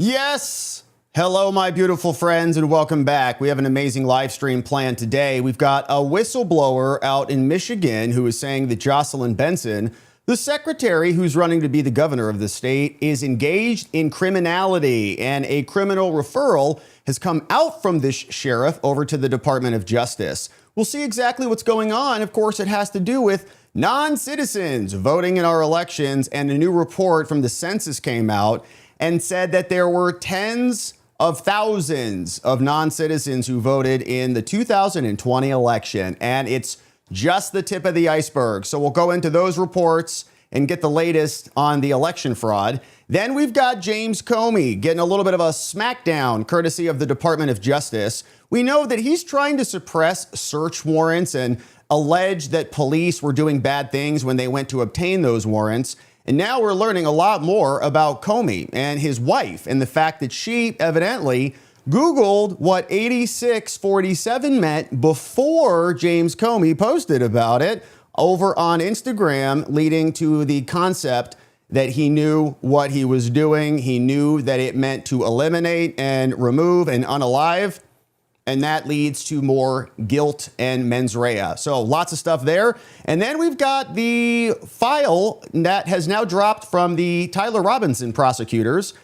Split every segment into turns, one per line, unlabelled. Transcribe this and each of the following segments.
Yes. Hello, my beautiful friends, and welcome back. We have an amazing live stream planned today. We've got a whistleblower out in Michigan who is saying that Jocelyn Benson, the secretary who's running to be the governor of the state, is engaged in criminality, and a criminal referral has come out from this sheriff over to the Department of Justice. We'll see exactly what's going on. Of course, it has to do with non-citizens voting in our elections, and a new report from the Census came out and said that there were tens of thousands of non-citizens who voted in the 2020 election. And it's just the tip of the iceberg. So we'll go into those reports and get the latest on the election fraud. Then we've got James Comey getting a little bit of a smackdown courtesy of the Department of Justice. We know that he's trying to suppress search warrants and allege that police were doing bad things when they went to obtain those warrants. And now we're learning a lot more about Comey and his wife and the fact that she evidently Googled what 8647 meant before James Comey posted about it over on Instagram, leading to the concept that he knew what he was doing. He knew that it meant to eliminate and remove and unalive. And that leads to more guilt and mens rea. So lots of stuff there. And then we've got the file that has now dropped from the Tyler Robinson prosecutors,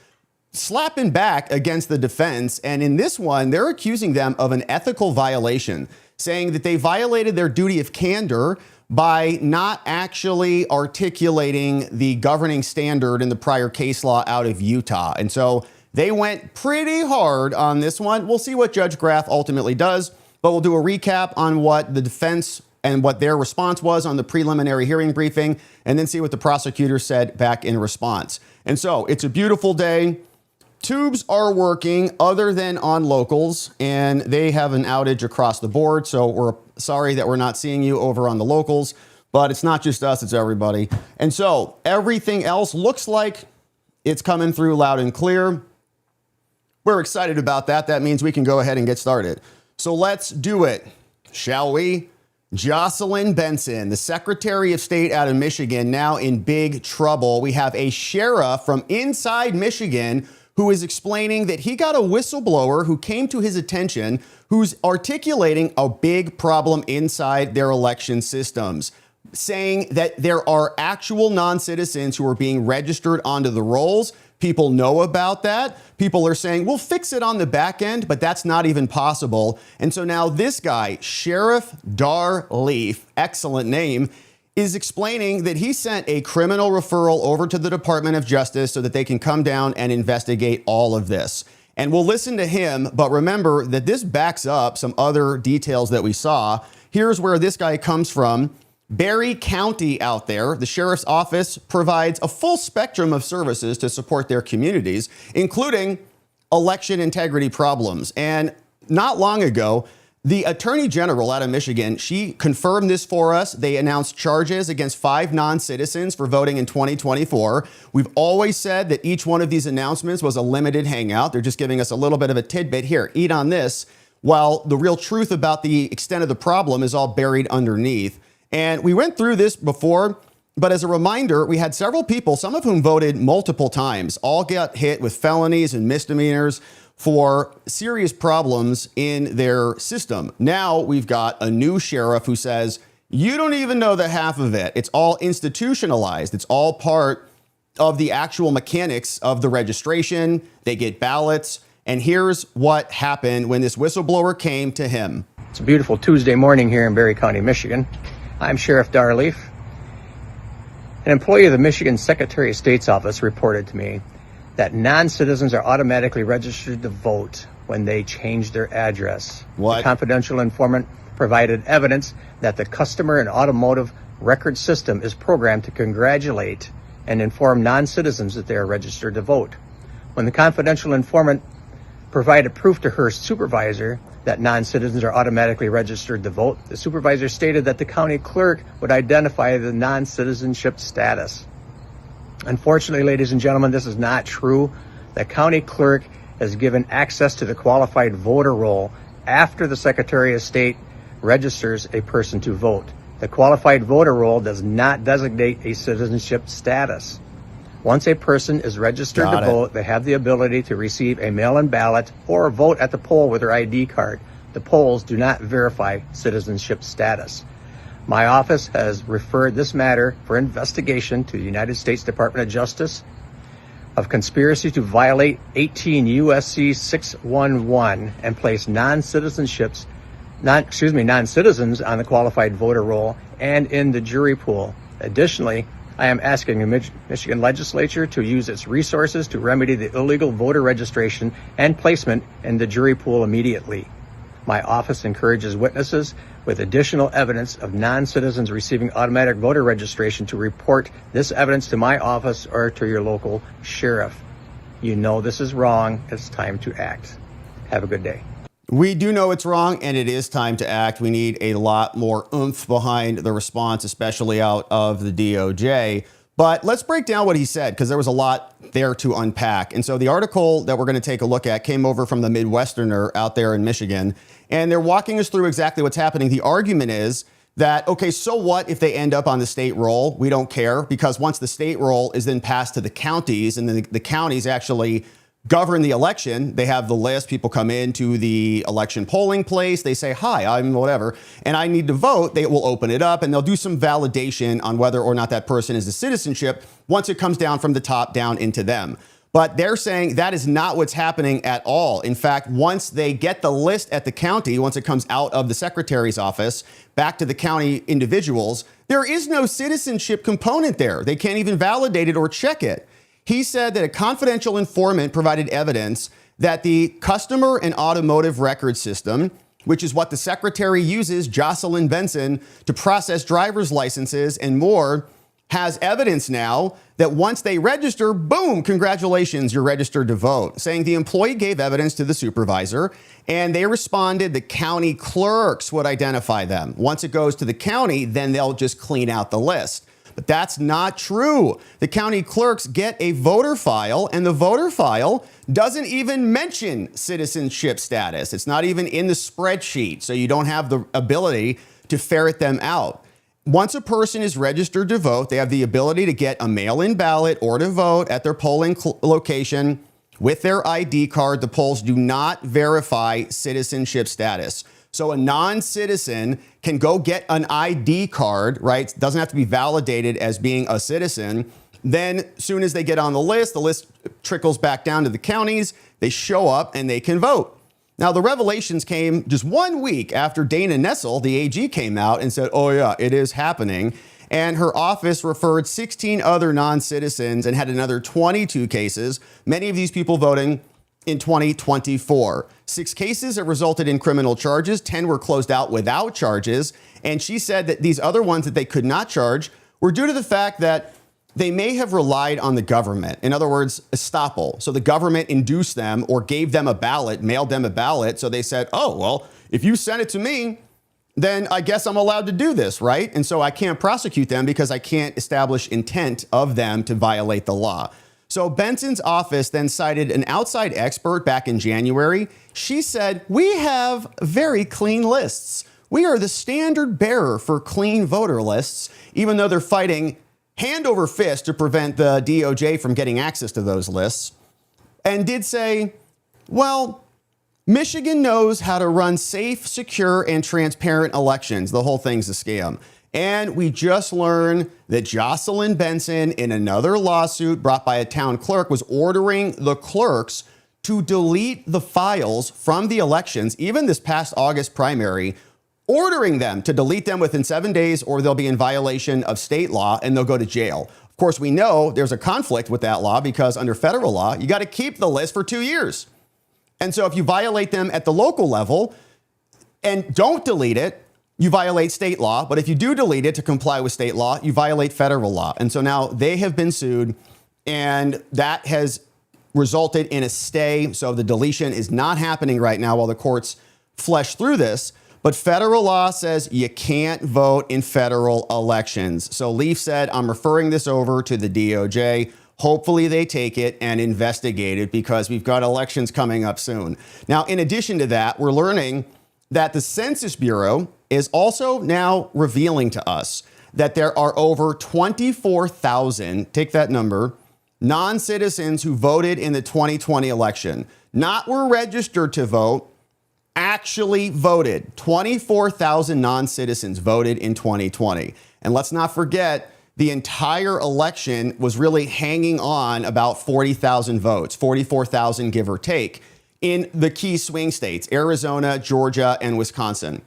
slapping back against the defense. And in this one, they're accusing them of an ethical violation, saying that they violated their duty of candor by not actually articulating the governing standard in the prior case law out of Utah. And so they went pretty hard on this one. We'll see what Judge Graff ultimately does, but we'll do a recap on what the defense and what their response was on the preliminary hearing briefing, and then see what the prosecutor said back in response. And so it's a beautiful day. Tubes are working other than on locals, and they have an outage across the board. So we're sorry that we're not seeing you over on the locals, but it's not just us, it's everybody. And so everything else looks like it's coming through loud and clear. We're excited about that. That means we can go ahead and get started. So let's do it, shall we? Jocelyn Benson, the Secretary of State out of Michigan, now in big trouble. We have a sheriff from inside Michigan who is explaining that he got a whistleblower who came to his attention, who's articulating a big problem inside their election systems, saying that there are actual non-citizens who are being registered onto the rolls. People know about that. People are saying, we'll fix it on the back end, but that's not even possible. And so now this guy, Sheriff Dar Leaf, excellent name, is explaining that he sent a criminal referral over to the Department of Justice so that they can come down and investigate all of this. And we'll listen to him, but remember that this backs up some other details that we saw. Here's where this guy comes from. Berry County out there, the sheriff's office provides a full spectrum of services to support their communities, including election integrity problems. And not long ago, the Attorney General out of Michigan, she confirmed this for us. They announced charges against 5 non-citizens for voting in 2024. We've always said that each one of these announcements was a limited hangout. They're just giving us a little bit of a tidbit here. Eat on this, while the real truth about the extent of the problem is all buried underneath. And we went through this before, but as a reminder, we had several people, some of whom voted multiple times, all got hit with felonies and misdemeanors for serious problems in their system. Now we've got a new sheriff who says, you don't even know the half of it. It's all institutionalized. It's all part of the actual mechanics of the registration. They get ballots. And here's what happened when this whistleblower came to him.
It's a beautiful Tuesday morning here in Berry County, Michigan. I'm Sheriff Dar Leaf. An employee of the Michigan Secretary of State's office reported to me that non-citizens are automatically registered to vote when they change their address.
What?
The confidential informant provided evidence that the customer and automotive record system is programmed to congratulate and inform non-citizens that they are registered to vote. When the confidential informant provided proof to her supervisor that non-citizens are automatically registered to vote, the supervisor stated that the county clerk would identify the non-citizenship status. Unfortunately, ladies and gentlemen, this is not true. The county clerk is given access to the qualified voter roll after the Secretary of State registers a person to vote. The qualified voter roll does not designate a citizenship status. Once a person is registered to vote, they have the ability to receive a mail-in ballot or vote at the poll with their ID card. The polls do not verify citizenship status. My office has referred this matter for investigation to the United States Department of Justice of conspiracy to violate 18 U.S.C. 611 and place non-citizens on the qualified voter roll and in the jury pool. Additionally, I am asking the Michigan legislature to use its resources to remedy the illegal voter registration and placement in the jury pool immediately. My office encourages witnesses with additional evidence of non-citizens receiving automatic voter registration to report this evidence to my office or to your local sheriff. You know this is wrong. It's time to act. Have a good day.
We do know it's wrong, and it is time to act. We need a lot more oomph behind the response, especially out of the DOJ. But let's break down what he said, because there was a lot there to unpack. And so the article that we're going to take a look at came over from the Midwesterner out there in Michigan, and they're walking us through exactly what's happening. The argument is that, okay, so what if they end up on the state roll? We don't care, because once the state roll is then passed to the counties, and then the counties actually govern the election. They have the list. People come into the election polling place. They say, hi, I'm whatever, and I need to vote. They will open it up, and they'll do some validation on whether or not that person is a citizenship once it comes down from the top down into them. But they're saying that is not what's happening at all. In fact, once they get the list at the county, once it comes out of the secretary's office back to the county individuals, there is no citizenship component there. They can't even validate it or check it. He said that a confidential informant provided evidence that the customer and automotive record system, which is what the secretary uses, Jocelyn Benson, to process driver's licenses and more, has evidence now that once they register, boom, congratulations, you're registered to vote, saying the employee gave evidence to the supervisor and they responded the county clerks would identify them. Once it goes to the county, then they'll just clean out the list. But that's not true. The county clerks get a voter file, and the voter file doesn't even mention citizenship status. It's not even in the spreadsheet, so you don't have the ability to ferret them out. Once a person is registered to vote, they have the ability to get a mail-in ballot or to vote at their polling location with their ID card. The polls do not verify citizenship status. So a non-citizen can go get an ID card, right? Doesn't have to be validated as being a citizen. Then as soon as they get on the list trickles back down to the counties. They show up and they can vote. Now, the revelations came just 1 week after Dana Nessel, the AG, came out and said, oh yeah, it is happening. And her office referred 16 other non-citizens and had another 22 cases, many of these people voting in 2024. 6 cases have resulted in criminal charges. 10 were closed out without charges. And she said that these other ones that they could not charge were due to the fact that they may have relied on the government. In other words, estoppel. So the government induced them or gave them a ballot, mailed them a ballot. So they said, oh, well, if you sent it to me, then I guess I'm allowed to do this, right? And so I can't prosecute them because I can't establish intent of them to violate the law. So Benson's office then cited an outside expert back in January. She said, we have very clean lists. We are the standard bearer for clean voter lists, even though they're fighting hand over fist to prevent the DOJ from getting access to those lists. And did say, well, Michigan knows how to run safe, secure, and transparent elections. The whole thing's a scam. And we just learned that Jocelyn Benson, in another lawsuit brought by a town clerk, was ordering the clerks to delete the files from the elections, even this past August primary, ordering them to delete them within 7 days or they'll be in violation of state law and they'll go to jail. Of course, we know there's a conflict with that law because under federal law, you got to keep the list for 2 years. And so if you violate them at the local level and don't delete it, you violate state law. But if you do delete it to comply with state law, you violate federal law. And so now they have been sued, and that has resulted in a stay. So the deletion is not happening right now while the courts flesh through this. But federal law says you can't vote in federal elections. So Leaf said, I'm referring this over to the DOJ. Hopefully they take it and investigate it because we've got elections coming up soon. Now, in addition to that, we're learning that the Census Bureau is also now revealing to us that there are over 24,000, take that number, non-citizens who voted in the 2020 election, not were registered to vote, actually voted. 24,000 non-citizens voted in 2020. And let's not forget, the entire election was really hanging on about 40,000 votes, 44,000 give or take, in the key swing states, Arizona, Georgia, and Wisconsin.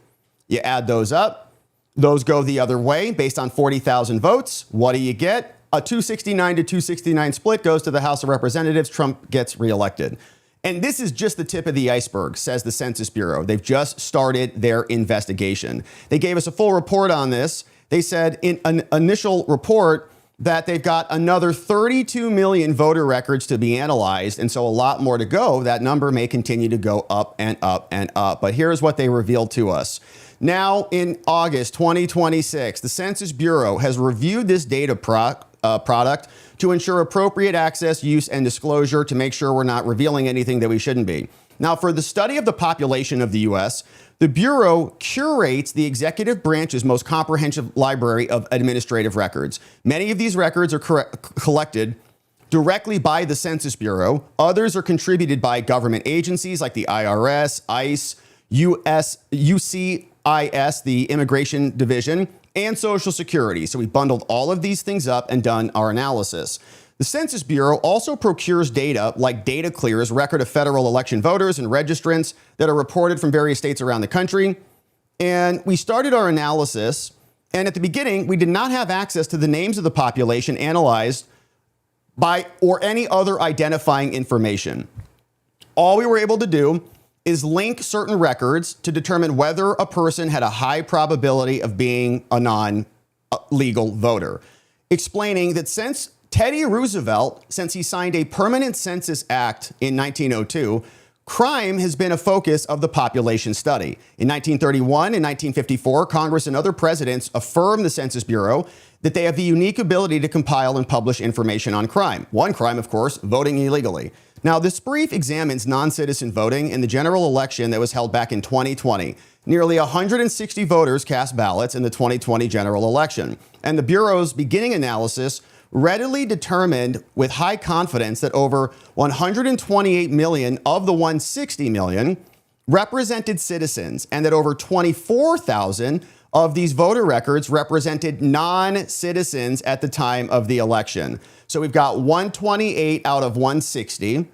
You add those up, those go the other way based on 40,000 votes. What do you get? A 269 to 269 split goes to the House of Representatives. Trump gets reelected. And this is just the tip of the iceberg, says the Census Bureau. They've just started their investigation. They gave us a full report on this. They said in an initial report that they've got another 32 million voter records to be analyzed, and so a lot more to go. That number may continue to go up and up and up. But here's what they revealed to us. Now, in August 2026, the Census Bureau has reviewed this data product to ensure appropriate access, use, and disclosure to make sure we're not revealing anything that we shouldn't be. Now, for the study of the population of the U.S., the Bureau curates the executive branch's most comprehensive library of administrative records. Many of these records are collected directly by the Census Bureau. Others are contributed by government agencies like the IRS, ICE, UCIS, the Immigration Division, and Social Security. So we bundled all of these things up and done our analysis. The Census Bureau also procures data like Data Clear's record of federal election voters and registrants that are reported from various states around the country. And we started our analysis, and at the beginning, we did not have access to the names of the population analyzed by or any other identifying information. All we were able to do is link certain records to determine whether a person had a high probability of being a non-legal voter, explaining that since Teddy Roosevelt, since he signed a Permanent Census Act in 1902, crime has been a focus of the population study. In 1931 and 1954, Congress and other presidents affirmed the Census Bureau that they have the unique ability to compile and publish information on crime. One crime, of course, voting illegally. Now, this brief examines non-citizen voting in the general election that was held back in 2020. Nearly 160 voters cast ballots in the 2020 general election. And the Bureau's beginning analysis readily determined with high confidence that over 128 million of the 160 million represented citizens, and that over 24,000 of these voter records represented non-citizens at the time of the election. So we've got 128 out of 160.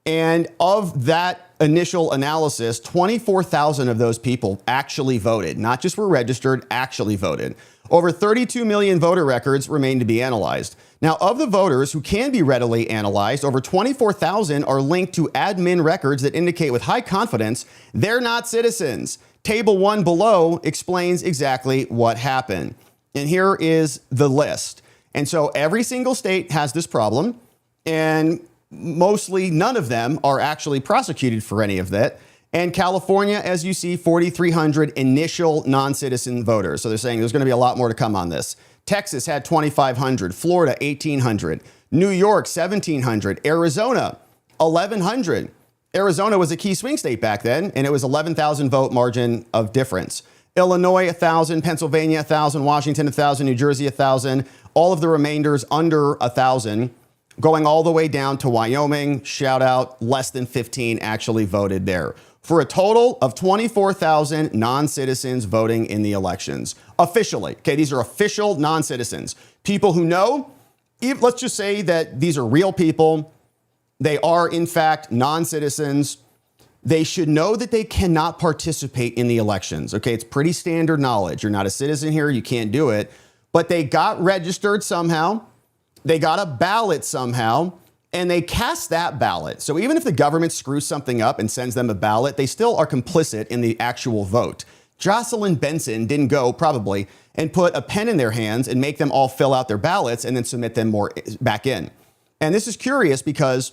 And of that initial analysis, 24,000 of those people actually voted, not just were registered, actually voted. Over 32 million voter records remain to be analyzed. Now, of the voters who can be readily analyzed, over 24,000 are linked to admin records that indicate with high confidence they're not citizens. Table 1 below explains exactly what happened. And here is the list. And so every single state has this problem, and mostly none of them are actually prosecuted for any of that. And California, as you see, 4,300 initial non-citizen voters. So they're saying there's going to be a lot more to come on this. Texas had 2,500, Florida, 1,800, New York, 1,700, Arizona, 1,100. Arizona was a key swing state back then, and it was 11,000 vote margin of difference. Illinois, 1,000, Pennsylvania, 1,000, Washington, 1,000, New Jersey, 1,000. All of the remainders under 1,000, going all the way down to Wyoming. Shout out, less than 15 actually voted there, for a total of 24,000 non-citizens voting in the elections. Officially. Okay, these are official non-citizens. People who know, let's just say that these are real people. They are, in fact, non-citizens. They should know that they cannot participate in the elections. Okay, it's pretty standard knowledge. You're not a citizen here, you can't do it. But they got registered somehow. They got a ballot somehow, and they cast that ballot. So even if the government screws something up and sends them a ballot, they still are complicit in the actual vote. Jocelyn Benson didn't go, probably, and put a pen in their hands and make them all fill out their ballots and then submit them back in. And this is curious because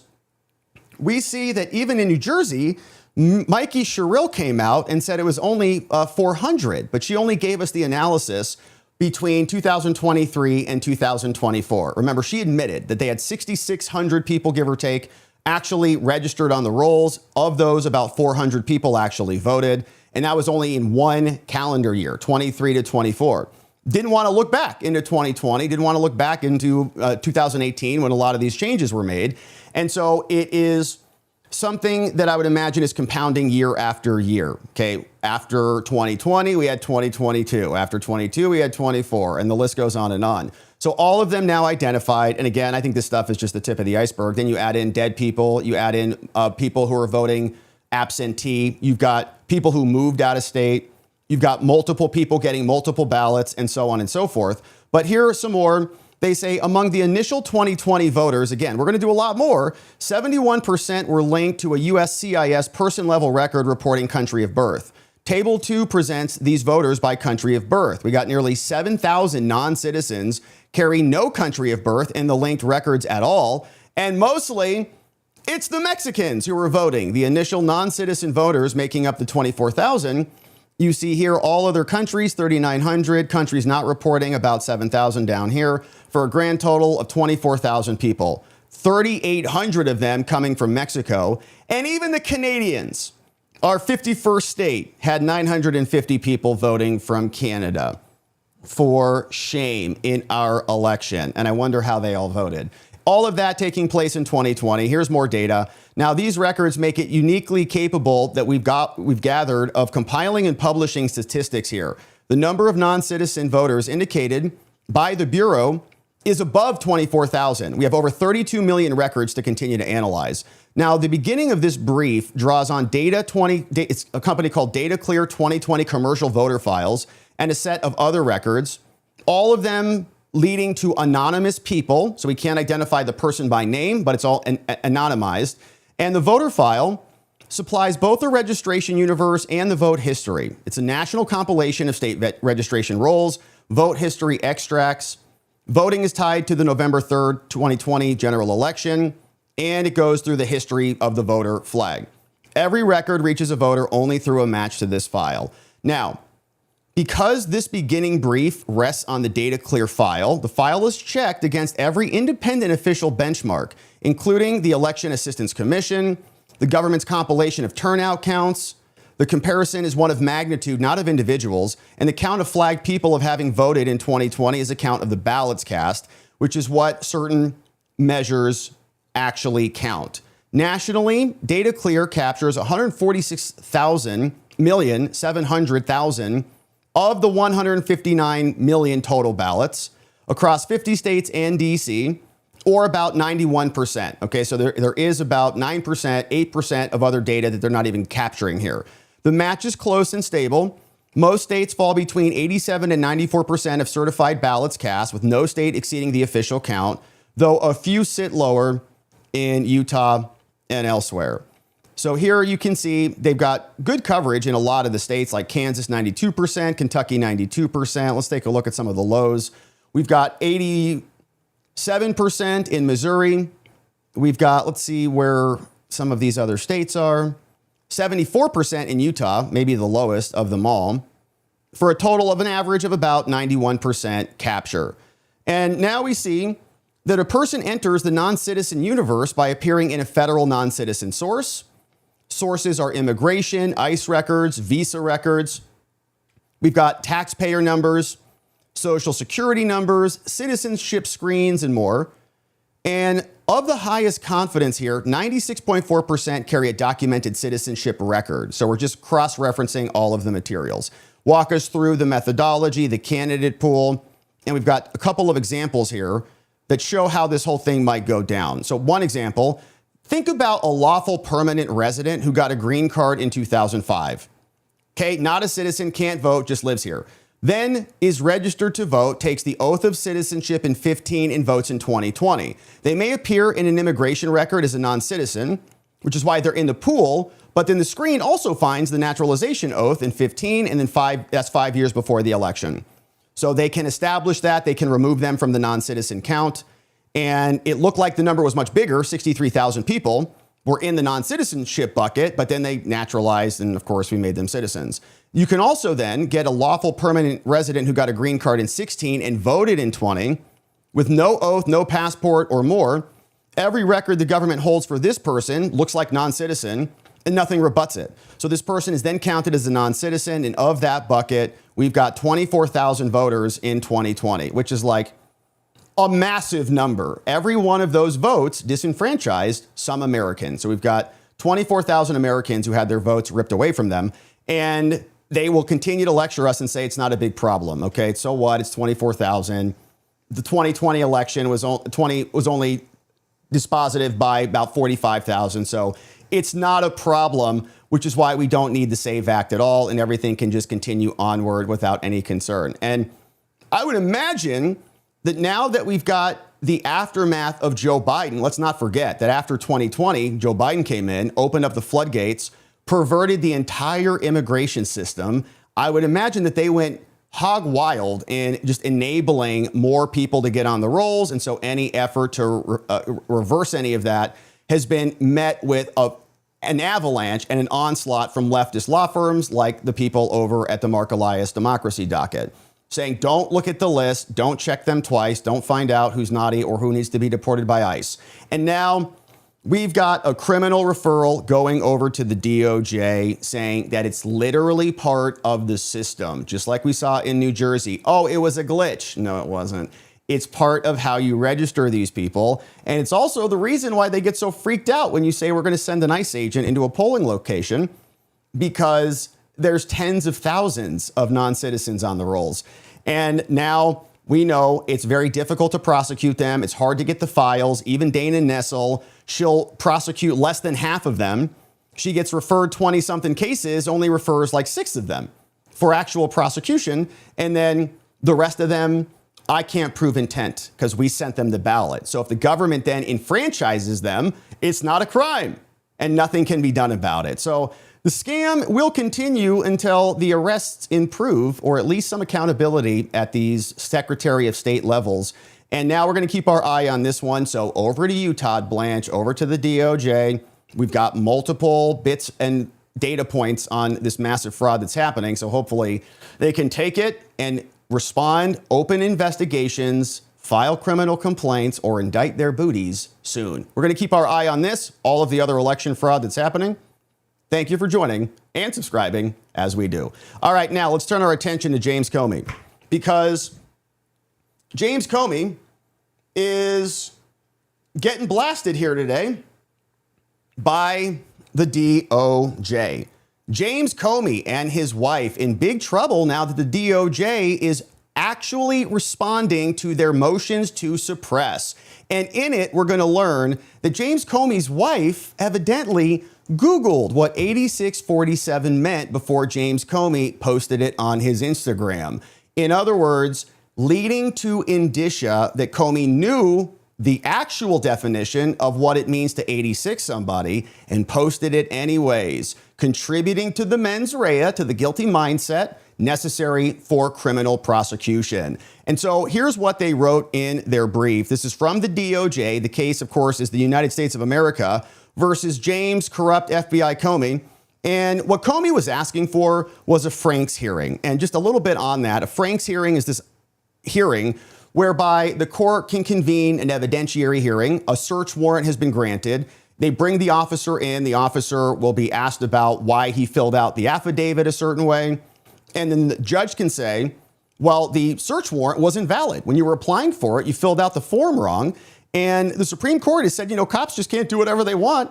we see that even in New Jersey, Mikey Sherrill came out and said it was only 400, but she only gave us the analysis between 2023 and 2024. Remember, she admitted that they had 6,600 people, give or take, actually registered on the rolls. Of those, about 400 people actually voted. And that was only in one calendar year, 23 to 24. didn't want to look back into 2020, didn't want to look back into 2018 when a lot of these changes were made. And so it is something that I would imagine is compounding year after year. Okay, after 2020, we had 2022. After 22, we had 24, and the list goes on and on. So all of them now identified. And again, I think this stuff is just the tip of the iceberg. Then you add in dead people, you add in people who are voting absentee. You've got people who moved out of state. You've got multiple people getting multiple ballots and so on and so forth. But here are some more. They say among the initial 2020 voters, again, we're going to do a lot more, 71% were linked to a USCIS person-level record reporting country of birth. Table 2 presents these voters by country of birth. We got nearly 7,000 non-citizens carry no country of birth in the linked records at all. And mostly, it's the Mexicans who were voting. The initial non-citizen voters making up the 24,000. You see here all other countries, 3,900 countries not reporting, about 7,000 down here, for a grand total of 24,000 people. 3,800 of them coming from Mexico. And even the Canadians, our 51st state, had 950 people voting from Canada. For shame in our election. And I wonder how they all voted. All of that taking place in 2020. Here's more data. Now, these records make it uniquely capable that we've gathered of compiling and publishing statistics here. The number of non-citizen voters indicated by the Bureau is above 24,000. We have over 32 million records to continue to analyze. Now, the beginning of this brief draws on it's a company called Data Clear 2020 commercial voter files and a set of other records, all of them leading to anonymous people. So we can't identify the person by name, but it's all anonymized. And the voter file supplies both the registration universe and the vote history. It's a national compilation of state registration rolls, vote history extracts. Voting is tied to the November 3rd, 2020 general election, and it goes through the history of the voter flag. Every record reaches a voter only through a match to this file. Now, because this beginning brief rests on the Data Clear file, the file is checked against every independent official benchmark, including the Election Assistance Commission, the government's compilation of turnout counts. The comparison is one of magnitude, not of individuals, and the count of flagged people of having voted in 2020 is a count of the ballots cast, which is what certain measures actually count. Nationally, Data Clear captures 146,700,000 of the 159 million total ballots across 50 states and DC, or about 91%. Okay, so there is about 9%, 8% of other data that they're not even capturing here. The match is close and stable. Most states fall between 87 and 94% of certified ballots cast, with no state exceeding the official count, though a few sit lower in Utah and elsewhere. So here you can see they've got good coverage in a lot of the states, like Kansas 92%, Kentucky 92%. Let's take a look at some of the lows. We've got 87% in Missouri. We've got, let's see where some of these other states are. 74% in Utah, maybe the lowest of them all, for a total of an average of about 91% capture. And now we see that a person enters the non-citizen universe by appearing in a federal non-citizen source. Sources are immigration, ICE records, visa records. We've got taxpayer numbers, social security numbers, citizenship screens, and more. And of the highest confidence here, 96.4% carry a documented citizenship record. So we're just cross-referencing all of the materials. Walk us through the methodology, the candidate pool, and we've got a couple of examples here that show how this whole thing might go down. So one example, think about a lawful permanent resident who got a green card in 2005. Okay, not a citizen, can't vote, just lives here. Then is registered to vote, takes the oath of citizenship in 2015 and votes in 2020. They may appear in an immigration record as a non-citizen, which is why they're in the pool, but then the screen also finds the naturalization oath in 2015 and then that's 5 years before the election. So they can establish that, they can remove them from the non-citizen count. And it looked like the number was much bigger, 63,000 people were in the non-citizenship bucket, but then they naturalized, and of course we made them citizens. You can also then get a lawful permanent resident who got a green card in 2016 and voted in 2020 with no oath, no passport or more. Every record the government holds for this person looks like non-citizen, and nothing rebuts it. So this person is then counted as a non-citizen, and of that bucket, we've got 24,000 voters in 2020, which is like a massive number. Every one of those votes disenfranchised some Americans. So we've got 24,000 Americans who had their votes ripped away from them, and they will continue to lecture us and say it's not a big problem. Okay, so what? It's 24,000. The 2020 election was only dispositive by about 45,000. So it's not a problem, which is why we don't need the SAVE Act at all, and everything can just continue onward without any concern. And I would imagine that now that we've got the aftermath of Joe Biden, let's not forget that after 2020, Joe Biden came in, opened up the floodgates, perverted the entire immigration system. I would imagine that they went hog wild in just enabling more people to get on the rolls. And so any effort to reverse any of that has been met with an avalanche and an onslaught from leftist law firms like the people over at the Mark Elias Democracy Docket, saying, don't look at the list, don't check them twice, don't find out who's naughty or who needs to be deported by ICE. And now we've got a criminal referral going over to the DOJ saying that it's literally part of the system, just like we saw in New Jersey. Oh, it was a glitch. No, it wasn't. It's part of how you register these people. And it's also the reason why they get so freaked out when you say we're going to send an ICE agent into a polling location, because there's tens of thousands of non-citizens on the rolls. And now we know it's very difficult to prosecute them. It's hard to get the files. Even Dana Nessel, she'll prosecute less than half of them. She gets referred 20-something cases, only refers like 6 of them for actual prosecution. And then the rest of them, I can't prove intent because we sent them the ballot. So if the government then enfranchises them, it's not a crime and nothing can be done about it. So the scam will continue until the arrests improve, or at least some accountability at these Secretary of State levels. And now we're going to keep our eye on this one. So over to you, Todd Blanche, over to the DOJ. We've got multiple bits and data points on this massive fraud that's happening. So hopefully they can take it and respond, open investigations, file criminal complaints, or indict their booties soon. We're going to keep our eye on this, all of the other election fraud that's happening. Thank you for joining and subscribing as we do. All right, now let's turn our attention to James Comey, because James Comey is getting blasted here today by the DOJ. James Comey and his wife in big trouble now that the DOJ is actually responding to their motions to suppress. And in it, we're going to learn that James Comey's wife evidently Googled what 8647 meant before James Comey posted it on his Instagram. In other words, leading to indicia that Comey knew the actual definition of what it means to 86 somebody and posted it anyways, contributing to the mens rea, to the guilty mindset necessary for criminal prosecution. And so here's what they wrote in their brief. This is from the DOJ. The case, of course, is the United States of America versus James corrupt FBI Comey. And what Comey was asking for was a Franks hearing. And just a little bit on that, a Franks hearing is this hearing whereby the court can convene an evidentiary hearing. A search warrant has been granted. They bring the officer in. The officer will be asked about why he filled out the affidavit a certain way. And then the judge can say, well, the search warrant was invalid. When you were applying for it, you filled out the form wrong. And the Supreme Court has said, cops just can't do whatever they want.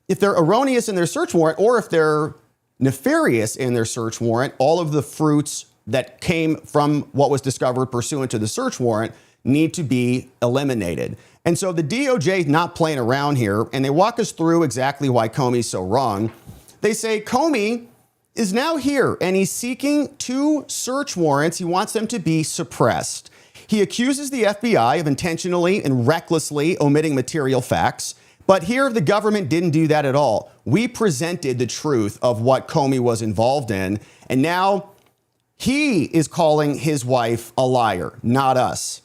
If they're erroneous in their search warrant, or if they're nefarious in their search warrant, all of the fruits that came from what was discovered pursuant to the search warrant need to be eliminated. And so the DOJ is not playing around here, and they walk us through exactly why Comey's so wrong. They say Comey is now here, and he's seeking 2 search warrants. He wants them to be suppressed. He accuses the FBI of intentionally and recklessly omitting material facts. But here, the government didn't do that at all. We presented the truth of what Comey was involved in, and now he is calling his wife a liar, not us.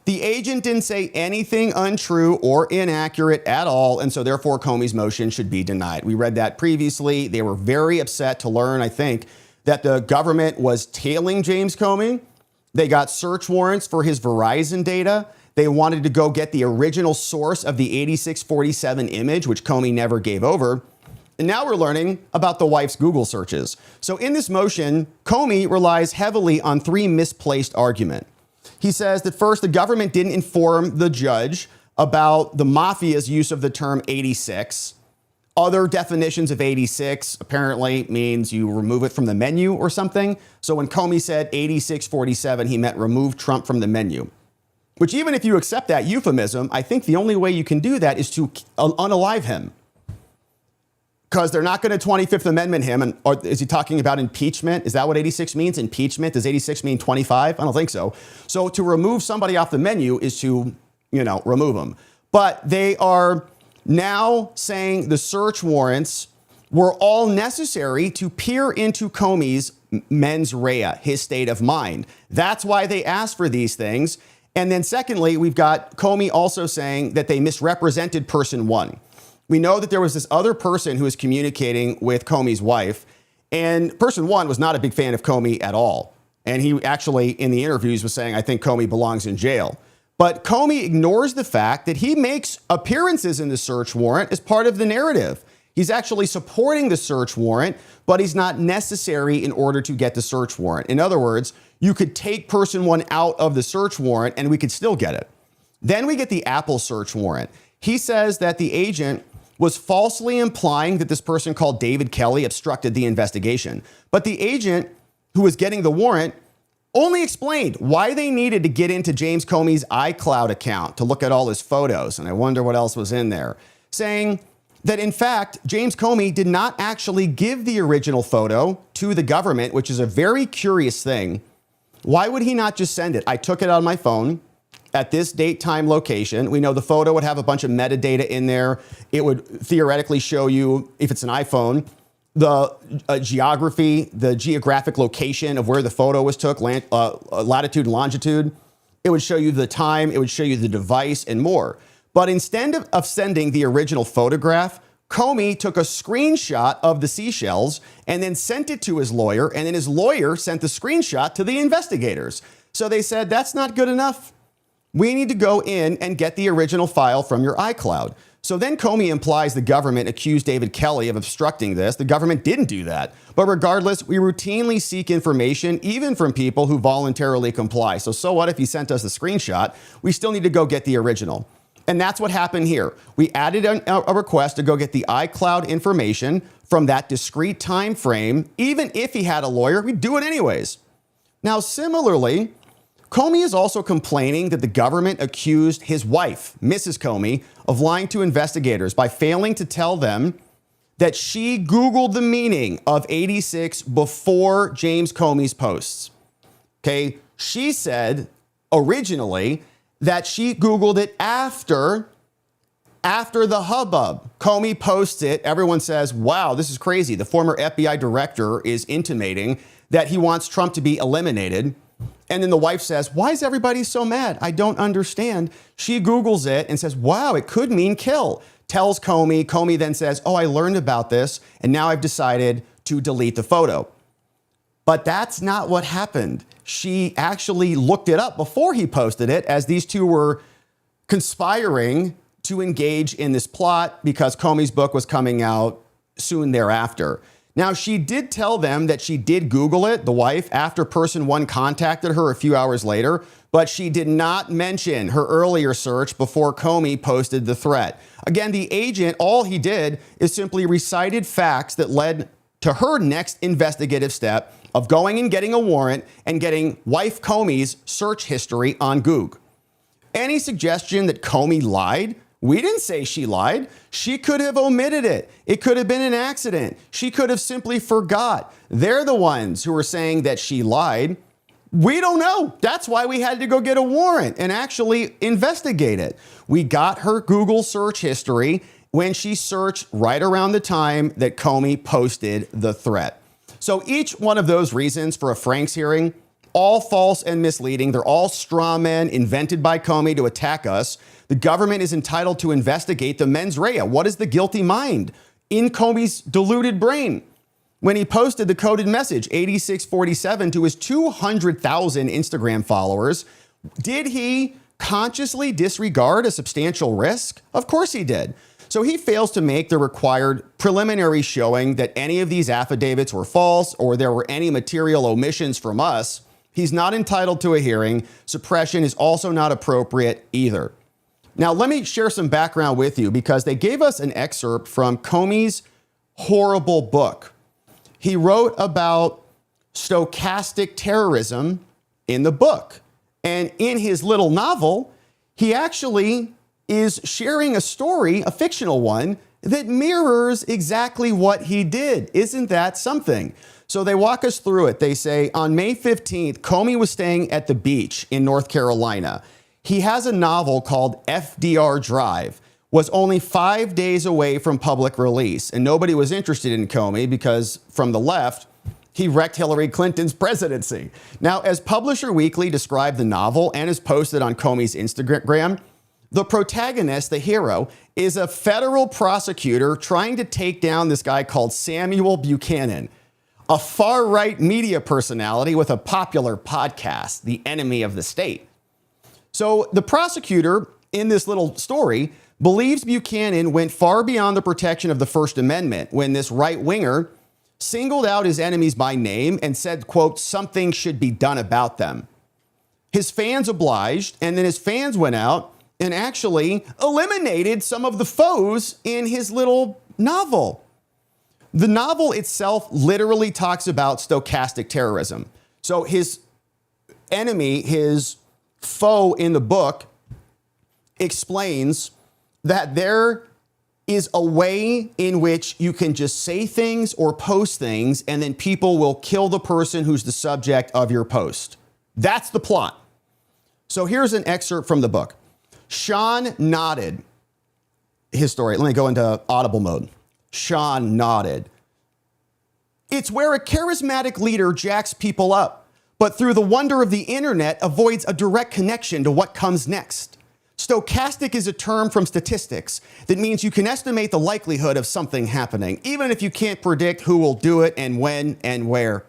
The agent didn't say anything untrue or inaccurate at all, and so therefore Comey's motion should be denied. We read that previously. They were very upset to learn, I think, that the government was tailing James Comey. They got search warrants for his Verizon data. They wanted to go get the original source of the 8647 image, which Comey never gave over. And now we're learning about the wife's Google searches. So in this motion, Comey relies heavily on three misplaced arguments. He says that first, the government didn't inform the judge about the mafia's use of the term 86. Other definitions of 86 apparently means you remove it from the menu or something. So when Comey said 8647, he meant remove Trump from the menu. Which even if you accept that euphemism, I think the only way you can do that is to unalive him. Because they're not going to 25th Amendment him. Or is he talking about impeachment? Is that what 86 means? Impeachment? Does 86 mean 25? I don't think so. So to remove somebody off the menu is to, remove them. But they are now saying the search warrants were all necessary to peer into Comey's mens rea, his state of mind. That's why they asked for these things. And then secondly, we've got Comey also saying that they misrepresented person one. We know that there was this other person who was communicating with Comey's wife, and person one was not a big fan of Comey at all. And he actually, in the interviews, was saying, I think Comey belongs in jail. But Comey ignores the fact that he makes appearances in the search warrant as part of the narrative. He's actually supporting the search warrant, but he's not necessary in order to get the search warrant. In other words, you could take person one out of the search warrant and we could still get it. Then we get the Apple search warrant. He says that the agent was falsely implying that this person called David Kelly obstructed the investigation. But the agent who was getting the warrant only explained why they needed to get into James Comey's iCloud account to look at all his photos. And I wonder what else was in there. Saying that, in fact, James Comey did not actually give the original photo to the government, which is a very curious thing. Why would he not just send it? I took it on my phone at this date, time, location. We know the photo would have a bunch of metadata in there. It would theoretically show you, if it's an iPhone, the geography, the geographic location of where the photo was took, latitude and longitude. It would show you the time, it would show you the device and more. But instead of sending the original photograph, Comey took a screenshot of the seashells and then sent it to his lawyer, and then his lawyer sent the screenshot to the investigators. So they said, that's not good enough. We need to go in and get the original file from your iCloud. So then Comey implies the government accused David Kelly of obstructing this. The government didn't do that. But regardless, we routinely seek information, even from people who voluntarily comply. So what if he sent us the screenshot? We still need to go get the original. And that's what happened here. We added a request to go get the iCloud information from that discrete time frame. Even if he had a lawyer, we'd do it anyways. Now, similarly, Comey is also complaining that the government accused his wife, Mrs. Comey, of lying to investigators by failing to tell them that she Googled the meaning of 86 before James Comey's posts. Okay, she said originally that she Googled it after the hubbub. Comey posts it. Everyone says, wow, this is crazy. The former FBI director is intimating that he wants Trump to be eliminated. And then the wife says, why is everybody so mad? I don't understand. She Googles it and says, wow, it could mean kill. Tells Comey. Comey then says, oh, I learned about this, and now I've decided to delete the photo. But that's not what happened. She actually looked it up before he posted it, as these two were conspiring to engage in this plot because Comey's book was coming out soon thereafter. Now, she did tell them that she did Google it, the wife, after person one contacted her a few hours later, but she did not mention her earlier search before Comey posted the threat. Again, the agent, all he did is simply recited facts that led to her next investigative step of going and getting a warrant and getting wife Comey's search history on Goog. Any suggestion that Comey lied? We didn't say she lied. She could have omitted it. It could have been an accident. She could have simply forgot. They're the ones who are saying that she lied. We don't know. That's why we had to go get a warrant and actually investigate it. We got her Google search history when she searched right around the time that Comey posted the threat. So each one of those reasons for a Franks hearing, all false and misleading. They're all straw men invented by Comey to attack us. The government is entitled to investigate the mens rea. What is the guilty mind in Comey's deluded brain? When he posted the coded message 8647 to his 200,000 Instagram followers, did he consciously disregard a substantial risk? Of course he did. So he fails to make the required preliminary showing that any of these affidavits were false or there were any material omissions from us. He's not entitled to a hearing. Suppression is also not appropriate either. Now, let me share some background with you because they gave us an excerpt from Comey's horrible book. He wrote about stochastic terrorism in the book. And in his little novel, he actually is sharing a story, a fictional one, that mirrors exactly what he did. Isn't that something? So they walk us through it. They say, on May 15th, Comey was staying at the beach in North Carolina. He has a novel called FDR Drive, was only 5 days away from public release. And nobody was interested in Comey because from the left, he wrecked Hillary Clinton's presidency. Now, as Publisher Weekly described the novel and is posted on Comey's Instagram, the protagonist, the hero, is a federal prosecutor trying to take down this guy called Samuel Buchanan, a far-right media personality with a popular podcast, The Enemy of the State. So the prosecutor in this little story believes Buchanan went far beyond the protection of the First Amendment when this right-winger singled out his enemies by name and said, quote, something should be done about them. His fans obliged, and then his fans went out and actually eliminated some of the foes in his little novel. The novel itself literally talks about stochastic terrorism. So his enemy, his foe in the book, explains that there is a way in which you can just say things or post things, and then people will kill the person who's the subject of your post. That's the plot. So here's an excerpt from the book. Sean nodded. His story. Let me go into audible mode. Sean nodded. It's where a charismatic leader jacks people up, but through the wonder of the internet avoids a direct connection to what comes next. Stochastic is a term from statistics that means you can estimate the likelihood of something happening, even if you can't predict who will do it and when and where.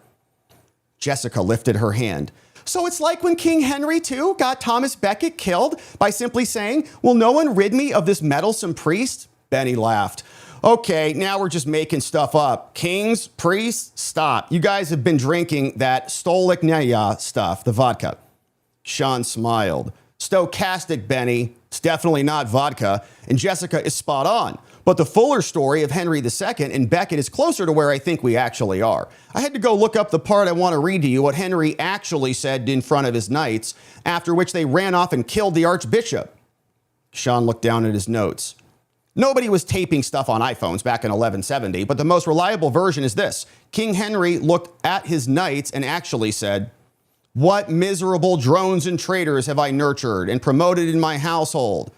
Jessica lifted her hand. So it's like when King Henry II got Thomas Becket killed by simply saying, will no one rid me of this meddlesome priest? Benny laughed. Okay, now we're just making stuff up. Kings, priests, stop. You guys have been drinking that Stolichnaya stuff, the vodka. Sean smiled. Stochastic, Benny. It's definitely not vodka. And Jessica is spot on. But the fuller story of Henry II and Becket is closer to where I think we actually are. I had to go look up the part I want to read to you, what Henry actually said in front of his knights, after which they ran off and killed the archbishop. Sean looked down at his notes. Nobody was taping stuff on iPhones back in 1170, but the most reliable version is this. King Henry looked at his knights and actually said, what miserable drones and traitors have I nurtured and promoted in my household?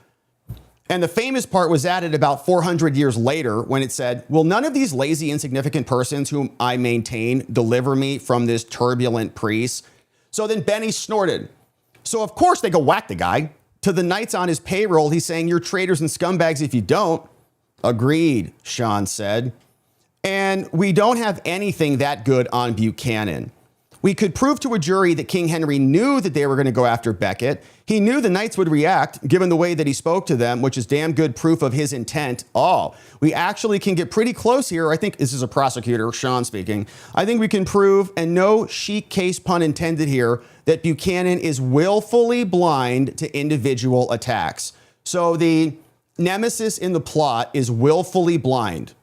And the famous part was added about 400 years later when it said, will none of these lazy, insignificant persons whom I maintain deliver me from this turbulent priest? So then Benny snorted. So of course they go whack the guy. To the knights on his payroll, he's saying, you're traitors and scumbags if you don't. Agreed, Sean said. And we don't have anything that good on Buchanan. We could prove to a jury that King Henry knew that they were going to go after Becket. He knew the knights would react, given the way that he spoke to them, which is damn good proof of his intent. Oh, we actually can get pretty close here. I think this is a prosecutor, Sean speaking. I think we can prove, and no chic case pun intended here, that Buchanan is willfully blind to individual attacks. So the nemesis in the plot is willfully blind,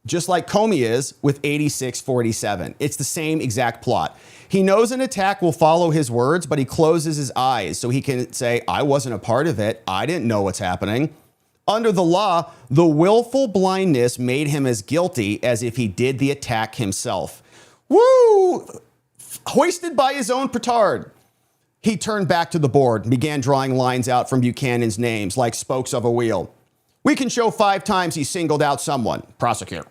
just like Comey is with 8647. It's the same exact plot. He knows an attack will follow his words, but he closes his eyes so he can say, I wasn't a part of it. I didn't know what's happening. Under the law, the willful blindness made him as guilty as if he did the attack himself. Woo! Hoisted by his own petard. He turned back to the board and began drawing lines out from Buchanan's names like spokes of a wheel. We can show 5 times he singled out someone, prosecutor,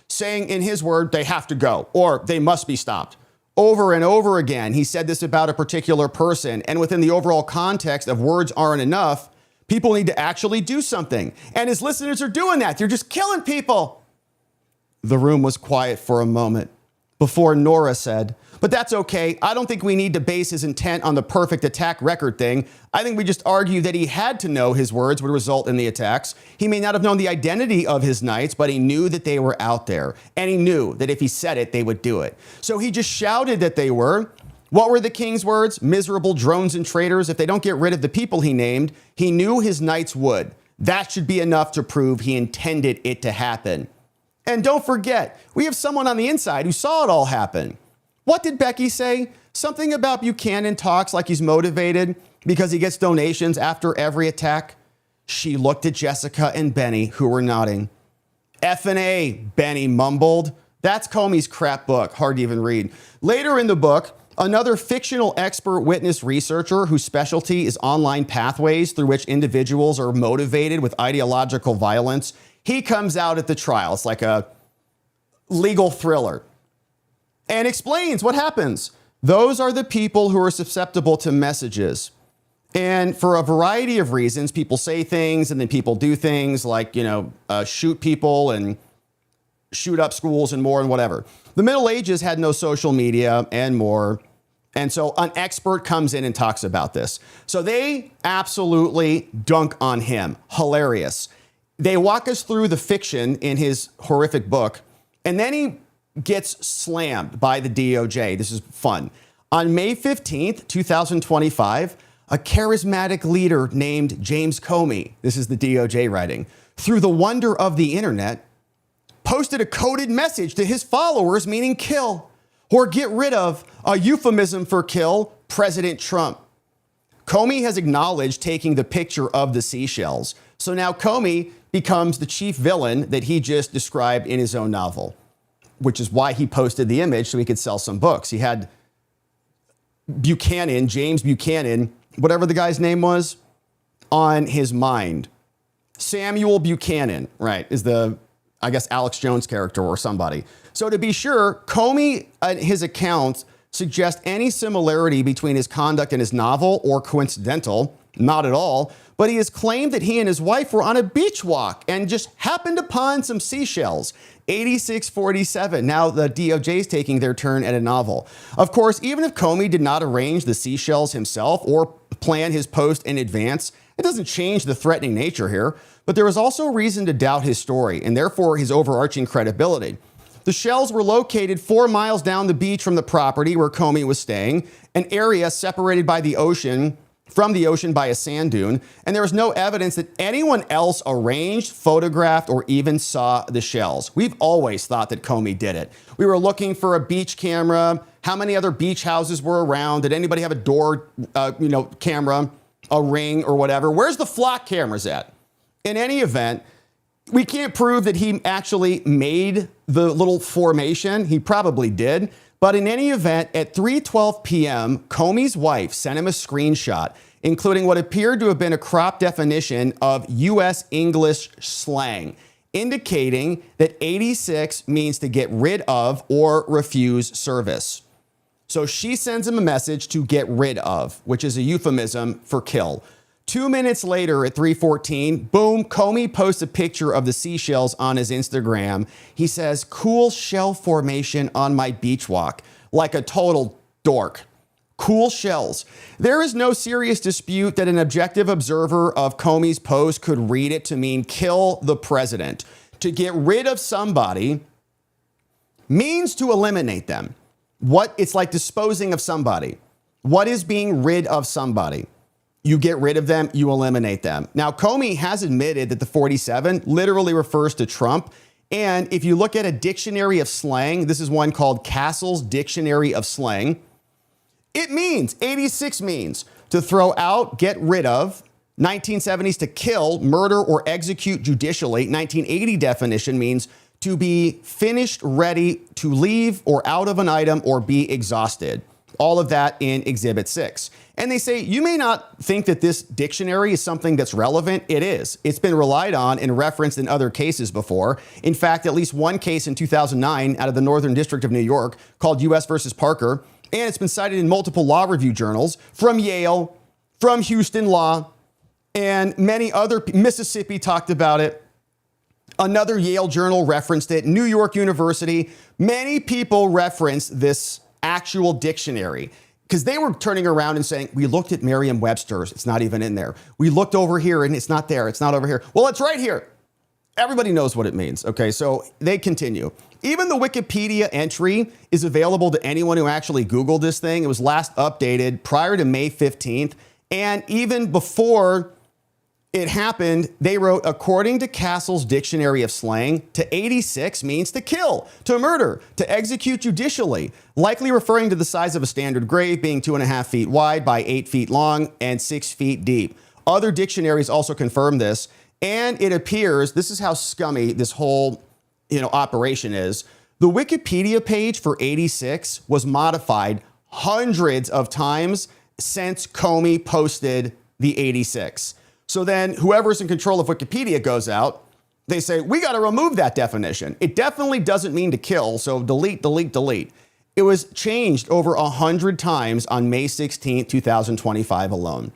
saying in his word they have to go or they must be stopped. Over and over again, he said this about a particular person, and within the overall context of words aren't enough, people need to actually do something. And his listeners are doing that. They're just killing people. The room was quiet for a moment. before Nora said. But that's okay. I don't think we need to base his intent on the perfect attack record thing. I think we just argue that he had to know his words would result in the attacks. He may not have known the identity of his knights, but he knew that they were out there. And he knew that if he said it, they would do it. So he just shouted that they were. What were the king's words? Miserable drones and traitors. If they don't get rid of the people he named, he knew his knights would. That should be enough to prove he intended it to happen. And don't forget, we have someone on the inside who saw it all happen. What did Becky say? Something about Buchanan talks like he's motivated because he gets donations after every attack. She looked at Jessica and Benny, who were nodding. F&A, Benny mumbled. That's Comey's crap book, hard to even read. Later in the book, another fictional expert witness researcher whose specialty is online pathways through which individuals are motivated with ideological violence, he comes out at the trial. It's like a legal thriller. And explains what happens. Those are the people who are susceptible to messages. And for a variety of reasons, people say things and then people do things like, shoot people and shoot up schools and more and whatever. The Middle Ages had no social media and more. And so an expert comes in and talks about this. So they absolutely dunk on him. Hilarious. They walk us through the fiction in his horrific book. And then he gets slammed by the DOJ. This is fun. On May 15th, 2025, a charismatic leader named James Comey, this is the DOJ writing, through the wonder of the internet, posted a coded message to his followers, meaning kill or get rid of, a euphemism for kill, President Trump. Comey has acknowledged taking the picture of the seashells. So now Comey becomes the chief villain that he just described in his own novel, which is why he posted the image so he could sell some books. He had Buchanan, James Buchanan, whatever the guy's name was, on his mind. Samuel Buchanan, right, is the, I guess, Alex Jones character or somebody. So to be sure, Comey and his accounts suggest any similarity between his conduct and his novel or coincidental, not at all, but he has claimed that he and his wife were on a beach walk and just happened upon some seashells. 8647. Now the DOJ is taking their turn at a novel. Of course, even if Comey did not arrange the seashells himself or plan his post in advance, it doesn't change the threatening nature here. But there is also reason to doubt his story and therefore his overarching credibility. The shells were located 4 miles down the beach from the property where Comey was staying, an area separated by the ocean from the ocean by a sand dune, and there was no evidence that anyone else arranged, photographed, or even saw the shells. We've always thought that Comey did it. We were looking for a beach camera. How many other beach houses were around? Did anybody have a door, camera, a ring, or whatever? Where's the flock cameras at? In any event, we can't prove that he actually made the little formation. He probably did. But in any event, at 3:12 p.m., Comey's wife sent him a screenshot, including what appeared to have been a crop definition of U.S. English slang, indicating that 86 means to get rid of or refuse service. So she sends him a message to get rid of, which is a euphemism for kill. 2 minutes later at 3:14, boom, Comey posts a picture of the seashells on his Instagram. He says, cool shell formation on my beach walk, like a total dork. Cool shells. There is no serious dispute that an objective observer of Comey's post could read it to mean kill the president. To get rid of somebody means to eliminate them. It's like disposing of somebody. What is being rid of somebody? You get rid of them, you eliminate them. Now, Comey has admitted that the 47 literally refers to Trump. And if you look at a dictionary of slang, this is one called Castle's Dictionary of Slang. It means, 86 means to throw out, get rid of. 1970s to kill, murder, or execute judicially. 1980 definition means to be finished, ready to leave or out of an item or be exhausted. All of that in Exhibit 6. And they say, you may not think that this dictionary is something that's relevant. It is. It's been relied on and referenced in other cases before. In fact, at least one case in 2009 out of the Northern District of New York called U.S. versus Parker. And it's been cited in multiple law review journals from Yale, from Houston Law, and many other. Mississippi talked about it. Another Yale journal referenced it, New York University. Many people referenced this actual dictionary because they were turning around and saying, we looked at Merriam-Webster's, it's not even in there. We looked over here and it's not there, it's not over here. Well, it's right here. Everybody knows what it means, okay? So they continue. Even the Wikipedia entry is available to anyone who actually Googled this thing. It was last updated prior to May 15th. And even before it happened, they wrote, according to Castle's Dictionary of Slang, to 86 means to kill, to murder, to execute judicially, likely referring to the size of a standard grave being 2.5 feet wide by 8 feet long and 6 feet deep. Other dictionaries also confirm this. And it appears, this is how scummy this whole operation is. The Wikipedia page for 86 was modified hundreds of times since Comey posted the 86. So then whoever's in control of Wikipedia goes out. They say, we got to remove that definition. It definitely doesn't mean to kill. So delete, delete, delete. It was changed over 100 times on May 16, 2025 alone.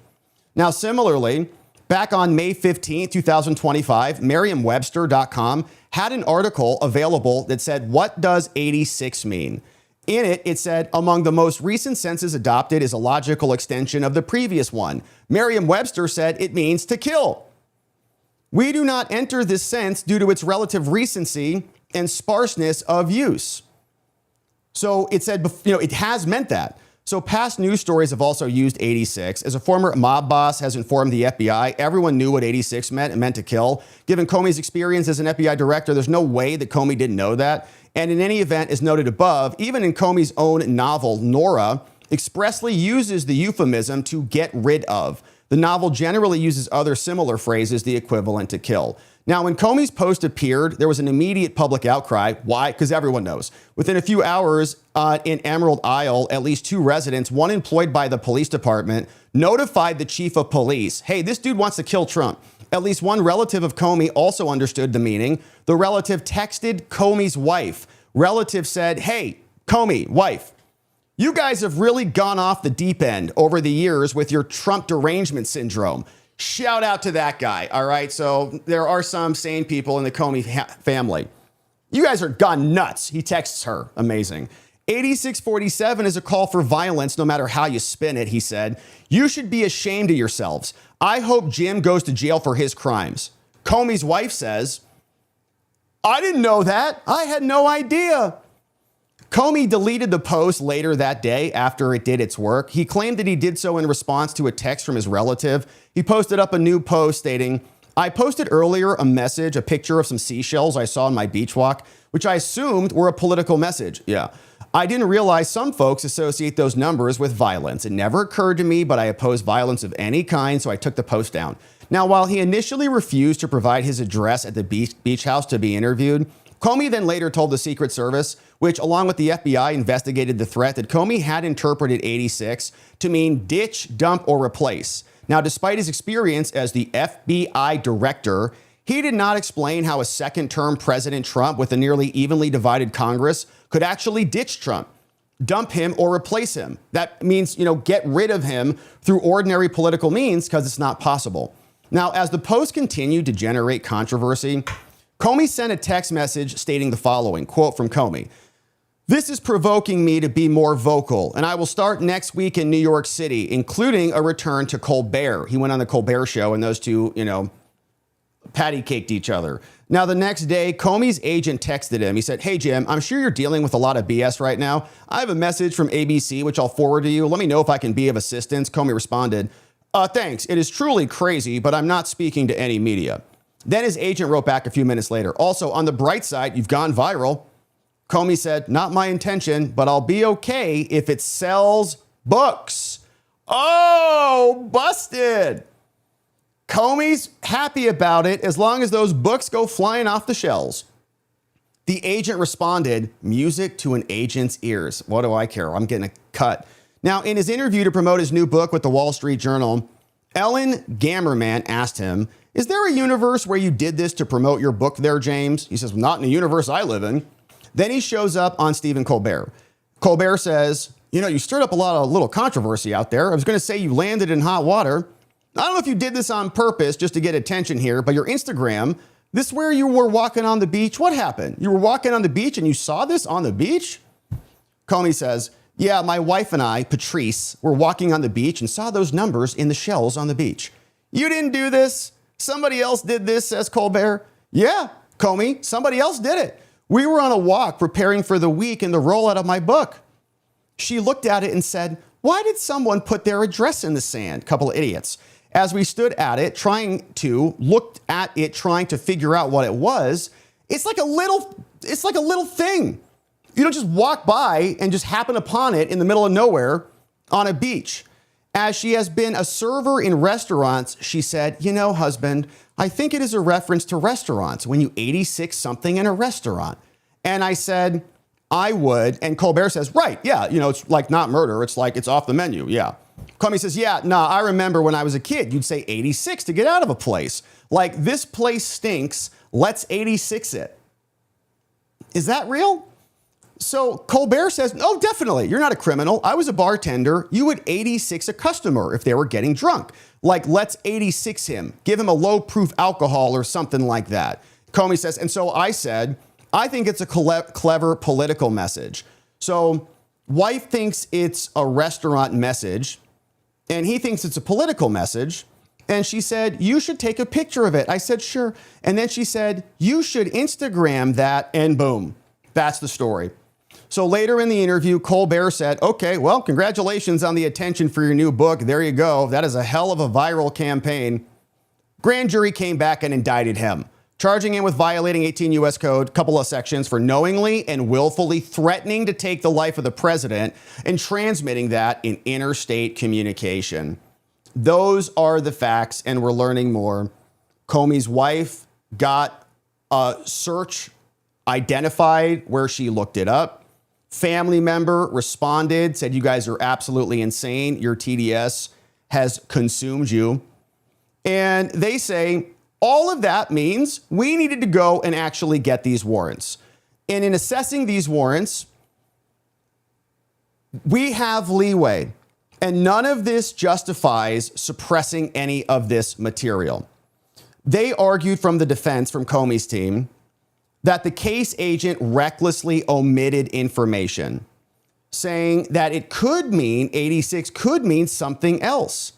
Now, similarly, back on May 15, 2025, Merriam-Webster.com had an article available that said, what does 86 mean? In it, it said, among the most recent census adopted is a logical extension of the previous one. Merriam-Webster said it means to kill. We do not enter this sense due to its relative recency and sparseness of use. So it said, it has meant that. So past news stories have also used 86. As a former mob boss has informed the FBI, everyone knew what 86 meant. It meant to kill. Given Comey's experience as an FBI director, there's no way that Comey didn't know that. And in any event, as noted above, even in Comey's own novel, Nora expressly uses the euphemism to get rid of. The novel generally uses other similar phrases, the equivalent to kill. Now, when Comey's post appeared, there was an immediate public outcry. Why? Because everyone knows. Within a few hours in Emerald Isle, at least 2 residents, one employed by the police department, notified the chief of police, hey, this dude wants to kill Trump. At least one relative of Comey also understood the meaning. The relative texted Comey's wife. Relative said, hey, Comey, wife, you guys have really gone off the deep end over the years with your Trump derangement syndrome. Shout out to that guy, all right? So there are some sane people in the Comey family. You guys are gone nuts, he texts her. Amazing. 8647 is a call for violence no matter how you spin it, he said. You should be ashamed of yourselves. I hope Jim goes to jail for his crimes. Comey's wife says, I didn't know that. I had no idea. Comey deleted the post later that day after it did its work. He claimed that he did so in response to a text from his relative. He posted up a new post stating, I posted earlier a message, a picture of some seashells I saw on my beach walk, which I assumed were a political message. Yeah. I didn't realize some folks associate those numbers with violence. It never occurred to me, but I oppose violence of any kind, so I took the post down. Now, while he initially refused to provide his address at the beach house to be interviewed, Comey then later told the Secret Service, which along with the FBI investigated the threat, that Comey had interpreted 86 to mean ditch, dump, or replace. Now, despite his experience as the FBI director, he did not explain how a second-term President Trump with a nearly evenly divided Congress could actually ditch Trump, dump him, or replace him. That means, get rid of him through ordinary political means because it's not possible. Now, as the post continued to generate controversy, Comey sent a text message stating the following, quote from Comey, this is provoking me to be more vocal, and I will start next week in New York City, including a return to Colbert. He went on the Colbert show, and those two, patty caked each other. Now, the next day, Comey's agent texted him. He said, hey, Jim, I'm sure you're dealing with a lot of BS right now. I have a message from ABC, which I'll forward to you. Let me know if I can be of assistance. Comey responded, thanks. It is truly crazy, but I'm not speaking to any media. Then his agent wrote back a few minutes later. Also, on the bright side, you've gone viral. Comey said, not my intention, but I'll be okay if it sells books. Oh, busted. Comey's happy about it as long as those books go flying off the shelves. The agent responded, music to an agent's ears. What do I care? I'm getting a cut. Now, in his interview to promote his new book with the Wall Street Journal, Ellen Gammerman asked him, is there a universe where you did this to promote your book there, James? He says, well, not in the universe I live in. Then he shows up on Stephen Colbert. Colbert says, you stirred up a lot of little controversy out there. I was going to say you landed in hot water. I don't know if you did this on purpose just to get attention here, but your Instagram, This where you were walking on the beach? What happened? You were walking on the beach and you saw this on the beach? Comey says, yeah, my wife and I, Patrice, were walking on the beach and saw those numbers in the shells on the beach. You didn't do this. Somebody else did this, says Colbert. Yeah, Comey, somebody else did it. We were on a walk preparing for the week in the rollout of my book. She looked at it and said, why did someone put their address in the sand? Couple of idiots. As we stood at it, looked at it, trying to figure out what it was, it's like a little thing. You don't just walk by and just happen upon it in the middle of nowhere on a beach. As she has been a server in restaurants, she said, you know, husband, I think it is a reference to restaurants when you 86 something in a restaurant. And I said, I would. And Colbert says, right, yeah, you know, it's like not murder. It's like it's off the menu. Yeah. Comey says, yeah, nah, I remember when I was a kid, you'd say 86 to get out of a place. Like, this place stinks. Let's 86 it. Is that real? So Colbert says, oh, definitely. You're not a criminal. I was a bartender. You would 86 a customer if they were getting drunk. Like, let's 86 him. Give him a low-proof alcohol or something like that. Comey says, and so I said, I think it's a clever political message. So wife thinks it's a restaurant message, and he thinks it's a political message. And she said, you should take a picture of it. I said, sure. And then she said, you should Instagram that, and boom, that's the story. So later in the interview, Colbert said, okay, well, congratulations on the attention for your new book. There you go. That is a hell of a viral campaign. Grand jury came back and indicted him, charging him with violating 18 U.S. Code, couple of sections for knowingly and willfully threatening to take the life of the president and transmitting that in interstate communication. Those are the facts, and we're learning more. Comey's wife got a search identified where she looked it up. Family member responded, said, you guys are absolutely insane. Your TDS has consumed you. And they say, all of that means we needed to go and actually get these warrants. And in assessing these warrants, we have leeway. And none of this justifies suppressing any of this material. They argued from the defense, from Comey's team, that the case agent recklessly omitted information, saying that it could mean 86 could mean something else.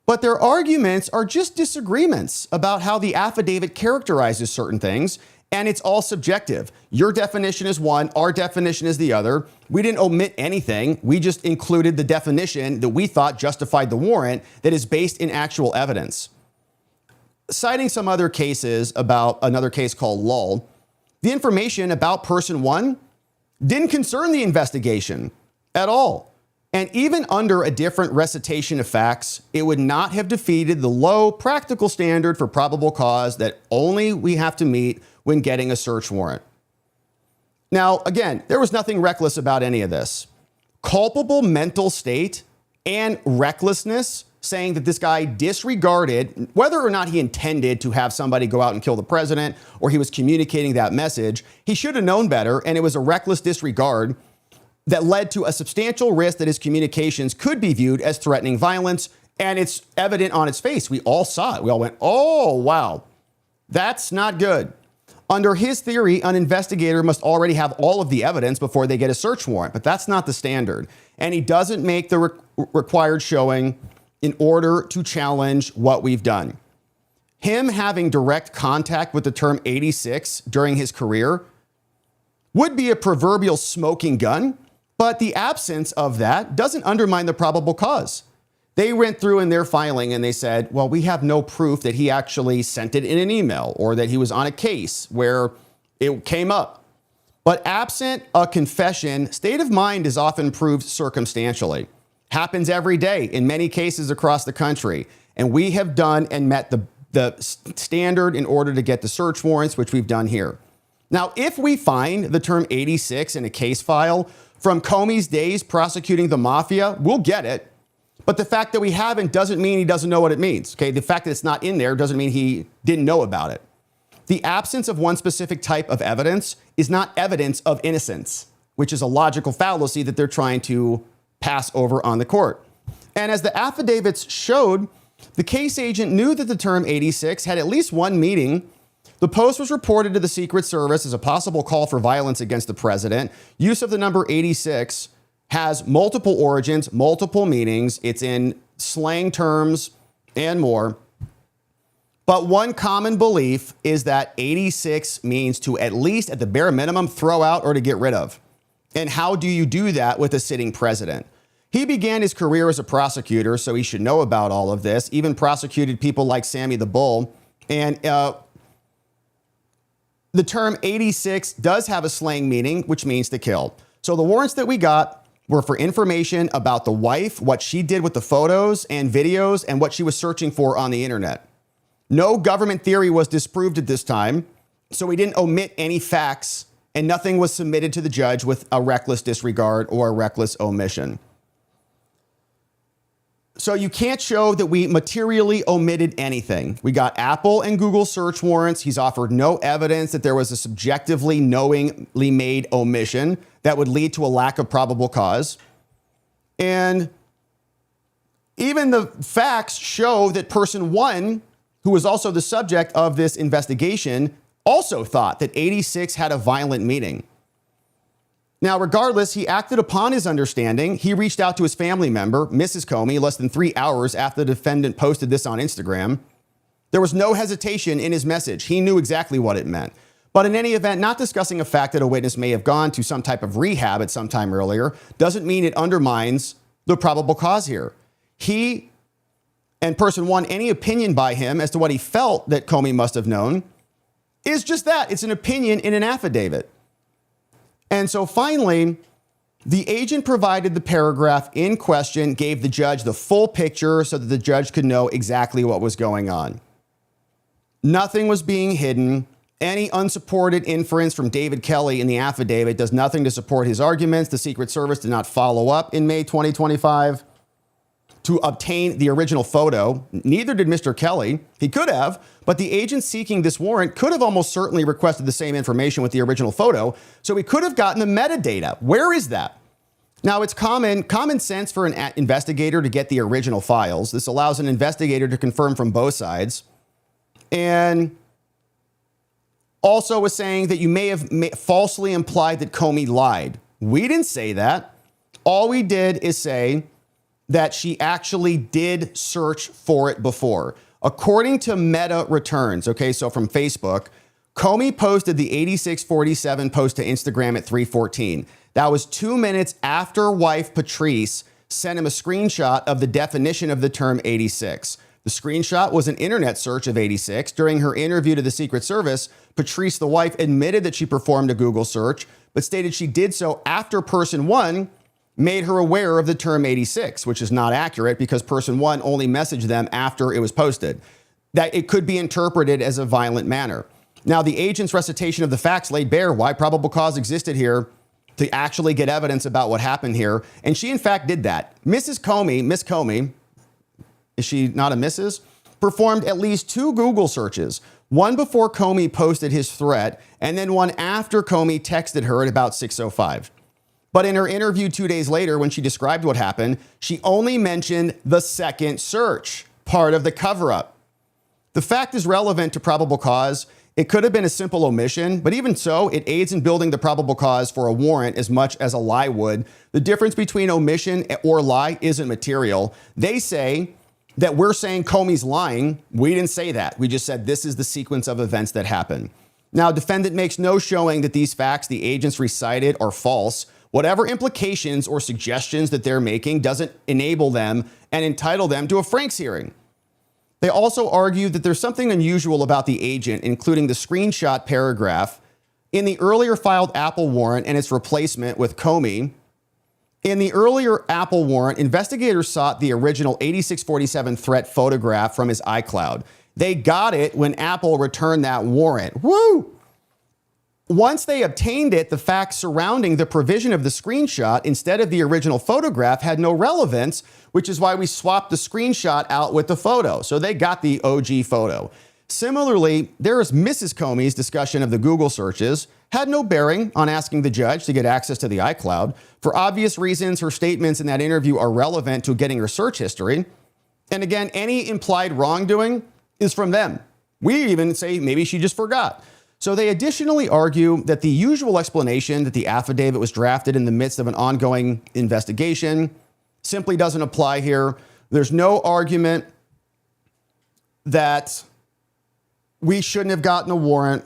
But their arguments are just disagreements about how the affidavit characterizes certain things, and it's all subjective. Your definition is one, our definition is the other. We didn't omit anything. We just included the definition that we thought justified the warrant that is based in actual evidence. Citing some other cases about another case called Lull, the information about person one didn't concern the investigation at all. And even under a different recitation of facts, it would not have defeated the low practical standard for probable cause that only we have to meet when getting a search warrant. Now, again, there was nothing reckless about any of this. Culpable mental state and recklessness, saying that this guy disregarded whether or not he intended to have somebody go out and kill the president or he was communicating that message. He should have known better, and it was a reckless disregard that led to a substantial risk that his communications could be viewed as threatening violence, and it's evident on its face. We all saw it. We all went, oh, wow, that's not good. Under his theory, an investigator must already have all of the evidence before they get a search warrant, but that's not the standard. And he doesn't make the required showing in order to challenge what we've done. Him having direct contact with the term 86 during his career would be a proverbial smoking gun, but the absence of that doesn't undermine the probable cause. They went through in their filing and they said, well, we have no proof that he actually sent it in an email or that he was on a case where it came up. But absent a confession, state of mind is often proved circumstantially. Happens every day in many cases across the country. And we have done and met the standard in order to get the search warrants, which we've done here. Now, if we find the term 86 in a case file from Comey's days prosecuting the mafia, we'll get it. But the fact that we haven't doesn't mean he doesn't know what it means. Okay, the fact that it's not in there doesn't mean he didn't know about it. The absence of one specific type of evidence is not evidence of innocence, which is a logical fallacy that they're trying to pass over on the court. And as the affidavits showed, the case agent knew that the term 86 had at least one meaning The post was reported to the Secret Service as a possible call for violence against the president. Use of the number 86 has multiple origins, multiple meanings. It's in slang terms and more. But one common belief is that 86 means to at least, at the bare minimum, throw out or to get rid of. And how do you do that with a sitting president? He began his career as a prosecutor, so he should know about all of this, even prosecuted people like Sammy the Bull. And the term 86 does have a slang meaning, which means to kill. So the warrants that we got were for information about the wife, what she did with the photos and videos, and what she was searching for on the internet. No government theory was disproved at this time, so we didn't omit any facts, and nothing was submitted to the judge with a reckless disregard or a reckless omission. So you can't show that we materially omitted anything. We got Apple and Google search warrants. He's offered no evidence that there was a subjectively knowingly made omission that would lead to a lack of probable cause. And even the facts show that person one, who was also the subject of this investigation, also thought that 86 had a violent meaning. Now, regardless, he acted upon his understanding. He reached out to his family member, Mrs. Comey, less than 3 hours after the defendant posted this on Instagram. There was no hesitation in his message. He knew exactly what it meant. But in any event, not discussing a fact that a witness may have gone to some type of rehab at some time earlier doesn't mean it undermines the probable cause here. He and person one, any opinion by him as to what he felt that Comey must have known is just that. It's an opinion in an affidavit. And so finally, the agent provided the paragraph in question, gave the judge the full picture so that the judge could know exactly what was going on. Nothing was being hidden. Any unsupported inference from David Kelly in the affidavit does nothing to support his arguments. The Secret Service did not follow up in May 2025 to obtain the original photo. Neither did Mr. Kelly. He could have, but the agent seeking this warrant could have almost certainly requested the same information with the original photo, so he could have gotten the metadata. Where is that? Now, it's common sense for an investigator to get the original files. This allows an investigator to confirm from both sides. And also was saying that you may have falsely implied that Comey lied. We didn't say that. All we did is say that she actually did search for it before. According to Meta returns, okay, so from Facebook, Comey posted the 8647 post to Instagram at 3:14. That was 2 minutes after wife Patrice sent him a screenshot of the definition of the term 86. The screenshot was an internet search of 86. During her interview to the Secret Service, Patrice, the wife, admitted that she performed a Google search, but stated she did so after person one made her aware of the term 86, which is not accurate because person one only messaged them after it was posted. That it could be interpreted as a violent manner. Now, the agent's recitation of the facts laid bare why probable cause existed here to actually get evidence about what happened here. And she, in fact, did that. Miss Comey, is she not a Mrs.? Performed at least 2 Google searches, one before Comey posted his threat, and then one after Comey texted her at about 6:05. But in her interview 2 days later, when she described what happened, she only mentioned the second search, part of the cover-up. The fact is relevant to probable cause. It could have been a simple omission, but even so, it aids in building the probable cause for a warrant as much as a lie would. The difference between omission or lie isn't material. They say that we're saying Comey's lying. We didn't say that. We just said this is the sequence of events that happened. Now, defendant makes no showing that these facts the agents recited are false. Whatever implications or suggestions that they're making doesn't enable them and entitle them to a Franks hearing. They also argue that there's something unusual about the agent, including the screenshot paragraph in the earlier filed Apple warrant and its replacement with Comey. In the earlier Apple warrant, investigators sought the original 8647 threat photograph from his iCloud. They got it when Apple returned that warrant. Woo! Once they obtained it, the facts surrounding the provision of the screenshot instead of the original photograph had no relevance, which is why we swapped the screenshot out with the photo. So they got the OG photo. Similarly, there is Mrs. Comey's discussion of the Google searches had no bearing on asking the judge to get access to the iCloud. For obvious reasons, her statements in that interview are relevant to getting her search history. And again, any implied wrongdoing is from them. We even say maybe she just forgot. So they additionally argue that the usual explanation that the affidavit was drafted in the midst of an ongoing investigation simply doesn't apply here. There's no argument that we shouldn't have gotten a warrant.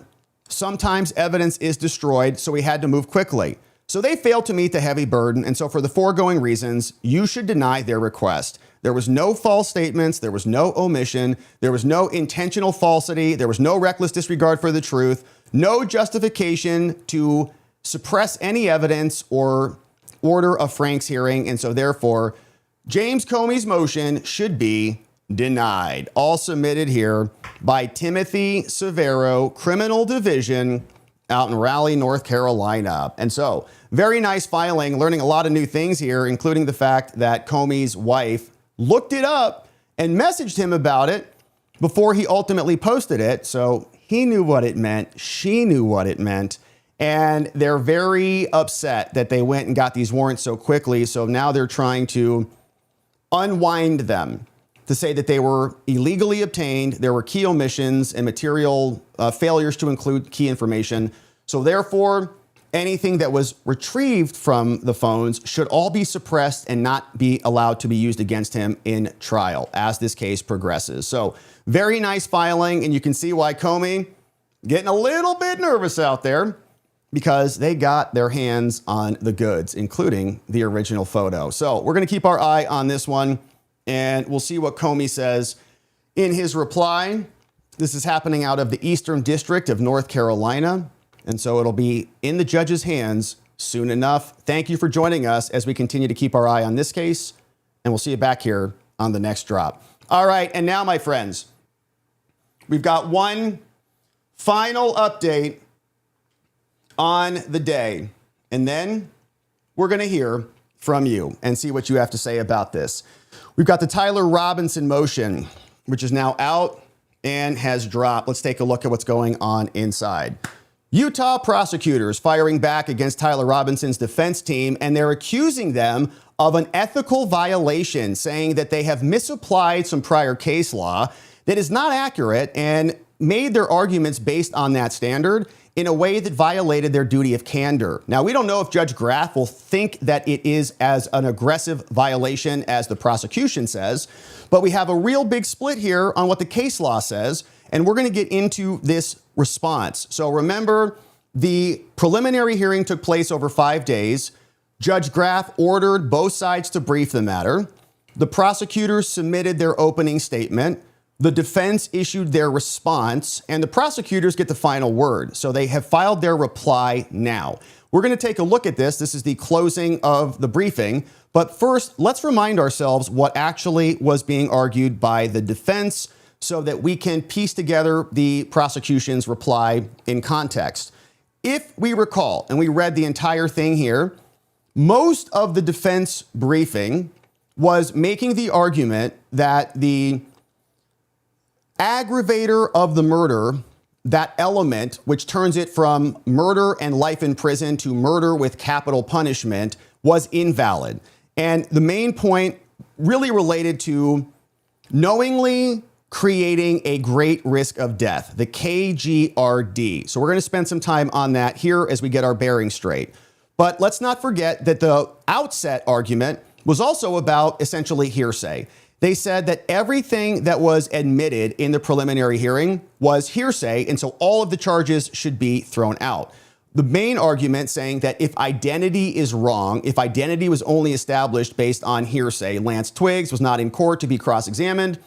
Sometimes evidence is destroyed, so we had to move quickly. So they failed to meet the heavy burden, and so for the foregoing reasons, you should deny their request. There was no false statements, there was no omission, there was no intentional falsity, there was no reckless disregard for the truth, no justification to suppress any evidence or order a Frank's hearing, and so therefore, James Comey's motion should be denied. All submitted here by Timothy Severo, Criminal Division, out in Raleigh, North Carolina. And so, very nice filing, learning a lot of new things here, including the fact that Comey's wife looked it up and messaged him about it before he ultimately posted it. So he knew what it meant. She knew what it meant. And they're very upset that they went and got these warrants so quickly. So now they're trying to unwind them to say that they were illegally obtained. There were key omissions and material failures to include key information. So therefore, anything that was retrieved from the phones should all be suppressed and not be allowed to be used against him in trial as this case progresses. So very nice filing. And you can see why Comey getting a little bit nervous out there, because they got their hands on the goods, including the original photo. So we're going to keep our eye on this one, and we'll see what Comey says in his reply. This is happening out of the Eastern District of North Carolina, and so it'll be in the judge's hands soon enough. Thank you for joining us as we continue to keep our eye on this case, and we'll see you back here on the next drop. All right, and now, my friends, we've got one final update on the day, and then we're going to hear from you and see what you have to say about this. We've got the Tyler Robinson motion, which is now out and has dropped. Let's take a look at what's going on inside. Utah prosecutors firing back against Tyler Robinson's defense team, and they're accusing them of an ethical violation, saying that they have misapplied some prior case law that is not accurate and made their arguments based on that standard in a way that violated their duty of candor. Now, we don't know if Judge Graff will think that it is as an aggressive violation as the prosecution says, but we have a real big split here on what the case law says, and we're going to get into this response. So remember, the preliminary hearing took place over 5 days. Judge Graff ordered both sides to brief the matter. The prosecutors submitted their opening statement. The defense issued their response, and the prosecutors get the final word. So they have filed their reply now. We're going to take a look at this. This is the closing of the briefing. But first, let's remind ourselves what actually was being argued by the defense so that we can piece together the prosecution's reply in context. If we recall, and we read the entire thing here, most of the defense briefing was making the argument that the aggravator of the murder, that element which turns it from murder and life in prison to murder with capital punishment, was invalid. And the main point really related to knowingly creating a great risk of death, the KGRD. So we're going to spend some time on that here as we get our bearings straight. But let's not forget that the outset argument was also about essentially hearsay. They said that everything that was admitted in the preliminary hearing was hearsay, and so all of the charges should be thrown out. The main argument saying that if identity is wrong, if identity was only established based on hearsay, Lance Twiggs was not in court to be cross-examined,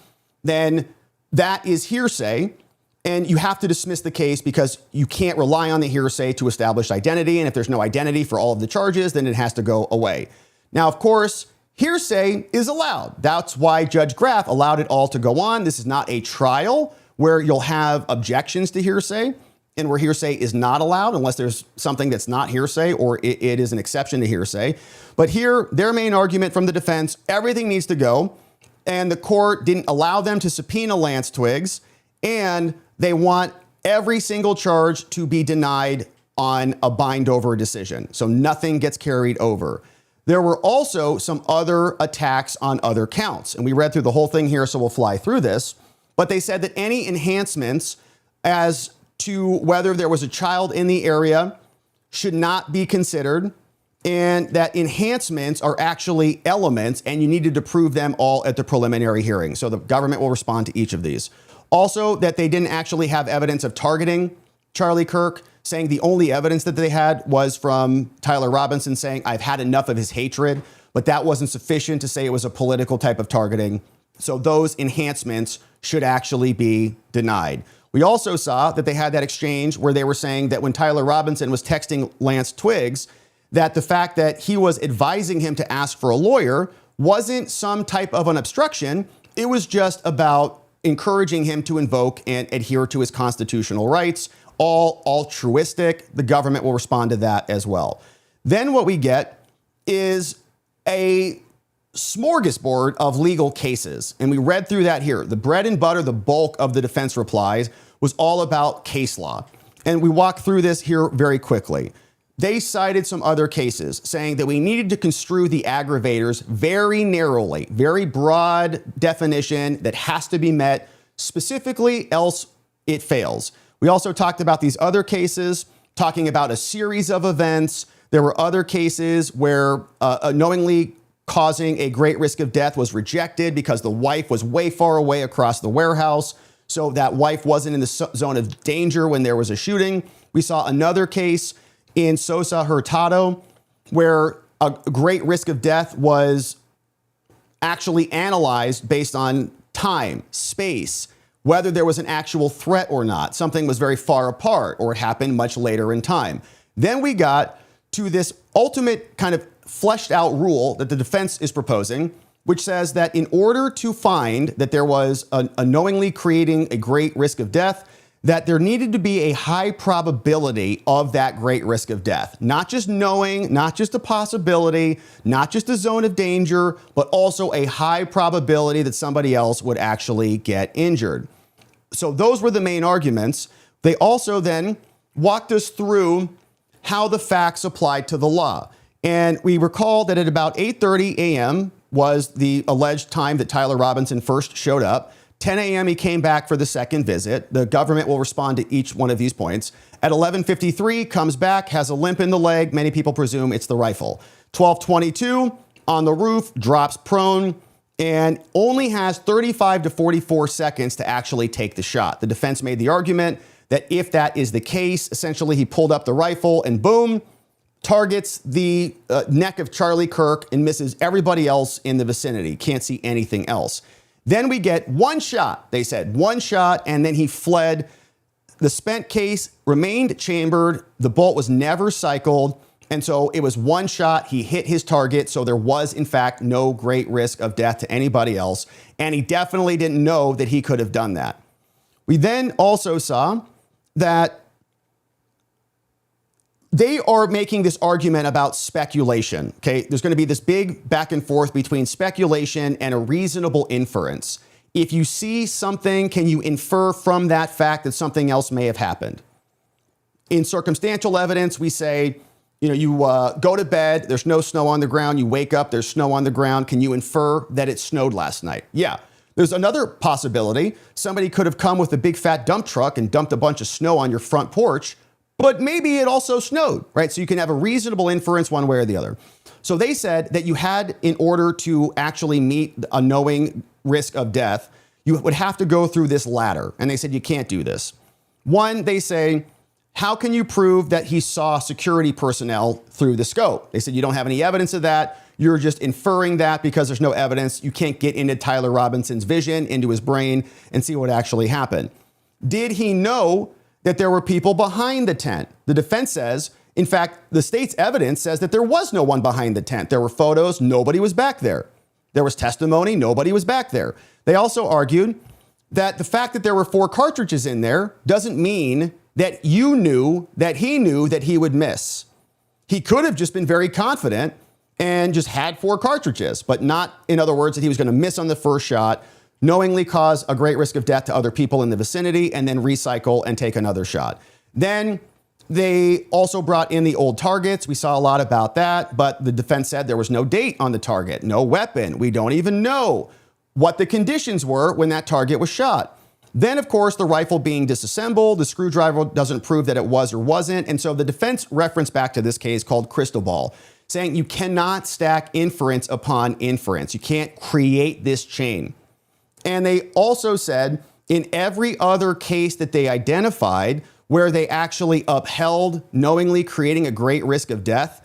then that is hearsay, and you have to dismiss the case because you can't rely on the hearsay to establish identity, and if there's no identity for all of the charges, then it has to go away. Now, of course, hearsay is allowed. That's why Judge Graff allowed it all to go on. This is not a trial where you'll have objections to hearsay and where hearsay is not allowed unless there's something that's not hearsay or it is an exception to hearsay. But here, their main argument from the defense, everything needs to go, and the court didn't allow them to subpoena Lance Twiggs, and they want every single charge to be denied on a bind-over decision. So nothing gets carried over. There were also some other attacks on other counts, and we read through the whole thing here, so we'll fly through this. but they said that any enhancements as to whether there was a child in the area should not be considered, and that enhancements are actually elements and you needed to prove them all at the preliminary hearing. So the government will respond to each of these. Also, that they didn't actually have evidence of targeting Charlie Kirk, saying the only evidence that they had was from Tyler Robinson saying, "I've had enough of his hatred," but that wasn't sufficient to say it was a political type of targeting. So those enhancements should actually be denied. We also saw that they had that exchange where they were saying that when Tyler Robinson was texting Lance Twiggs, that the fact that he was advising him to ask for a lawyer wasn't some type of an obstruction. It was just about encouraging him to invoke and adhere to his constitutional rights, all altruistic. The government will respond to that as well. Then what we get is a smorgasbord of legal cases. And we read through that here. The bread and butter, the bulk of the defense replies was all about case law. And we walk through this here very quickly. They cited some other cases saying that we needed to construe the aggravators very narrowly, very broad definition that has to be met specifically, else it fails. We also talked about these other cases, talking about a series of events. There were other cases where knowingly causing a great risk of death was rejected because the wife was way far away across the warehouse. So that wife wasn't in the zone of danger when there was a shooting. We saw another case in Sosa Hurtado where a great risk of death was actually analyzed based on time, space, whether there was an actual threat or not. Something was very far apart or it happened much later in time. Then we got to this ultimate kind of fleshed out rule that the defense is proposing, which says that in order to find that there was a knowingly creating a great risk of death, that there needed to be a high probability of that great risk of death. Not just knowing, not just a possibility, not just a zone of danger, but also a high probability that somebody else would actually get injured. So those were the main arguments. They also then walked us through how the facts applied to the law. And we recall that at about 8:30 a.m. was the alleged time that Tyler Robinson first showed up. 10 a.m. he came back for the second visit. The government will respond to each one of these points. At 11:53, comes back, has a limp in the leg. Many people presume it's the rifle. 12:22, on the roof, drops prone, and only has 35 to 44 seconds to actually take the shot. The defense made the argument that if that is the case, essentially he pulled up the rifle and boom, targets the neck of Charlie Kirk and misses everybody else in the vicinity. Can't see anything else. Then we get one shot. They said one shot, and then he fled. The spent case remained chambered. The bolt was never cycled. And so it was one shot. He hit his target. So there was, in fact, no great risk of death to anybody else. And he definitely didn't know that he could have done that. We then also saw that they are making this argument about speculation, okay? There's going to be this big back and forth between speculation and a reasonable inference. If you see something, can you infer from that fact that something else may have happened? In circumstantial evidence, we say, you go to bed, there's no snow on the ground. You wake up, there's snow on the ground. Can you infer that it snowed last night? Yeah. There's another possibility. Somebody could have come with a big fat dump truck and dumped a bunch of snow on your front porch, but maybe it also snowed, right? So you can have a reasonable inference one way or the other. So they said that you had, in order to actually meet a knowing risk of death, you would have to go through this ladder. And they said you can't do this. One, they say, how can you prove that he saw security personnel through the scope? They said you don't have any evidence of that. You're just inferring that because there's no evidence. You can't get into Tyler Robinson's vision, into his brain, and see what actually happened. Did he know that there were people behind the tent? The defense says, in fact, the state's evidence says that there was no one behind the tent. There were photos, nobody was back there. There was testimony, nobody was back there. They also argued that the fact that there were 4 cartridges in there doesn't mean that he knew that he would miss. He could have just been very confident and just had 4 cartridges, but not, in other words, that he was going to miss on the first shot, knowingly cause a great risk of death to other people in the vicinity, and then recycle and take another shot. Then they also brought in the old targets. We saw a lot about that, but the defense said there was no date on the target, no weapon. We don't even know what the conditions were when that target was shot. Then, of course, the rifle being disassembled, the screwdriver doesn't prove that it was or wasn't. And so the defense referenced back to this case called Crystal Ball, saying you cannot stack inference upon inference. You can't create this chain. And they also said in every other case that they identified where they actually upheld knowingly creating a great risk of death,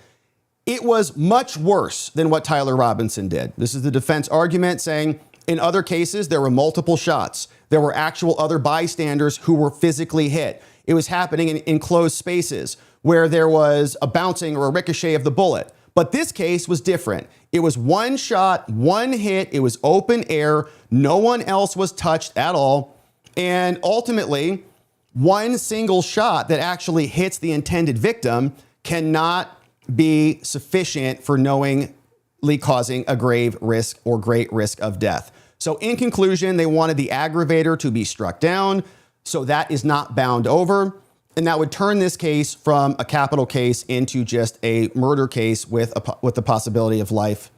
it was much worse than what Tyler Robinson did. This is the defense argument, saying in other cases, there were multiple shots. There were actual other bystanders who were physically hit. It was happening in enclosed spaces where there was a bouncing or a ricochet of the bullet. But this case was different. It was one shot, one hit. It was open air. No one else was touched at all. And ultimately, one single shot that actually hits the intended victim cannot be sufficient for knowingly causing a grave risk or great risk of death. So in conclusion, they wanted the aggravator to be struck down. So that is not bound over. And that would turn this case from a capital case into just a murder case with the possibility of life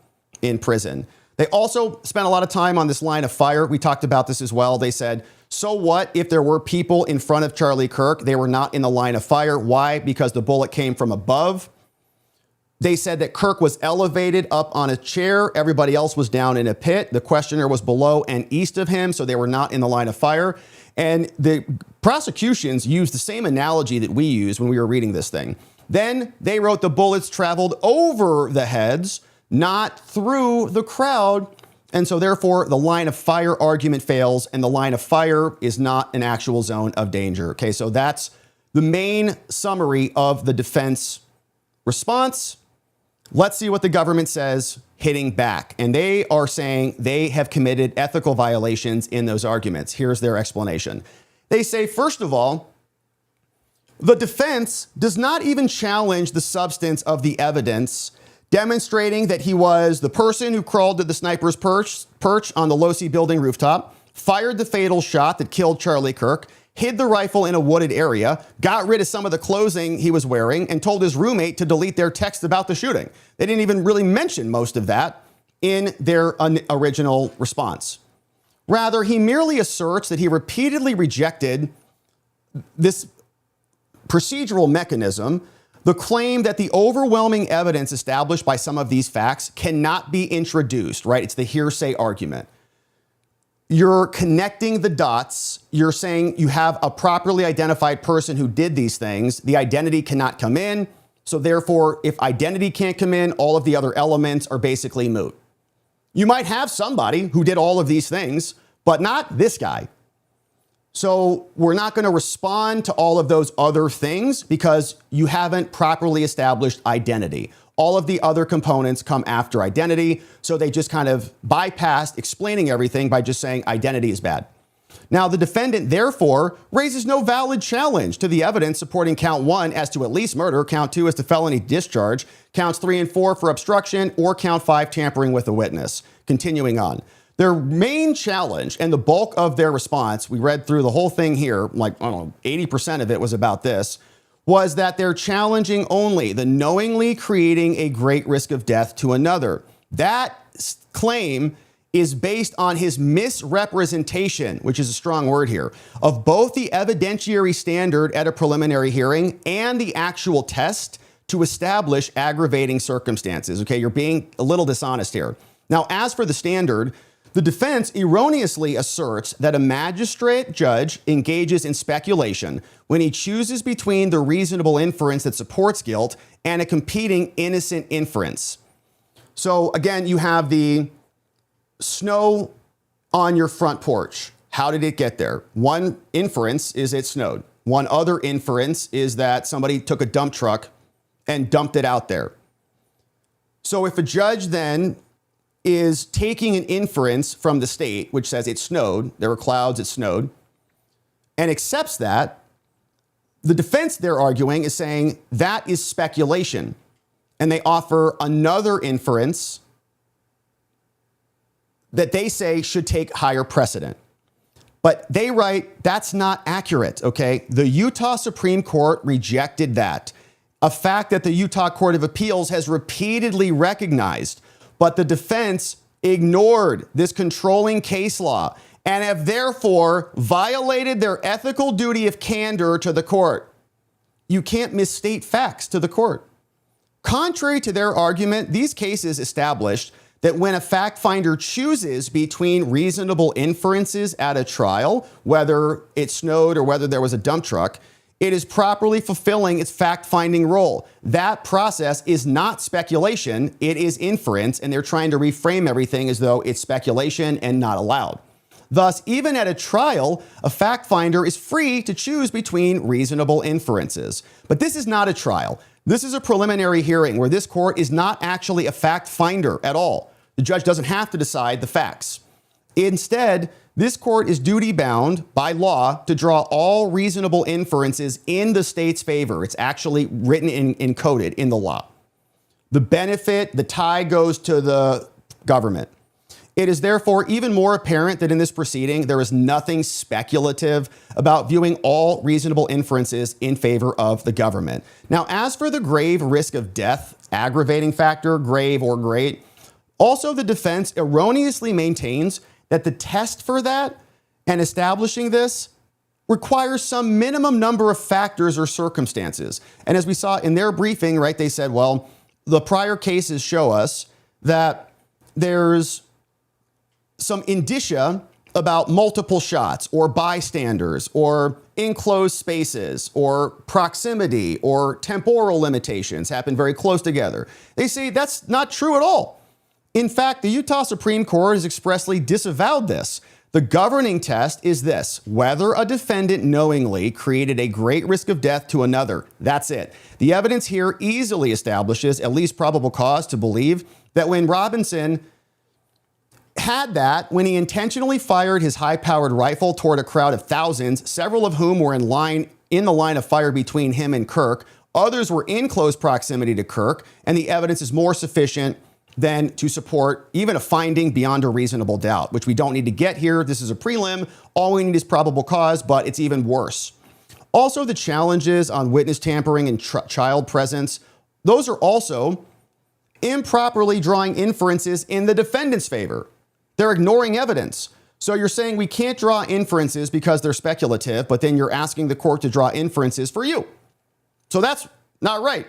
in prison. They also spent a lot of time on this line of fire. We talked about this as well. They said, so what if there were people in front of Charlie Kirk? They were not in the line of fire. Why? Because the bullet came from above. They said that Kirk was elevated up on a chair. Everybody else was down in a pit. The questioner was below and east of him, so they were not in the line of fire. And the prosecutions used the same analogy that we used when we were reading this thing. Then they wrote the bullets traveled over the heads, not through the crowd. And so therefore, the line of fire argument fails, and the line of fire is not an actual zone of danger. Okay, so that's the main summary of the defense response. Let's see what the government says hitting back. And they are saying they have committed ethical violations in those arguments. Here's their explanation. They say, first of all, the defense does not even challenge the substance of the evidence demonstrating that he was the person who crawled to the sniper's perch on the Losi building rooftop, fired the fatal shot that killed Charlie Kirk, hid the rifle in a wooded area, got rid of some of the clothing he was wearing, and told his roommate to delete their text about the shooting. They didn't even really mention most of that in their original response. Rather, he merely asserts that he repeatedly rejected this procedural mechanism, the claim that the overwhelming evidence established by some of these facts cannot be introduced, right? It's the hearsay argument. You're connecting the dots. You're saying you have a properly identified person who did these things. The identity cannot come in. So therefore, if identity can't come in, all of the other elements are basically moot. You might have somebody who did all of these things, but not this guy. So we're not going to respond to all of those other things because you haven't properly established identity. All of the other components come after identity. So they just kind of bypassed explaining everything by just saying identity is bad. Now, the defendant, therefore, raises no valid challenge to the evidence supporting count 1 as to at least murder, count 2 as to felony discharge, counts 3 and 4 for obstruction, or count 5 tampering with a witness. Continuing on. Their main challenge and the bulk of their response, we read through the whole thing here, like, I don't know, 80% of it was about this, was that they're challenging only the knowingly creating a great risk of death to another. That claim is based on his misrepresentation, which is a strong word here, of both the evidentiary standard at a preliminary hearing and the actual test to establish aggravating circumstances. Okay, you're being a little dishonest here. Now, as for the standard, the defense erroneously asserts that a magistrate judge engages in speculation when he chooses between the reasonable inference that supports guilt and a competing innocent inference. So again, you have the snow on your front porch. How did it get there? One inference is it snowed. One other inference is that somebody took a dump truck and dumped it out there. So if a judge then is taking an inference from the state, which says it snowed, there were clouds, it snowed, and accepts that, the defense they're arguing is saying that is speculation. And they offer another inference that they say should take higher precedent. But they write that's not accurate, okay? The Utah Supreme Court rejected that, a fact that the Utah Court of Appeals has repeatedly recognized. But the defense ignored this controlling case law and have therefore violated their ethical duty of candor to the court. You can't misstate facts to the court. Contrary to their argument, these cases established that when a fact finder chooses between reasonable inferences at a trial, whether it snowed or whether there was a dump truck, it is properly fulfilling its fact-finding role. That process is not speculation, it is inference, and they're trying to reframe everything as though it's speculation and not allowed. Thus, even at a trial, a fact finder is free to choose between reasonable inferences. But this is not a trial. This is a preliminary hearing where this court is not actually a fact finder at all. The judge doesn't have to decide the facts. Instead, this court is duty-bound by law to draw all reasonable inferences in the state's favor. It's actually written and encoded in the law. The benefit, the tie goes to the government. It is therefore even more apparent that in this proceeding, there is nothing speculative about viewing all reasonable inferences in favor of the government. Now, as for the grave risk of death aggravating factor, grave or great, also the defense erroneously maintains that the test for that and establishing this requires some minimum number of factors or circumstances. And as we saw in their briefing, right, they said, well, the prior cases show us that there's some indicia about multiple shots or bystanders or enclosed spaces or proximity or temporal limitations happen very close together. They say that's not true at all. In fact, the Utah Supreme Court has expressly disavowed this. The governing test is this: whether a defendant knowingly created a great risk of death to another. That's it. The evidence here easily establishes at least probable cause to believe that when Robinson had that, when he intentionally fired his high-powered rifle toward a crowd of thousands, several of whom were in the line of fire between him and Kirk, others were in close proximity to Kirk, and the evidence is more sufficient than to support even a finding beyond a reasonable doubt, which we don't need to get here. This is a prelim. All we need is probable cause, but it's even worse. Also, the challenges on witness tampering and child presence, those are also improperly drawing inferences in the defendant's favor. They're ignoring evidence. So you're saying we can't draw inferences because they're speculative, but then you're asking the court to draw inferences for you. So that's not right.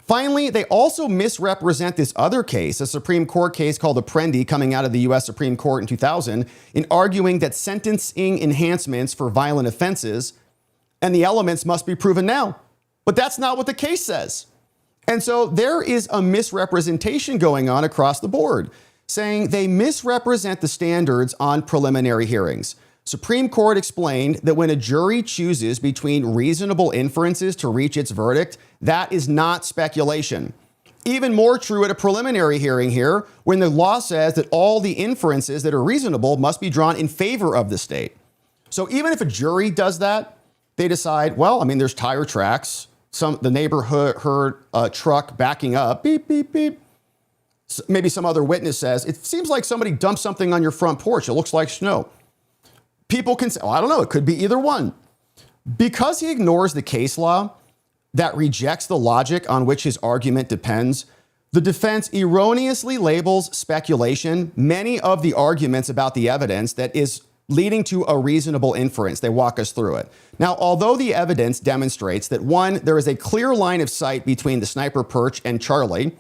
Finally, they also misrepresent this other case, a Supreme Court case called Apprendi coming out of the U.S. Supreme Court in 2000, in arguing that sentencing enhancements for violent offenses and the elements must be proven now. But that's not what the case says. And so there is a misrepresentation going on across the board, saying they misrepresent the standards on preliminary hearings. Supreme Court explained that when a jury chooses between reasonable inferences to reach its verdict, that is not speculation. Even more true at a preliminary hearing here, when the law says that all the inferences that are reasonable must be drawn in favor of the state. So even if a jury does that, they decide, well, I mean, there's tire tracks. The neighbor heard a truck backing up, beep, beep, beep. Maybe some other witness says, it seems like somebody dumped something on your front porch. It looks like snow. People can say, oh, I don't know, it could be either one. Because he ignores the case law that rejects the logic on which his argument depends, the defense erroneously labels speculation many of the arguments about the evidence that is leading to a reasonable inference. They walk us through it. Now, although the evidence demonstrates that, one, there is a clear line of sight between the sniper perch and Charlie,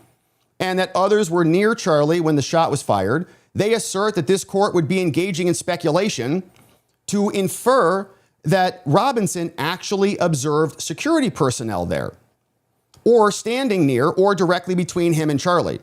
and that others were near Charlie when the shot was fired, they assert that this court would be engaging in speculation to infer that Robinson actually observed security personnel there, or standing near or directly between him and Charlie,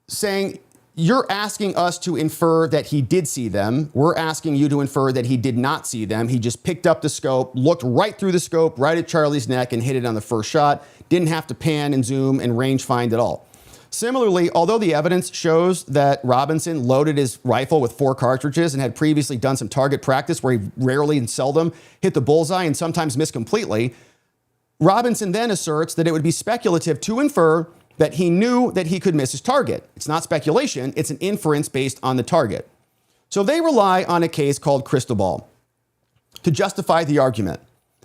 saying, you're asking us to infer that he did see them. We're asking you to infer that he did not see them. He just picked up the scope, looked right through the scope, right at Charlie's neck, and hit it on the first shot. Didn't have to pan and zoom and range find at all. Similarly, although the evidence shows that Robinson loaded his rifle with 4 cartridges and had previously done some target practice where he rarely and seldom hit the bullseye and sometimes missed completely, Robinson then asserts that it would be speculative to infer that he knew that he could miss his target. It's not speculation, it's an inference based on the target. So they rely on a case called Cristobal to justify the argument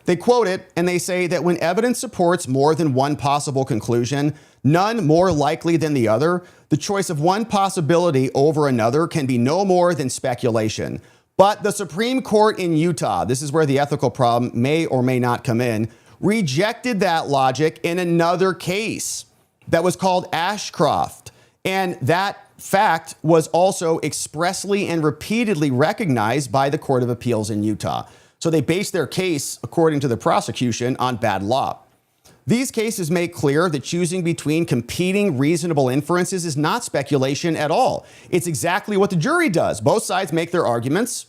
They quote it and they say that when evidence supports more than one possible conclusion, none more likely than the other, the choice of one possibility over another can be no more than speculation. But the Supreme Court in Utah, this is where the ethical problem may or may not come in, rejected that logic in another case that was called Ashcroft. And that fact was also expressly and repeatedly recognized by the Court of Appeals in Utah. So they based their case, according to the prosecution, on bad law. These cases make clear that choosing between competing reasonable inferences is not speculation at all. It's exactly what the jury does. Both sides make their arguments.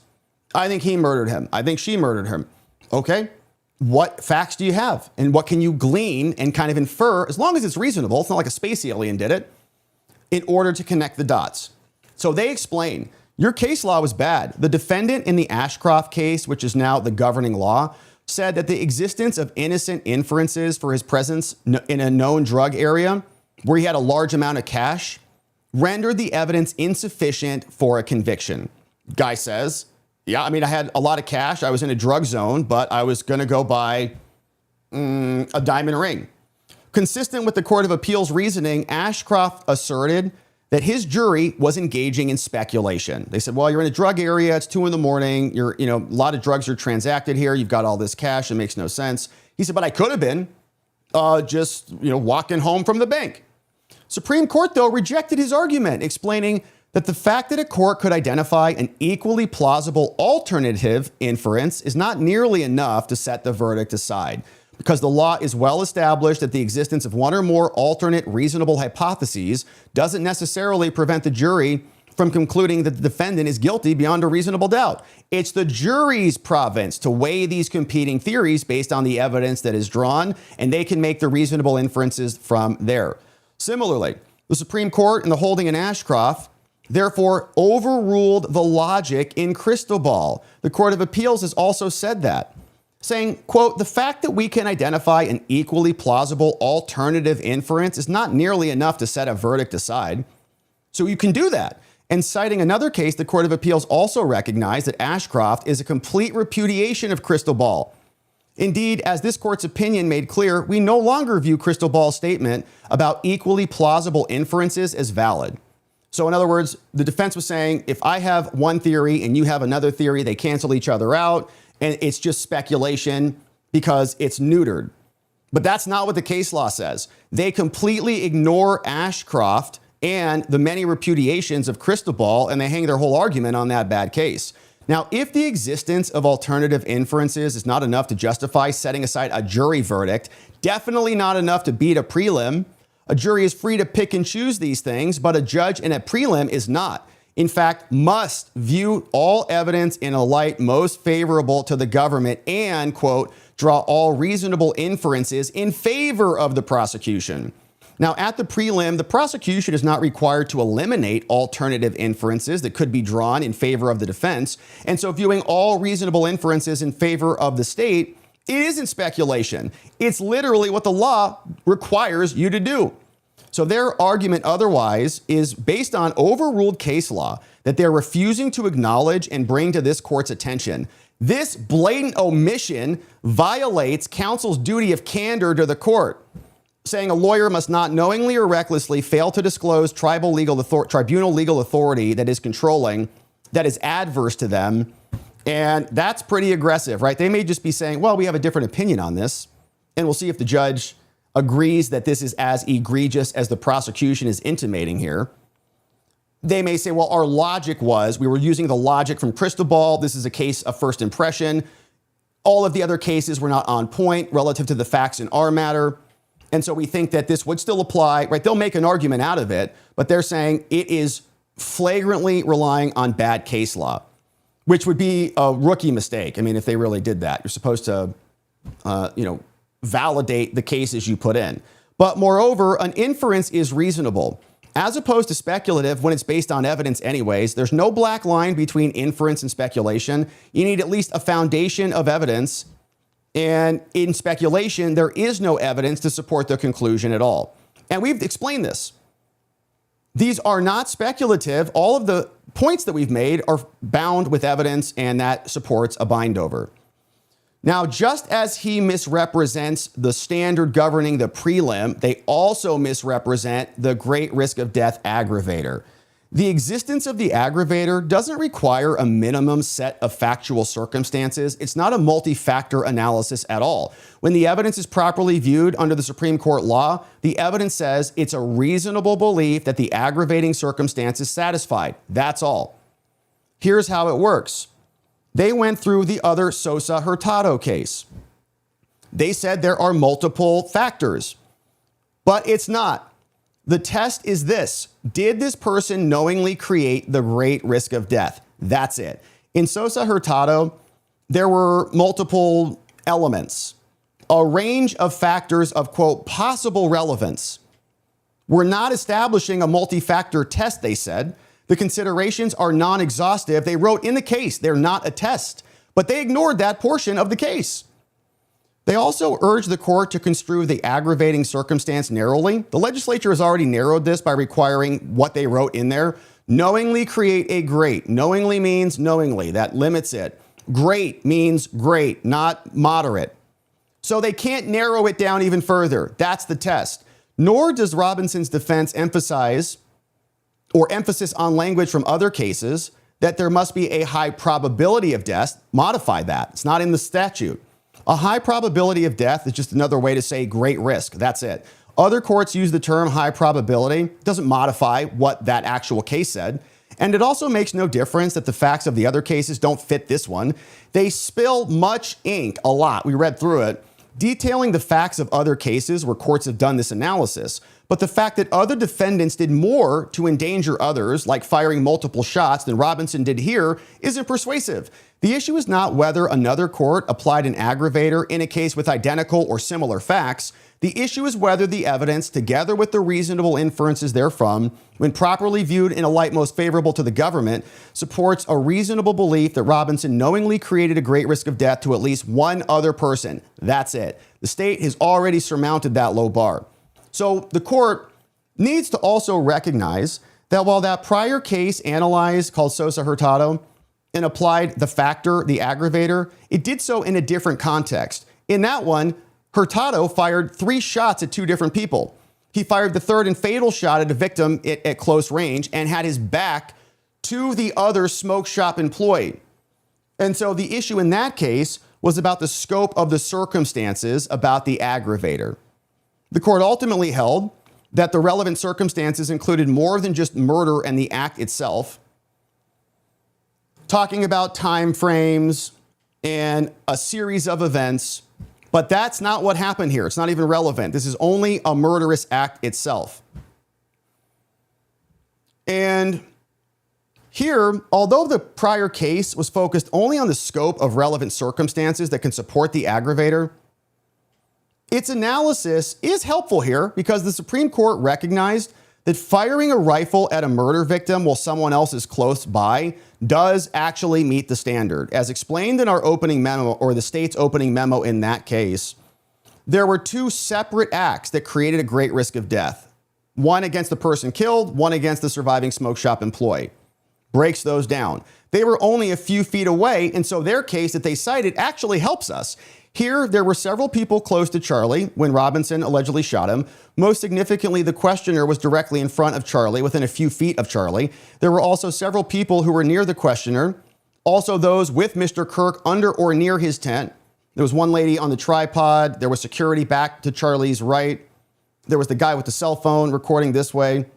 I think he murdered him. I think she murdered him. Okay, what facts do you have? And what can you glean and kind of infer, as long as it's reasonable, it's not like a space alien did it, in order to connect the dots? So they explain, your case law was bad. The defendant in the Ashcroft case, which is now the governing law, said that the existence of innocent inferences for his presence in a known drug area where he had a large amount of cash rendered the evidence insufficient for a conviction. Guy says, yeah, I mean, I had a lot of cash. I was in a drug zone, but I was going to go buy a diamond ring. Consistent with the Court of Appeals reasoning, Ashcroft asserted that his jury was engaging in speculation. They said, well, you're in a drug area. It's 2 a.m. A lot of drugs are transacted here. You've got all this cash. It makes no sense. He said, but I could have been just walking home from the bank. Supreme Court, though, rejected his argument, explaining that the fact that a court could identify an equally plausible alternative inference is not nearly enough to set the verdict aside, because the law is well established that the existence of one or more alternate reasonable hypotheses doesn't necessarily prevent the jury from concluding that the defendant is guilty beyond a reasonable doubt. It's the jury's province to weigh these competing theories based on the evidence that is drawn, and they can make the reasonable inferences from there. Similarly, the Supreme Court in the holding in Ashcroft therefore overruled the logic in Cristobal. The Court of Appeals has also said that, saying, quote, the fact that we can identify an equally plausible alternative inference is not nearly enough to set a verdict aside. So you can do that. And citing another case, the Court of Appeals also recognized that Ashcroft is a complete repudiation of Cristobal. Indeed, as this court's opinion made clear, we no longer view Cristobal's statement about equally plausible inferences as valid. So in other words, the defense was saying, if I have one theory and you have another theory, they cancel each other out, and it's just speculation because it's neutered. But that's not what the case law says. They completely ignore Ashcroft and the many repudiations of Cristobal, and they hang their whole argument on that bad case. Now, if the existence of alternative inferences is not enough to justify setting aside a jury verdict, definitely not enough to beat a prelim. A jury is free to pick and choose these things, but a judge in a prelim is not. In fact, must view all evidence in a light most favorable to the government and, quote, draw all reasonable inferences in favor of the prosecution. Now, at the prelim, the prosecution is not required to eliminate alternative inferences that could be drawn in favor of the defense. And so viewing all reasonable inferences in favor of the state, it isn't speculation. It's literally what the law requires you to do. So their argument otherwise is based on overruled case law that they're refusing to acknowledge and bring to this court's attention. This blatant omission violates counsel's duty of candor to the court, saying a lawyer must not knowingly or recklessly fail to disclose tribunal legal authority that is controlling, that is adverse to them. And that's pretty aggressive, right? They may just be saying, well, we have a different opinion on this, and we'll see if the judge agrees that this is as egregious as the prosecution is intimating here. They may say, well, our logic was, we were using the logic from Cristobal. This is a case of first impression. All of the other cases were not on point relative to the facts in our matter. And so we think that this would still apply, right? They'll make an argument out of it, but they're saying it is flagrantly relying on bad case law, which would be a rookie mistake. I mean, if they really did that, you're supposed to, validate the cases you put in. But moreover, an inference is reasonable, as opposed to speculative when it's based on evidence anyways. There's no black line between inference and speculation. You need at least a foundation of evidence. And in speculation, there is no evidence to support the conclusion at all. And we've explained this. These are not speculative. All of the points that we've made are bound with evidence, and that supports a bind over. Now, just as he misrepresents the standard governing the prelim, they also misrepresent the great risk of death aggravator. The existence of the aggravator doesn't require a minimum set of factual circumstances. It's not a multi-factor analysis at all. When the evidence is properly viewed under the Supreme Court law, the evidence says it's a reasonable belief that the aggravating circumstance is satisfied. That's all. Here's how it works. They went through the other Sosa Hurtado case. They said there are multiple factors, but it's not. The test is this: did this person knowingly create the great risk of death? That's it. In Sosa Hurtado, there were multiple elements, a range of factors of, quote, possible relevance. We're not establishing a multi-factor test, they said. The considerations are non-exhaustive. They wrote in the case they're not a test, but they ignored that portion of the case. They also urged the court to construe the aggravating circumstance narrowly. The legislature has already narrowed this by requiring what they wrote in there. Knowingly create a great. Knowingly means knowingly. That limits it. Great means great, not moderate. So they can't narrow it down even further. That's the test. Nor does Robinson's defense emphasize or emphasis on language from other cases that there must be a high probability of death. Modify that. It's not in the statute. A high probability of death is just another way to say great risk. That's it. Other courts use the term high probability. It doesn't modify what that actual case said. And it also makes no difference that the facts of the other cases don't fit this one. They spill much ink, a lot. We read through it, detailing the facts of other cases where courts have done this analysis. But the fact that other defendants did more to endanger others, like firing multiple shots, than Robinson did here, isn't persuasive. The issue is not whether another court applied an aggravator in a case with identical or similar facts. The issue is whether the evidence, together with the reasonable inferences therefrom, when properly viewed in a light most favorable to the government, supports a reasonable belief that Robinson knowingly created a great risk of death to at least one other person. That's it. The state has already surmounted that low bar. So the court needs to also recognize that while that prior case analyzed called Sosa Hurtado and applied the factor, the aggravator, it did so in a different context. In that one, Hurtado fired 3 shots at 2 different people. He fired the third and fatal shot at a victim at close range and had his back to the other smoke shop employee. And so the issue in that case was about the scope of the circumstances about the aggravator. The court ultimately held that the relevant circumstances included more than just murder and the act itself, talking about time frames and a series of events. But that's not what happened here. It's not even relevant. This is only a murderous act itself. And here, although the prior case was focused only on the scope of relevant circumstances that can support the aggravator, its analysis is helpful here because the Supreme Court recognized that firing a rifle at a murder victim while someone else is close by does actually meet the standard. As explained in our opening memo, or the state's opening memo in that case, there were 2 separate acts that created a great risk of death. One against the person killed, one against the surviving smoke shop employee. Breaks those down. They were only a few feet away, and so their case that they cited actually helps us. Here, there were several people close to Charlie when Robinson allegedly shot him. Most significantly, the questioner was directly in front of Charlie, within a few feet of Charlie. There were also several people who were near the questioner, also those with Mr. Kirk under or near his tent. There was one lady on the tripod. There was security back to Charlie's right. There was the guy with the cell phone recording this way.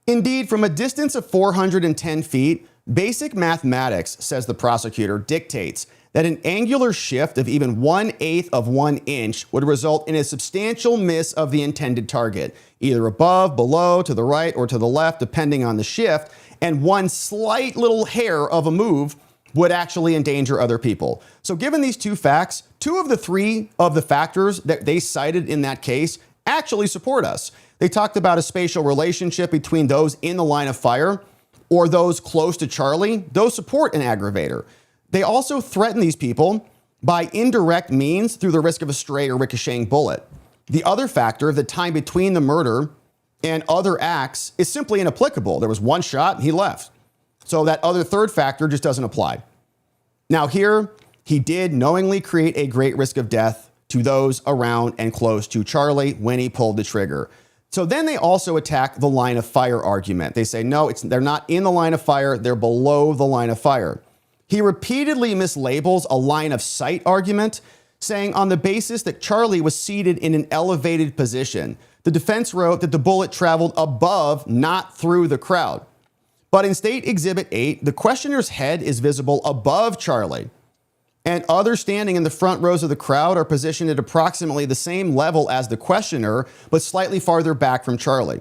Indeed, from a distance of 410 feet, basic mathematics, says the prosecutor, dictates that an angular shift of even 1/8 of 1 inch would result in a substantial miss of the intended target, either above, below, to the right, or to the left, depending on the shift, and one slight little hair of a move would actually endanger other people. So given these 2 facts, 2 of the 3 of the factors that they cited in that case actually support us. They talked about a spatial relationship between those in the line of fire or those close to Charlie. Those support an aggravator. They also threaten these people by indirect means through the risk of a stray or ricocheting bullet. The other factor, the time between the murder and other acts, is simply inapplicable. There was 1 shot and he left. So that other third factor just doesn't apply. Now here, he did knowingly create a great risk of death to those around and close to Charlie when he pulled the trigger. So then they also attack the line of fire argument. They say, no, they're not in the line of fire, they're below the line of fire. He repeatedly mislabels a line of sight argument, saying on the basis that Charlie was seated in an elevated position. The defense wrote that the bullet traveled above, not through the crowd. But in State Exhibit 8, the questioner's head is visible above Charlie, and others standing in the front rows of the crowd are positioned at approximately the same level as the questioner, but slightly farther back from Charlie.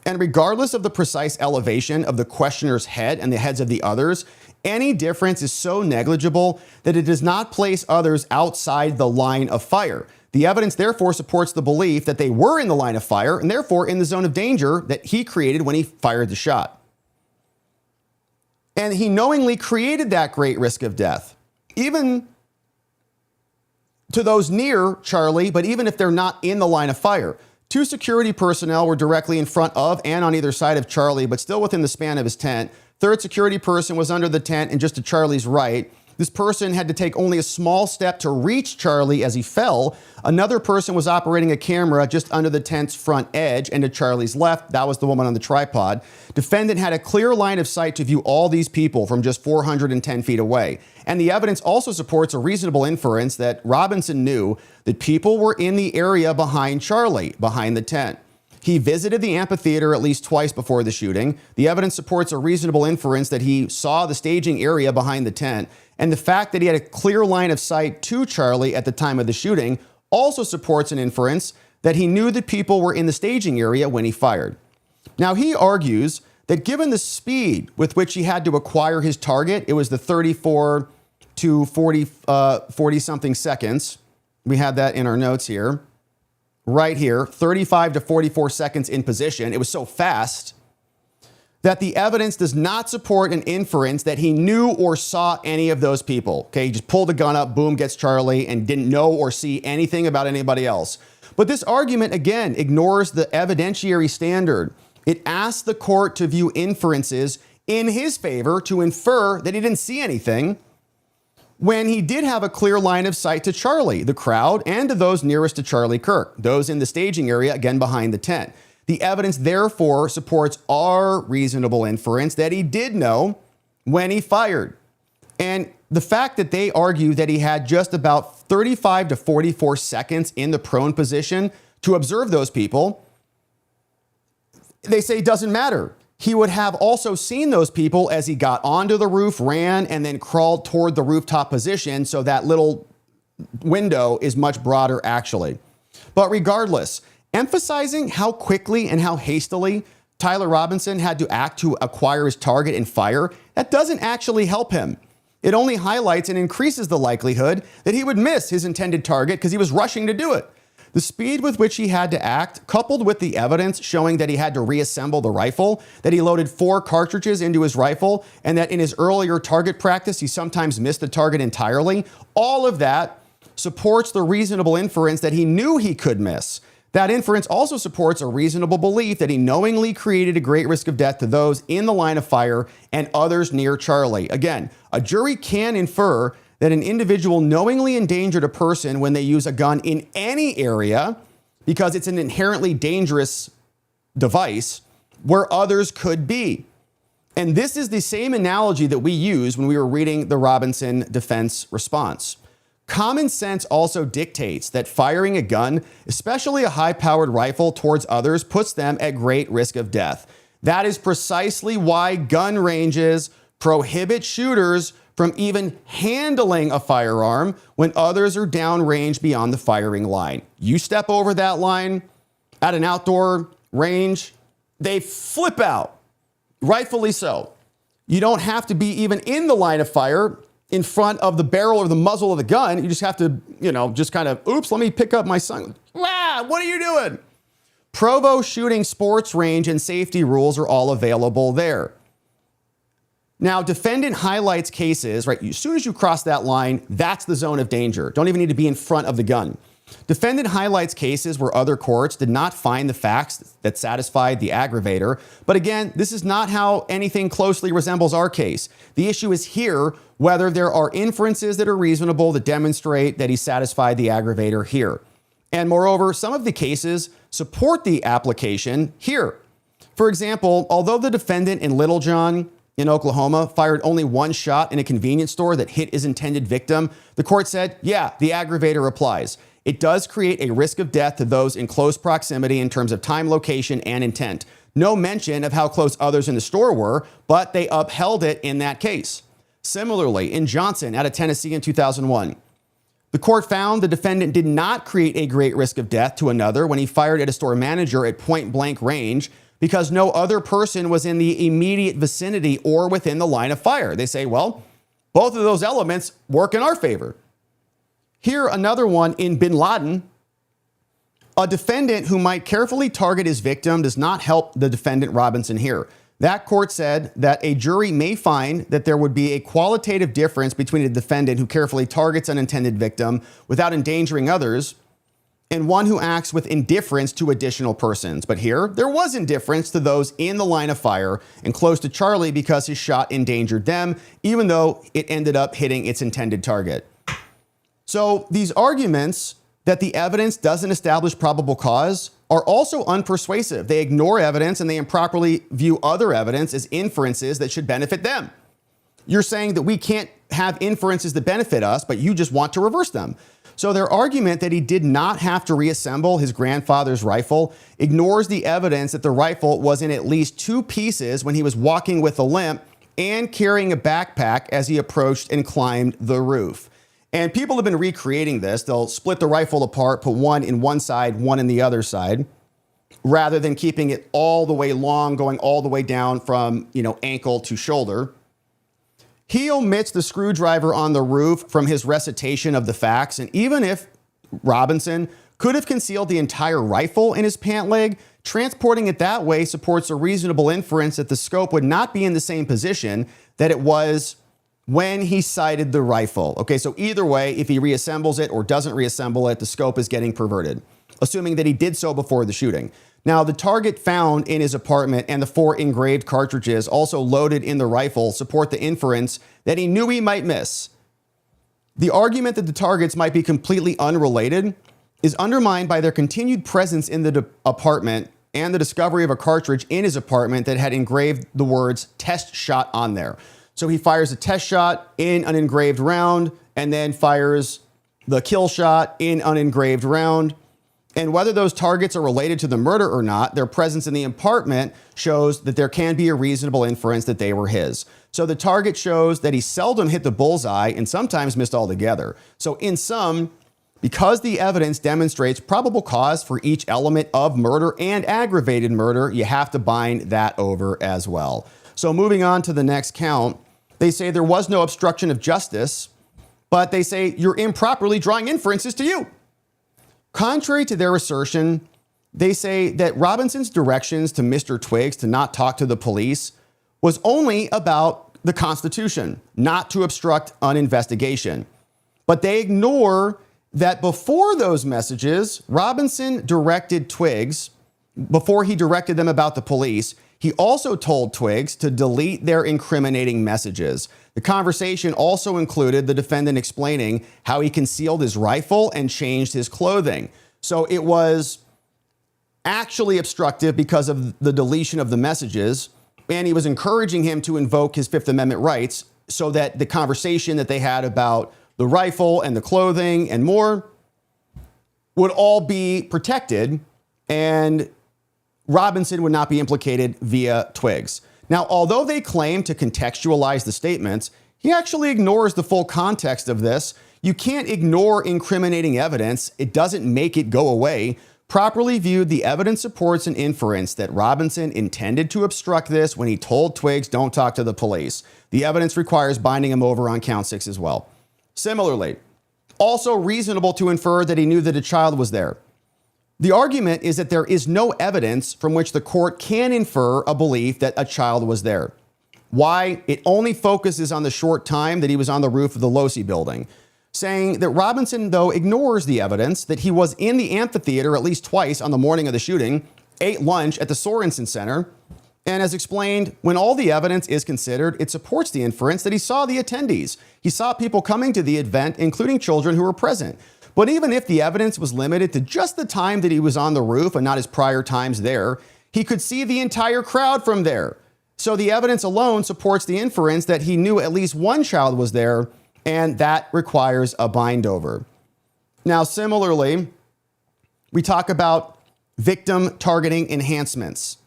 And regardless of the precise elevation of the questioner's head and the heads of the others, any difference is so negligible that it does not place others outside the line of fire. The evidence therefore supports the belief that they were in the line of fire and therefore in the zone of danger that he created when he fired the shot. And he knowingly created that great risk of death, even to those near Charlie, but even if they're not in the line of fire. 2 security personnel were directly in front of and on either side of Charlie, but still within the span of his tent. Third security person was under the tent and just to Charlie's right. This person had to take only a small step to reach Charlie as he fell. Another person was operating a camera just under the tent's front edge and to Charlie's left. That was the woman on the tripod. Defendant had a clear line of sight to view all these people from just 410 feet away. And the evidence also supports a reasonable inference that Robinson knew that people were in the area behind Charlie, behind the tent. He visited the amphitheater at least twice before the shooting. The evidence supports a reasonable inference that he saw the staging area behind the tent. And the fact that he had a clear line of sight to Charlie at the time of the shooting also supports an inference that he knew that people were in the staging area when he fired. Now, he argues that given the speed with which he had to acquire his target, it was the 34 to 40 something seconds. We had that in our notes here. Right here, 35 to 44 seconds in position. It was so fast that the evidence does not support an inference that he knew or saw any of those people. Okay, he just pulled the gun up, boom, gets Charlie, and didn't know or see anything about anybody else. But this argument, again, ignores the evidentiary standard. It asks the court to view inferences in his favor to infer that he didn't see anything when he did have a clear line of sight to Charlie, the crowd, and to those nearest to Charlie Kirk, those in the staging area, again, behind the tent. The evidence, therefore, supports our reasonable inference that he did know when he fired. And the fact that they argue that he had just about 35 to 44 seconds in the prone position to observe those people, they say doesn't matter. He would have also seen those people as he got onto the roof, ran, and then crawled toward the rooftop position, so that little window is much broader, actually. But regardless, emphasizing how quickly and how hastily Tyler Robinson had to act to acquire his target and fire, that doesn't actually help him. It only highlights and increases the likelihood that he would miss his intended target because he was rushing to do it. The speed with which he had to act, coupled with the evidence showing that he had to reassemble the rifle, that he loaded 4 cartridges into his rifle, and that in his earlier target practice, he sometimes missed the target entirely, all of that supports the reasonable inference that he knew he could miss. That inference also supports a reasonable belief that he knowingly created a great risk of death to those in the line of fire and others near Charlie. Again, a jury can infer that an individual knowingly endangered a person when they use a gun in any area because it's an inherently dangerous device where others could be. And this is the same analogy that we used when we were reading the Robinson defense response. Common sense also dictates that firing a gun, especially a high-powered rifle, towards others puts them at great risk of death. That is precisely why gun ranges prohibit shooters from even handling a firearm when others are downrange beyond the firing line. You step over that line at an outdoor range, they flip out, rightfully so. You don't have to be even in the line of fire in front of the barrel or the muzzle of the gun. You just have to, just kind of, oops, let me pick up my son. Ah, what are you doing? Provo shooting sports range and safety rules are all available there. Now, defendant highlights cases, right? As soon as you cross that line, that's the zone of danger. Don't even need to be in front of the gun. Defendant highlights cases where other courts did not find the facts that satisfied the aggravator. But again, this is not how anything closely resembles our case. The issue is here, whether there are inferences that are reasonable that demonstrate that he satisfied the aggravator here. And moreover, some of the cases support the application here. For example, although the defendant in Littlejohn in Oklahoma fired only one shot in a convenience store that hit his intended victim, the court said, yeah, the aggravator applies. It does create a risk of death to those in close proximity in terms of time, location, and intent. No mention of how close others in the store were, but they upheld it in that case. Similarly, in Johnson out of Tennessee in 2001, the court found the defendant did not create a great risk of death to another when he fired at a store manager at point blank range because no other person was in the immediate vicinity or within the line of fire. They say, well, both of those elements work in our favor. Here, another one in Bin Laden. A defendant who might carefully target his victim does not help the defendant Robinson here. That court said that a jury may find that there would be a qualitative difference between a defendant who carefully targets an intended victim without endangering others and one who acts with indifference to additional persons. But here, there was indifference to those in the line of fire and close to Charlie because his shot endangered them, even though it ended up hitting its intended target. So these arguments that the evidence doesn't establish probable cause are also unpersuasive. They ignore evidence and they improperly view other evidence as inferences that should benefit them. You're saying that we can't have inferences that benefit us, but you just want to reverse them. So their argument that he did not have to reassemble his grandfather's rifle ignores the evidence that the rifle was in at least two pieces when he was walking with a limp and carrying a backpack as he approached and climbed the roof. And people have been recreating this. They'll split the rifle apart, put one in one side, one in the other side, rather than keeping it all the way long, going all the way down from, ankle to shoulder. He omits the screwdriver on the roof from his recitation of the facts. And even if Robinson could have concealed the entire rifle in his pant leg, transporting it that way supports a reasonable inference that the scope would not be in the same position that it was when he sighted the rifle. Okay, so either way, if he reassembles it or doesn't reassemble it, the scope is getting perverted, assuming that he did so before the shooting. Now, the target found in his apartment and the 4 engraved cartridges also loaded in the rifle support the inference that he knew he might miss. The argument that the targets might be completely unrelated is undermined by their continued presence in the apartment and the discovery of a cartridge in his apartment that had engraved the words "test shot" on there. So he fires a test shot in an engraved round and then fires the kill shot in an engraved round. And whether those targets are related to the murder or not, their presence in the apartment shows that there can be a reasonable inference that they were his. So the target shows that he seldom hit the bullseye and sometimes missed altogether. So in sum, because the evidence demonstrates probable cause for each element of murder and aggravated murder, you have to bind that over as well. So moving on to the next count, they say there was no obstruction of justice, but they say you're improperly drawing inferences to you. Contrary to their assertion, they say that Robinson's directions to Mr. Twiggs to not talk to the police was only about the Constitution, not to obstruct an investigation. But they ignore that before those messages, Robinson directed Twiggs, before he directed them about the police, he also told Twiggs to delete their incriminating messages. The conversation also included the defendant explaining how he concealed his rifle and changed his clothing. So it was actually obstructive because of the deletion of the messages, and he was encouraging him to invoke his Fifth Amendment rights so that the conversation that they had about the rifle and the clothing and more would all be protected, and Robinson would not be implicated via Twiggs. Now, although they claim to contextualize the statements, he actually ignores the full context of this. You can't ignore incriminating evidence. It doesn't make it go away. Properly viewed, the evidence supports an inference that Robinson intended to obstruct this when he told Twiggs, don't talk to the police. The evidence requires binding him over on count 6 as well. Similarly, also reasonable to infer that he knew that a child was there. The argument is that there is no evidence from which the court can infer a belief that a child was there. Why? It only focuses on the short time that he was on the roof of the Losi building, saying that Robinson, though, ignores the evidence that he was in the amphitheater at least twice on the morning of the shooting, ate lunch at the Sorensen Center, And as explained, when all the evidence is considered, it supports the inference that he saw the attendees. He saw people coming to the event, including children who were present. But even if the evidence was limited to just the time that he was on the roof and not his prior times there, he could see the entire crowd from there. So the evidence alone supports the inference that he knew at least one child was there, and that requires a bind over. Now, similarly, we talk about victim targeting enhancements.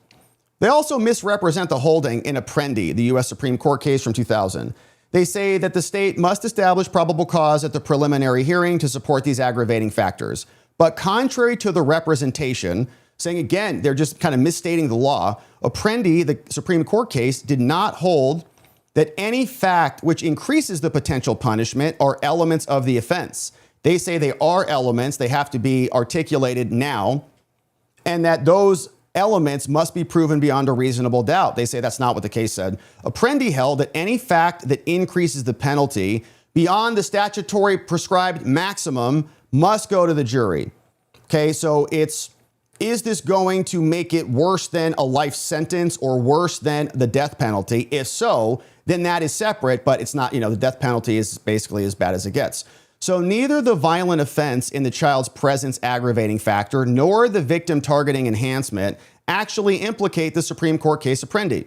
They also misrepresent the holding in Apprendi, the U.S. Supreme Court case from 2000. They say that the state must establish probable cause at the preliminary hearing to support these aggravating factors. But contrary to the representation, saying again, they're just kind of misstating the law, Apprendi, the Supreme Court case, did not hold that any fact which increases the potential punishment are elements of the offense. They say they are elements, they have to be articulated now, and that those elements must be proven beyond a reasonable doubt. They say that's not what the case said. Apprendi held that any fact that increases the penalty beyond the statutory prescribed maximum must go to the jury. Okay, so is this going to make it worse than a life sentence or worse than the death penalty? If so, then that is separate, but it's not, the death penalty is basically as bad as it gets. So neither the violent offense in the child's presence aggravating factor nor the victim targeting enhancement actually implicate the Supreme Court case Apprendi.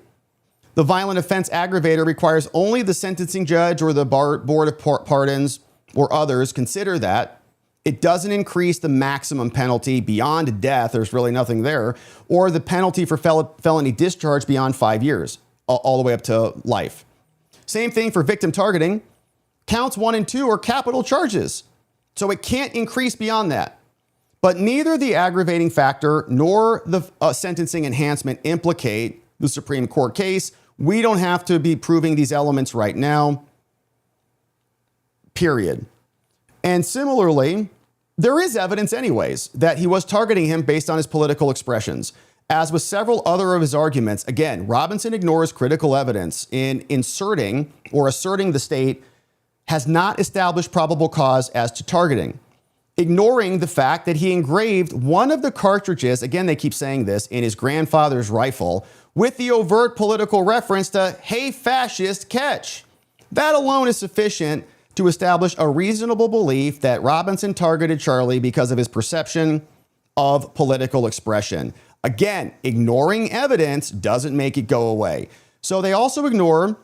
The violent offense aggravator requires only the sentencing judge or the Board of Pardons or others consider that. It doesn't increase the maximum penalty beyond death, there's really nothing there, or the penalty for felony discharge beyond 5 years, all the way up to life. Same thing for victim targeting. Counts 1 and 2 are capital charges, so it can't increase beyond that. But neither the aggravating factor nor the sentencing enhancement implicate the Supreme Court case. We don't have to be proving these elements right now, period. And similarly, there is evidence anyways that he was targeting him based on his political expressions. As with several other of his arguments, again, Robinson ignores critical evidence in inserting or asserting the state has not established probable cause as to targeting, ignoring the fact that he engraved one of the cartridges, again, they keep saying this, in his grandfather's rifle with the overt political reference to, "Hey, fascist, catch." That alone is sufficient to establish a reasonable belief that Robinson targeted Charlie because of his perception of political expression. Again, ignoring evidence doesn't make it go away. So they also ignore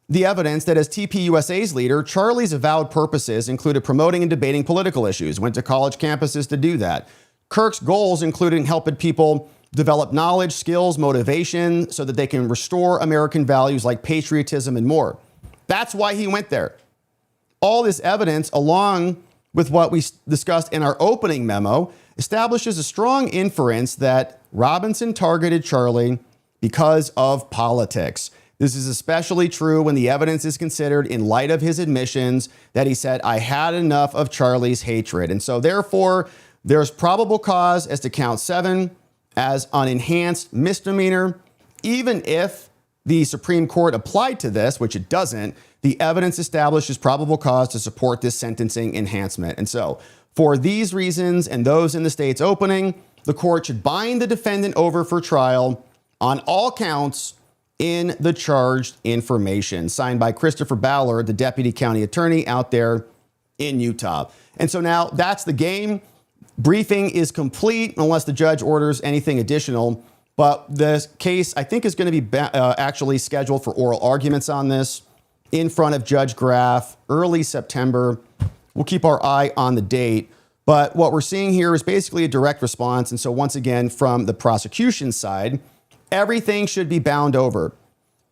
the evidence that as TPUSA's leader, Charlie's avowed purposes included promoting and debating political issues, went to college campuses to do that. Kirk's goals included helping people develop knowledge, skills, motivation, so that they can restore American values like patriotism and more. That's why he went there. All this evidence, along with what we discussed in our opening memo, establishes a strong inference that Robinson targeted Charlie because of politics. This is especially true when the evidence is considered in light of his admissions that he said, "I had enough of Charlie's hatred." And so therefore, there's probable cause as to count 7 as an enhanced misdemeanor. Even if the Supreme Court applied to this, which it doesn't, the evidence establishes probable cause to support this sentencing enhancement. And so for these reasons and those in the state's opening, the court should bind the defendant over for trial on all counts in the charged information. Signed by Christopher Ballard, the deputy county attorney out there in Utah. And so now that's the game. Briefing is complete unless the judge orders anything additional. But the case, I think, is going to be actually scheduled for oral arguments on this in front of Judge Graff early September. We'll keep our eye on the date. But what we're seeing here is basically a direct response. And so once again, from the prosecution side, everything should be bound over,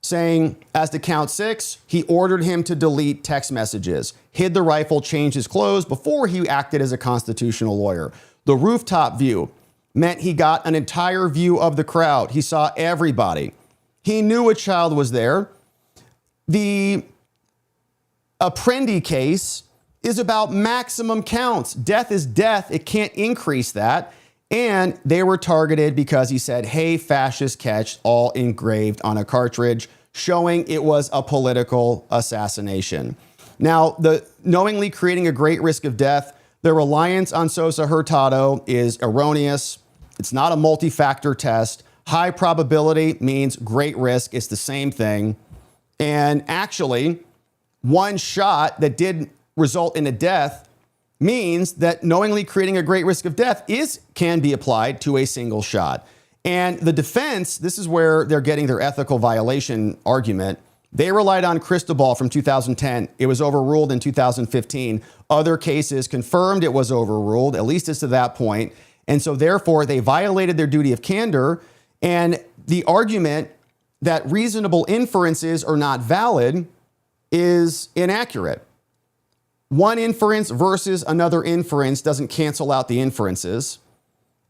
saying, as to count 6, he ordered him to delete text messages, hid the rifle, changed his clothes before he acted as a constitutional lawyer. The rooftop view meant he got an entire view of the crowd. He saw everybody. He knew a child was there. The Apprendi case is about maximum counts. Death is death. It can't increase that. And they were targeted because he said, "Hey, fascist, catch," all engraved on a cartridge, showing it was a political assassination. Now, the knowingly creating a great risk of death, the reliance on Sosa Hurtado is erroneous. It's not a multi-factor test. High probability means great risk. It's the same thing. And actually, one shot that did result in a death means that knowingly creating a great risk of death can be applied to a single shot. And the defense, this is where they're getting their ethical violation argument. They relied on Cristobal from 2010. It was overruled in 2015. Other cases confirmed it was overruled, at least as to that point. And so therefore, they violated their duty of candor. And the argument that reasonable inferences are not valid is inaccurate. One inference versus another inference doesn't cancel out the inferences.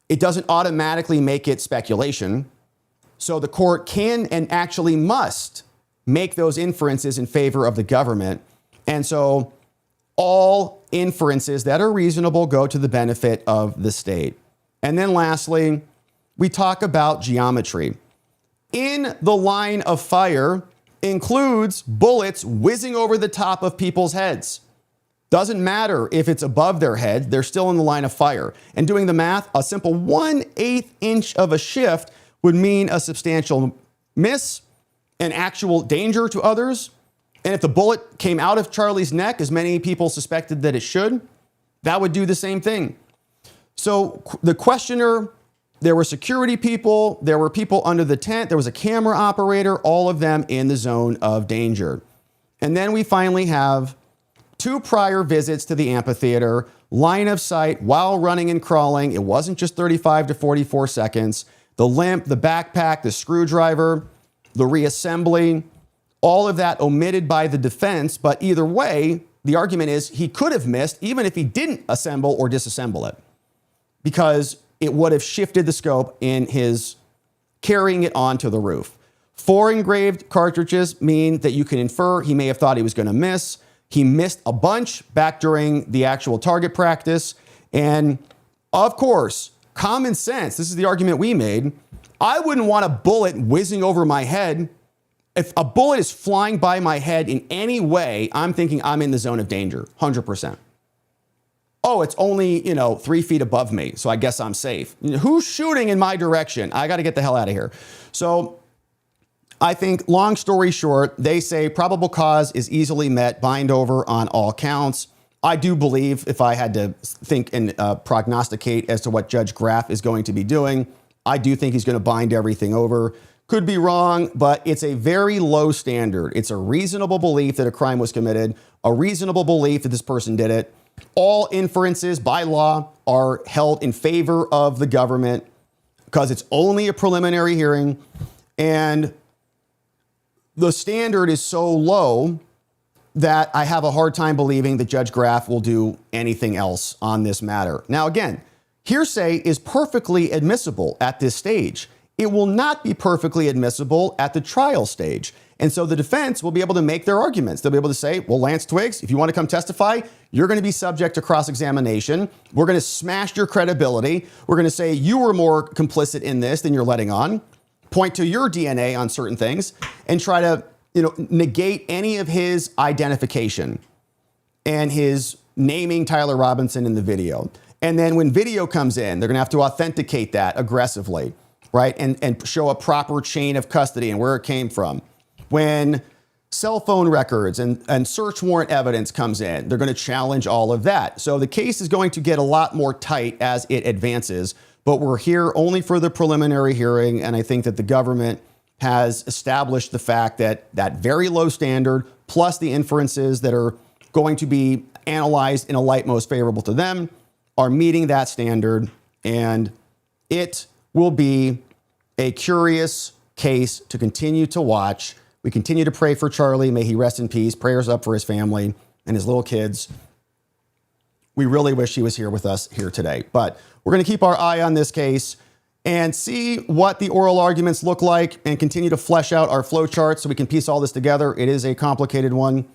It doesn't automatically make it speculation. So the court can and actually must make those inferences in favor of the government. And so all inferences that are reasonable go to the benefit of the state. And then lastly, we talk about geometry. In the line of fire includes bullets whizzing over the top of people's heads. Doesn't matter if it's above their head, they're still in the line of fire. And doing the math, a simple 1/8 inch of a shift would mean a substantial miss, an actual danger to others. And if the bullet came out of Charlie's neck, as many people suspected that it should, that would do the same thing. So the questioner, there were security people, there were people under the tent, there was a camera operator, all of them in the zone of danger. And then we finally have 2 prior visits to the amphitheater, line of sight while running and crawling. It wasn't just 35 to 44 seconds. The limp, the backpack, the screwdriver, the reassembly, all of that omitted by the defense. But either way, the argument is he could have missed even if he didn't assemble or disassemble it, because it would have shifted the scope in his carrying it onto the roof. 4 engraved cartridges mean that you can infer he may have thought he was going to miss. He missed a bunch back during the actual target practice. And of course, common sense, this is the argument we made. I wouldn't want a bullet whizzing over my head. If a bullet is flying by my head in any way, I'm thinking I'm in the zone of danger, 100%. Oh, it's only, 3 feet above me, so I guess I'm safe. Who's shooting in my direction? I got to get the hell out of here. So I think, long story short, they say probable cause is easily met, bind over on all counts. I do believe, if I had to think and prognosticate as to what Judge Graff is going to be doing, I do think he's going to bind everything over. Could be wrong, but it's a very low standard. It's a reasonable belief that a crime was committed, a reasonable belief that this person did it. All inferences by law are held in favor of the government because it's only a preliminary hearing, and the standard is so low that I have a hard time believing that Judge Graff will do anything else on this matter. Now, again, hearsay is perfectly admissible at this stage. It will not be perfectly admissible at the trial stage. And so the defense will be able to make their arguments. They'll be able to say, well, Lance Twiggs, if you want to come testify, you're going to be subject to cross-examination. We're going to smash your credibility. We're going to say you were more complicit in this than you're letting on. Point to your DNA on certain things and try to, negate any of his identification and his naming Tyler Robinson in the video. And then when video comes in, they're going to have to authenticate that aggressively, right? And show a proper chain of custody and where it came from. When cell phone records and search warrant evidence comes in, they're going to challenge all of that. So the case is going to get a lot more tight as it advances. But we're here only for the preliminary hearing, and I think that the government has established the fact that that very low standard, plus the inferences that are going to be analyzed in a light most favorable to them, are meeting that standard, and it will be a curious case to continue to watch. We continue to pray for Charlie. May he rest in peace. Prayers up for his family and his little kids. We really wish he was here with us here today, but we're going to keep our eye on this case and see what the oral arguments look like and continue to flesh out our flow chart so we can piece all this together. It is a complicated one,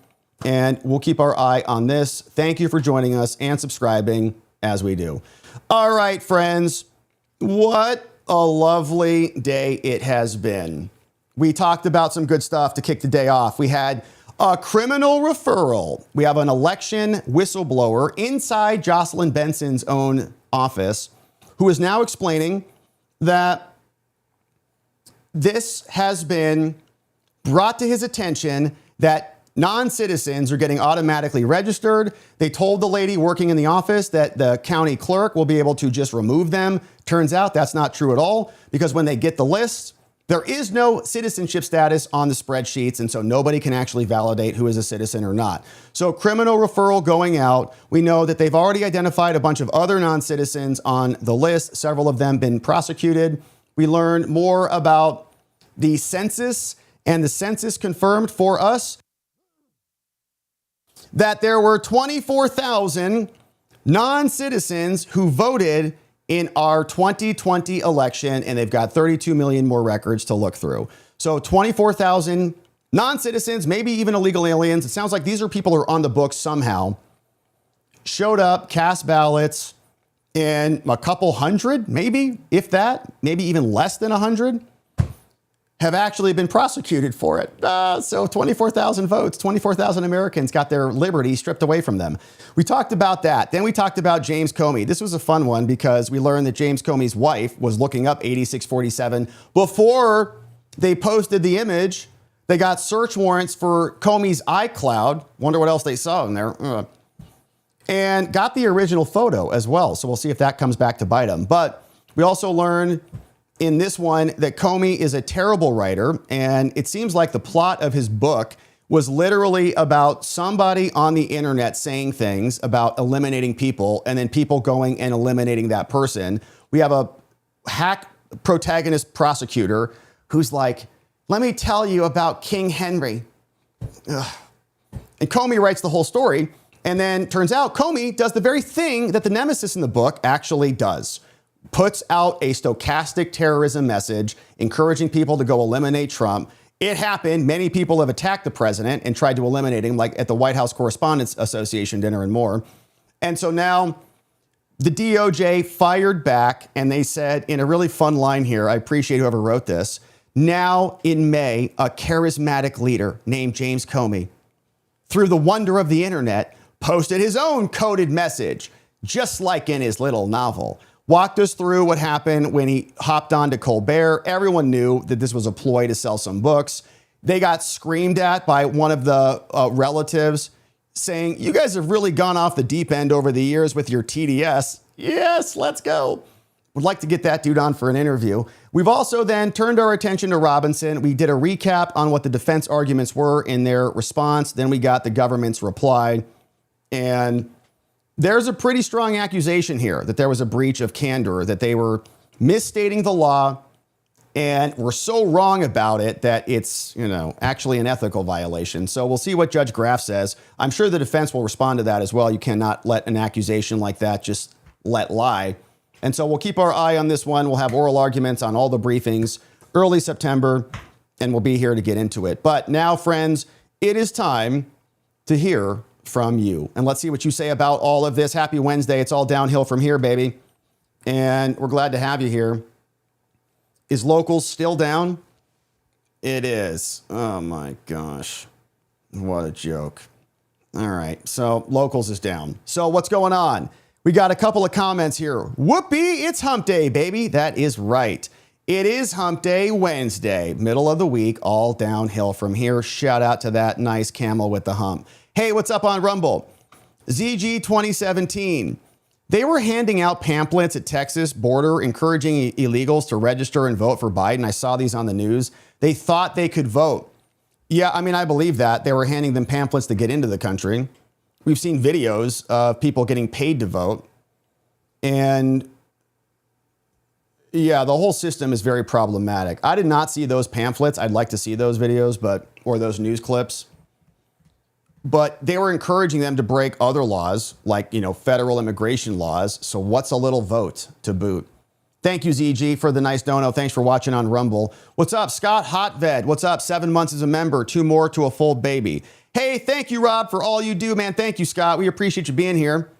and we'll keep our eye on this. Thank you for joining us and subscribing as we do. All right, friends, what a lovely day it has been. We talked about some good stuff to kick the day off. We had a criminal referral. We have an election whistleblower inside Jocelyn Benson's own office who is now explaining that this has been brought to his attention that non-citizens are getting automatically registered. They told the lady working in the office that the county clerk will be able to just remove them. Turns out that's not true at all, because when they get the list, there is no citizenship status on the spreadsheets, and so nobody can actually validate who is a citizen or not. So criminal referral going out. We know that they've already identified a bunch of other non-citizens on the list, several of them been prosecuted. We learned more about the census, and the census confirmed for us that there were 24,000 non-citizens who voted in our 2020 election, and they've got 32 million more records to look through. So 24,000 non-citizens, maybe even illegal aliens. It sounds like these are people who are on the books somehow, showed up, cast ballots, and a couple hundred, maybe, if that, maybe even less than 100, have actually been prosecuted for it. So 24,000 votes, 24,000 Americans got their liberty stripped away from them. We talked about that. Then we talked about James Comey. This was a fun one because we learned that James Comey's wife was looking up 8647 before they posted the image. They got search warrants for Comey's iCloud. Wonder what else they saw in there. And got the original photo as well. So we'll see if that comes back to bite them. But we also learned in this one that Comey is a terrible writer, and it seems like the plot of his book was literally about somebody on the internet saying things about eliminating people, and then people going and eliminating that person. We have a hack protagonist prosecutor who's like, let me tell you about King Henry. Ugh. And Comey writes the whole story, and then turns out Comey does the very thing that the nemesis in the book actually does. Puts out a stochastic terrorism message, encouraging people to go eliminate Trump. It happened. Many people have attacked the president and tried to eliminate him, like at the White House Correspondents Association dinner and more. And so now the DOJ fired back, and they said in a really fun line here, I appreciate whoever wrote this, now in May, a charismatic leader named James Comey, through the wonder of the internet, posted his own coded message, just like in his little novel. Walked us through what happened when he hopped on to Colbert. Everyone knew that this was a ploy to sell some books. They got screamed at by one of the relatives saying, you guys have really gone off the deep end over the years with your TDS. Yes, let's go. Would like to get that dude on for an interview. We've also then turned our attention to Robinson. We did a recap on what the defense arguments were in their response. Then we got the government's reply. And there's a pretty strong accusation here that there was a breach of candor, that they were misstating the law and were so wrong about it that it's, actually an ethical violation. So we'll see what Judge Graff says. I'm sure the defense will respond to that as well. You cannot let an accusation like that just let lie. And so we'll keep our eye on this one. We'll have oral arguments on all the briefings early September, and we'll be here to get into it. But now, friends, it is time to hear from you. And let's see what you say about all of this. Happy Wednesday. It's all downhill from here, baby. And we're glad to have you here. Is Locals still down? It is. Oh my gosh. What a joke. All right. So Locals is down. So what's going on? We got a couple of comments here. Whoopee, it's hump day, baby. That is right. It is hump day Wednesday, middle of the week, all downhill from here. Shout out to that nice camel with the hump. Hey, what's up on Rumble? ZG 2017. They were handing out pamphlets at Texas border encouraging illegals to register and vote for Biden. I saw these on the news. They thought they could vote. Yeah, I believe that. They were handing them pamphlets to get into the country. We've seen videos of people getting paid to vote. And yeah, the whole system is very problematic. I did not see those pamphlets. I'd like to see those videos, or those news clips. But they were encouraging them to break other laws, like, federal immigration laws. So what's a little vote to boot? Thank you, ZG, for the nice dono. Thanks for watching on Rumble. What's up, Scott Hotved? What's up? 7 months as a member, 2 more to a full baby. Hey, thank you, Rob, for all you do, man. Thank you, Scott. We appreciate you being here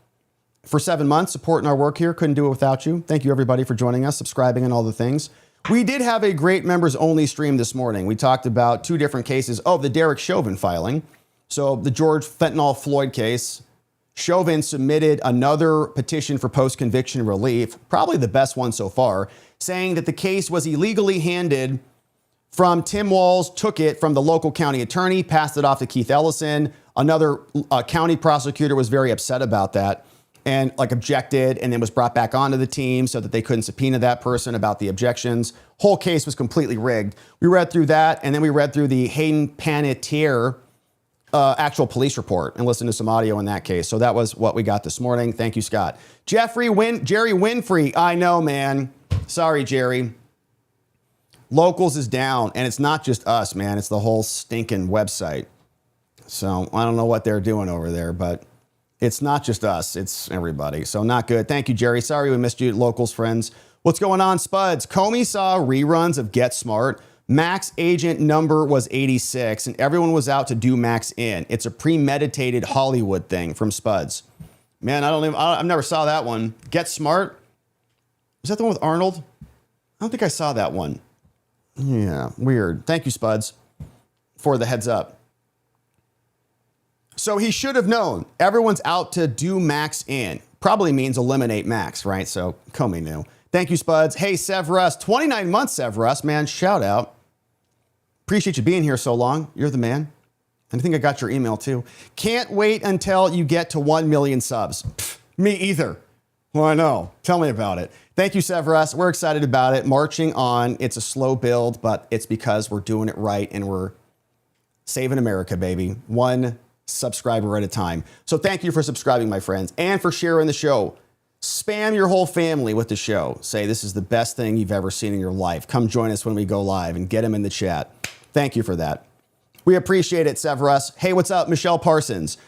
for 7 months, supporting our work here. Couldn't do it without you. Thank you, everybody, for joining us, subscribing, and all the things. We did have a great members-only stream this morning. We talked about 2 different cases. Oh, the Derek Chauvin filing. So the George Fentanyl Floyd case, Chauvin submitted another petition for post-conviction relief, probably the best one so far, saying that the case was illegally handed from Tim Walz, took it from the local county attorney, passed it off to Keith Ellison. Another county prosecutor was very upset about that and objected, and then was brought back onto the team so that they couldn't subpoena that person about the objections. Whole case was completely rigged. We read through that, and then we read through the Hayden Panettiere actual police report and listened to some audio in that case. So that was what we got this morning. Thank you, Scott. Jerry Winfrey. I know, man. Sorry, Jerry. Locals is down, and it's not just us, man. It's the whole stinking website. So I don't know what they're doing over there, but it's not just us. It's everybody. So not good. Thank you, Jerry. Sorry we missed you, Locals friends. What's going on, Spuds? Comey saw reruns of Get Smart. Max agent number was 86, and everyone was out to do Max in. It's a premeditated Hollywood thing from Spuds. Man, I never saw that one. Get Smart? Was that the one with Arnold? I don't think I saw that one. Yeah, weird. Thank you, Spuds, for the heads up. So he should have known. Everyone's out to do Max in. Probably means eliminate Max, right? So Comey knew. Thank you, Spuds. Hey, Severus. 29 months, Severus, man. Shout out. Appreciate you being here so long. You're the man. And I think I got your email too. Can't wait until you get to 1 million subs. Pfft, me either. Well, I know. Tell me about it. Thank you, Severus. We're excited about it. Marching on. It's a slow build, but it's because we're doing it right and we're saving America, baby. One subscriber at a time. So thank you for subscribing, my friends, and for sharing the show. Spam your whole family with the show. Say this is the best thing you've ever seen in your life. Come join us when we go live and get them in the chat. Thank you for that. We appreciate it, Severus. Hey, what's up, Michelle Parsons?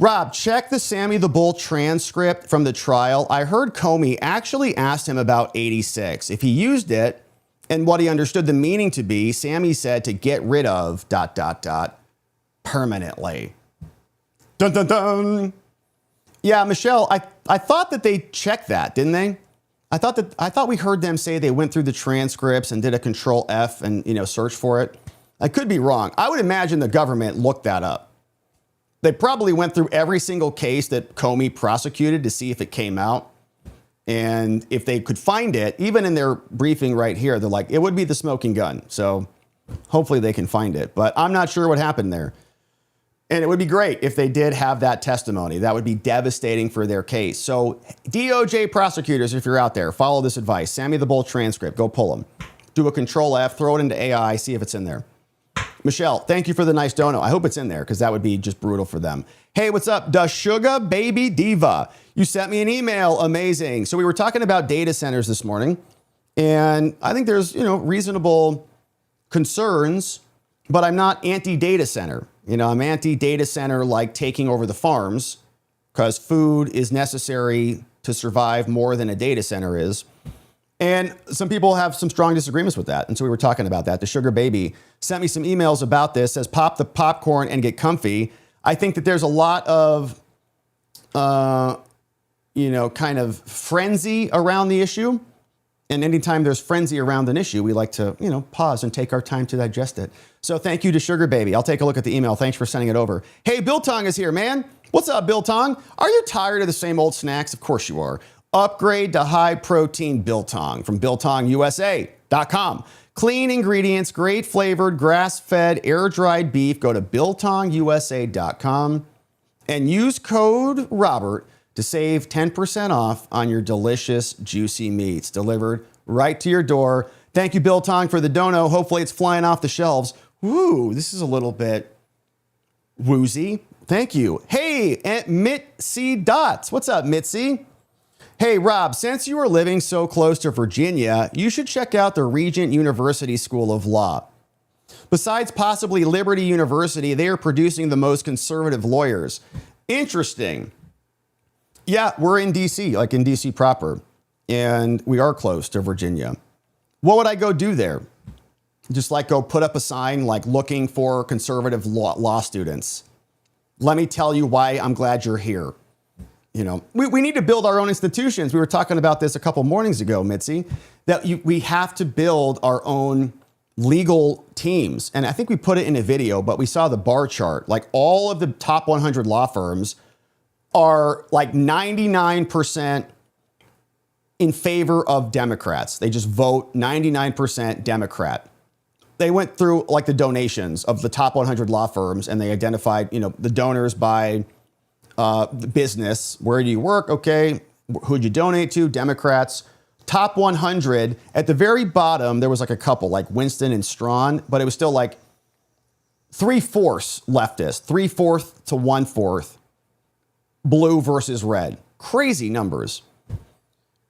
Rob, check the Sammy the Bull transcript from the trial. I heard Comey actually asked him about 86. If he used it and what he understood the meaning to be, Sammy said to get rid of ... permanently. Dun, dun, dun. Yeah, Michelle, I thought that they checked that, didn't they? I thought we heard them say they went through the transcripts and did a Control F and, search for it. I could be wrong. I would imagine the government looked that up. They probably went through every single case that Comey prosecuted to see if it came out. And if they could find it, even in their briefing right here, they're like, it would be the smoking gun. So hopefully they can find it. But I'm not sure what happened there. And it would be great if they did have that testimony. That would be devastating for their case. So DOJ prosecutors, if you're out there, follow this advice. Sammy the Bull transcript, go pull them. Do a Control F, throw it into AI, see if it's in there. Michelle, thank you for the nice dono. I hope it's in there because that would be just brutal for them. Hey, what's up? Da Sugar Baby Diva. You sent me an email. Amazing. So we were talking about data centers this morning, and I think there's, reasonable concerns, but I'm not anti-data center. I'm anti-data center like taking over the farms because food is necessary to survive more than a data center is. And some people have some strong disagreements with that. And so we were talking about that. The Sugar Baby sent me some emails about this, says pop the popcorn and get comfy. I think that there's a lot of, kind of frenzy around the issue. And anytime there's frenzy around an issue, we like to, pause and take our time to digest it. So thank you to Sugar Baby. I'll take a look at the email. Thanks for sending it over. Hey, Bill Tong is here, man. What's up, Bill Tong? Are you tired of the same old snacks? Of course you are. Upgrade to high-protein Biltong from BiltongUSA.com. Clean ingredients, great flavored, grass-fed, air-dried beef. Go to BiltongUSA.com and use code Robert to save 10% off on your delicious, juicy meats delivered right to your door. Thank you, Biltong, for the dono. Hopefully it's flying off the shelves. Woo, this is a little bit woozy. Thank you. Hey, Aunt Mitzi Dots. What's up, Mitzi? Hey, Rob, since you are living so close to Virginia, you should check out the Regent University School of Law. Besides possibly Liberty University, they are producing the most conservative lawyers. Interesting. Yeah, we're in D.C., like in D.C. proper, and we are close to Virginia. What would I go do there? Just go put up a sign looking for conservative law students. Let me tell you why I'm glad you're here. We need to build our own institutions. We were talking about this a couple mornings ago, Mitzi, that we have to build our own legal teams. And I think we put it in a video, but we saw the bar chart. All of the top 100 law firms are 99% in favor of Democrats. They just vote 99% Democrat. they went through like the donations of the top 100 law firms, and they identified, the donors by the business. Where do you work? Okay. Who'd you donate to? Democrats. Top 100. At the very bottom, there was like a couple, like Winston and Strawn, but it was still like 3/4 leftist, 3/4 to 1/4 blue versus red. Crazy numbers.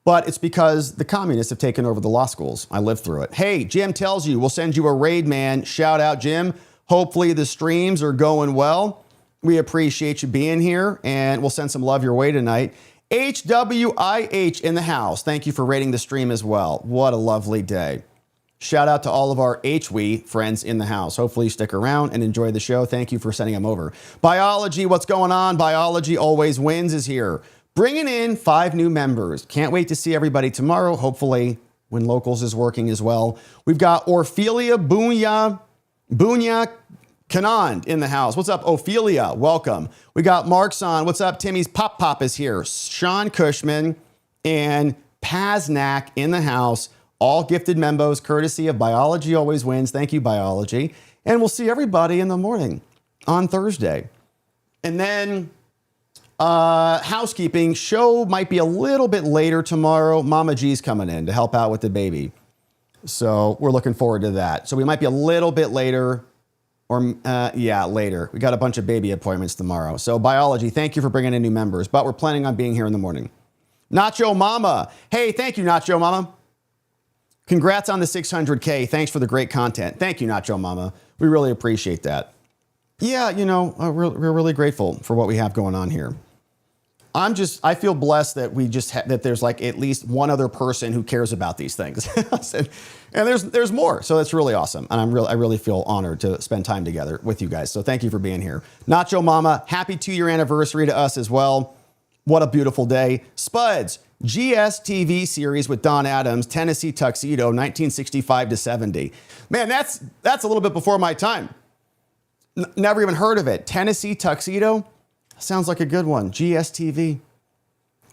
But it's because the communists have taken over the law schools. I lived through it. Hey, Jim tells you, we'll send you a raid, man. Shout out, Jim. Hopefully the streams are going well. We appreciate you being here, and we'll send some love your way tonight. HWIH in the house. Thank you for rating the stream as well. What a lovely day. Shout out to all of our HWE friends in the house. Hopefully you stick around and enjoy the show. Thank you for sending them over. Biology, what's going on? Biology Always Wins is here. Bringing in 5 new members. Can't wait to see everybody tomorrow, hopefully when Locals is working as well. We've got Orphelia Bunya Kanand in the house. What's up, Ophelia? Welcome. We got Mark's on. What's up? Timmy's Pop is here. Sean Cushman and Paznak in the house. All gifted membos, courtesy of Biology Always Wins. Thank you, Biology. And we'll see everybody in the morning on Thursday. And then housekeeping. Show might be a little bit later tomorrow. Mama G's coming in to help out with the baby. So we're looking forward to that. So we might be a little bit later. Later. We got a bunch of baby appointments tomorrow. So Biology, thank you for bringing in new members, but we're planning on being here in the morning. Nacho Mama. Hey, thank you, Nacho Mama. Congrats on the 600K. Thanks for the great content. Thank you, Nacho Mama. We really appreciate that. Yeah, we're really grateful for what we have going on here. I feel blessed that that there's like at least one other person who cares about these things. And there's more. So that's really awesome. And I really feel honored to spend time together with you guys. So thank you for being here. Nacho Mama, happy 2-year anniversary to us as well. What a beautiful day. Spuds, GSTV series with Don Adams, Tennessee Tuxedo, 1965 to 70. Man, that's a little bit before my time. Never even heard of it. Tennessee Tuxedo? Sounds like a good one. GSTV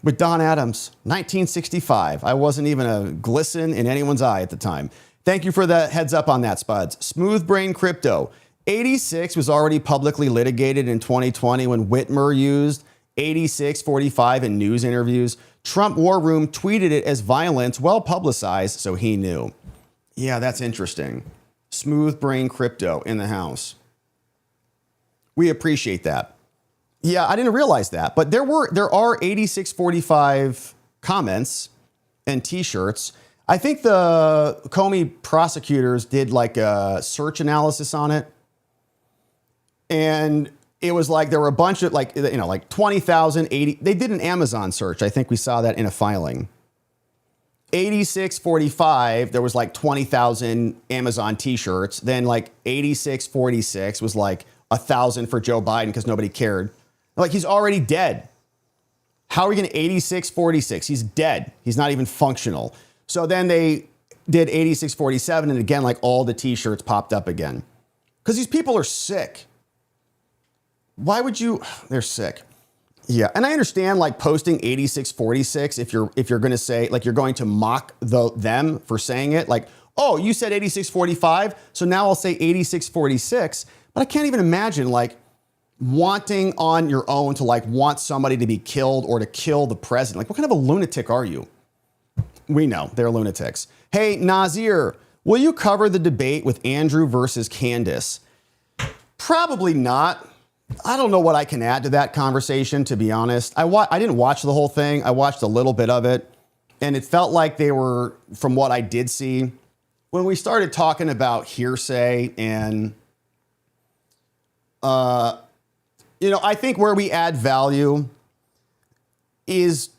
with Don Adams, 1965. I wasn't even a glisten in anyone's eye at the time. Thank you for the heads up on that, Spuds. Smooth Brain Crypto. 86 was already publicly litigated in 2020 when Whitmer used 8645 in news interviews. Trump War Room tweeted it as violence, well publicized, so he knew. Yeah, that's interesting. Smooth Brain Crypto in the house. We appreciate that. Yeah, I didn't realize that, but there are 8645 comments and T-shirts. I think the Comey prosecutors did like a search analysis on it, and it was like there were a bunch of like 20,000, 80. They did an Amazon search. I think we saw that in a filing. 8645, there was like 20,000 Amazon T-shirts. Then like 8646 was like 1,000 for Joe Biden because nobody cared. Like, he's already dead. How are we going to 8646? He's dead. He's not even functional. So then they did 8647, and again, like all the T-shirts popped up again. Because these people are sick. Why would you? They're sick. Yeah, and I understand like posting 8646 if you're going to say, like, you're going to mock them for saying it. Like, oh, you said 8645, so now I'll say 8646. But I can't even imagine like wanting on your own to like want somebody to be killed or to kill the president. Like, what kind of a lunatic are you? We know they're lunatics. Hey, Nazir, will you cover the debate with Andrew versus Candace? Probably not. I don't know what I can add to that conversation, to be honest. I didn't watch the whole thing. I watched a little bit of it, and it felt like they were, from what I did see, when we started talking about hearsay and I think where we add value is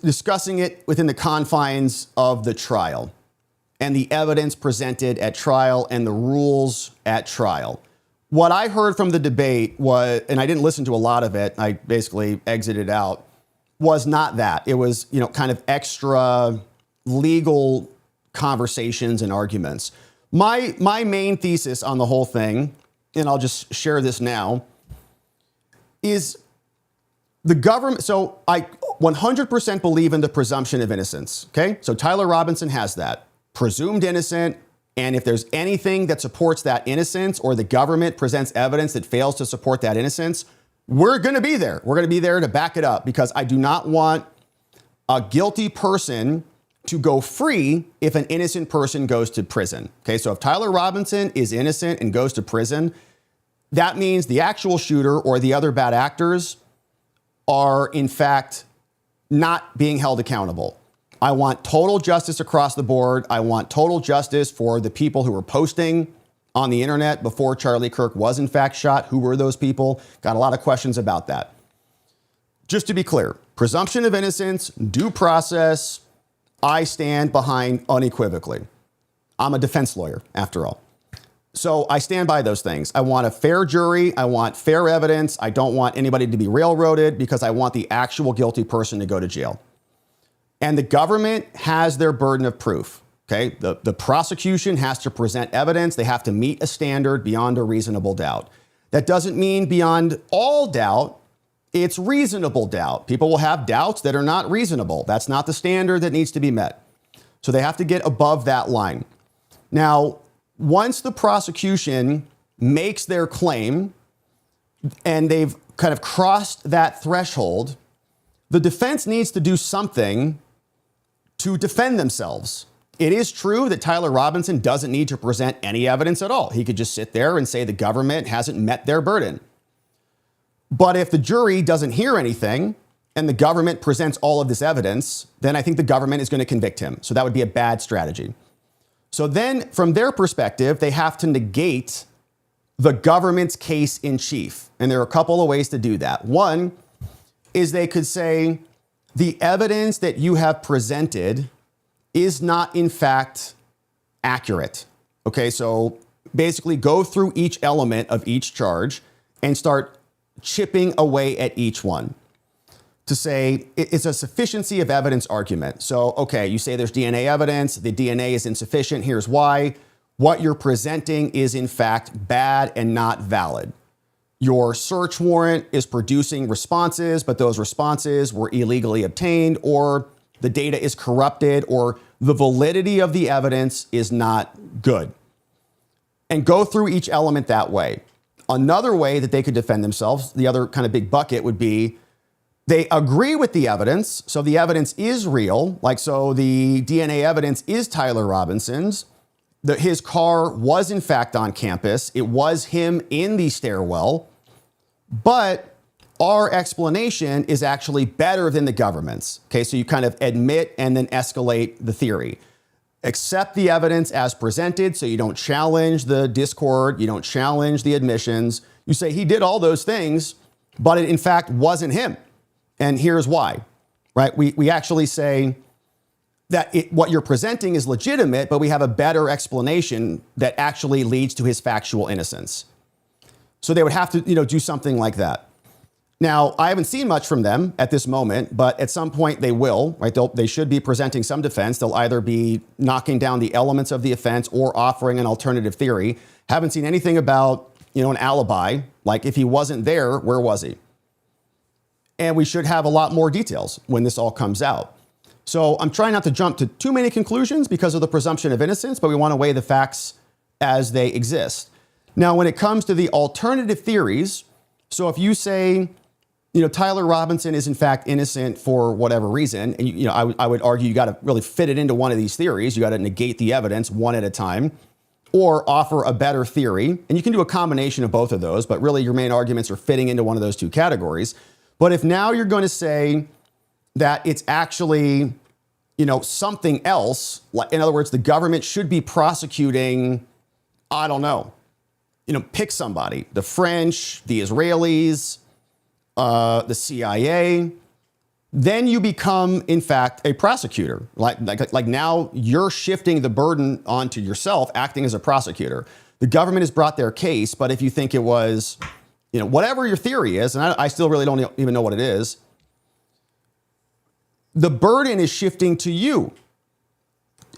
discussing it within the confines of the trial and the evidence presented at trial and the rules at trial. What I heard from the debate was, and I didn't listen to a lot of it, I basically exited out, was not that. It was, kind of extra legal conversations and arguments. My main thesis on the whole thing, and I'll just share this now, is the government. So I 100% believe in the presumption of innocence. Okay. So Tyler Robinson has that. Presumed innocent. And if there's anything that supports that innocence or the government presents evidence that fails to support that innocence, we're going to be there. We're going to be there to back it up because I do not want a guilty person to go free if an innocent person goes to prison. Okay, so if Tyler Robinson is innocent and goes to prison, that means the actual shooter or the other bad actors are in fact not being held accountable. I want total justice across the board. I want total justice for the people who were posting on the internet before Charlie Kirk was in fact shot. Who were those people? Got a lot of questions about that. Just to be clear, presumption of innocence, due process, I stand behind unequivocally. I'm a defense lawyer, after all. So I stand by those things. I want a fair jury. I want fair evidence. I don't want anybody to be railroaded because I want the actual guilty person to go to jail. And the government has their burden of proof. Okay, the prosecution has to present evidence. They have to meet a standard beyond a reasonable doubt. That doesn't mean beyond all doubt. It's reasonable doubt. People will have doubts that are not reasonable. That's not the standard that needs to be met. So they have to get above that line. Now, once the prosecution makes their claim and they've kind of crossed that threshold, the defense needs to do something to defend themselves. It is true that Tyler Robinson doesn't need to present any evidence at all. He could just sit there and say the government hasn't met their burden. But if the jury doesn't hear anything and the government presents all of this evidence, then I think the government is going to convict him. So that would be a bad strategy. So then from their perspective, they have to negate the government's case in chief. And there are a couple of ways to do that. One is they could say the evidence that you have presented is not in fact accurate. Okay, so basically go through each element of each charge and start chipping away at each one to say it's a sufficiency of evidence argument. So, okay, you say there's DNA evidence, the DNA is insufficient, here's why. What you're presenting is in fact bad and not valid. Your search warrant is producing responses, but those responses were illegally obtained, or the data is corrupted, or the validity of the evidence is not good. And go through each element that way. Another way that they could defend themselves, the other kind of big bucket would be they agree with the evidence. So the evidence is real. Like, so the DNA evidence is Tyler Robinson's. His car was in fact on campus. It was him in the stairwell. But our explanation is actually better than the government's. Okay, so you kind of admit and then escalate the theory. Accept the evidence as presented, so you don't challenge the discord, you don't challenge the admissions. You say he did all those things, but it in fact wasn't him. And here's why, right? We actually say that what you're presenting is legitimate, but we have a better explanation that actually leads to his factual innocence. So they would have to, do something like that. Now, I haven't seen much from them at this moment, but at some point they will, right? They should be presenting some defense. They'll either be knocking down the elements of the offense or offering an alternative theory. Haven't seen anything about, an alibi. Like, if he wasn't there, where was he? And we should have a lot more details when this all comes out. So I'm trying not to jump to too many conclusions because of the presumption of innocence, but we want to weigh the facts as they exist. Now, when it comes to the alternative theories, so if you say, Tyler Robinson is in fact innocent for whatever reason, and I would argue you got to really fit it into one of these theories. You got to negate the evidence one at a time, or offer a better theory. And you can do a combination of both of those, but really your main arguments are fitting into one of those two categories. But if now you're going to say that it's actually, something else, like, in other words, the government should be prosecuting, I don't know, pick somebody, the French, the Israelis, the CIA, then you become, in fact, a prosecutor. Like now you're shifting the burden onto yourself, acting as a prosecutor. The government has brought their case, but if you think it was, whatever your theory is, and I still really don't even know what it is, the burden is shifting to you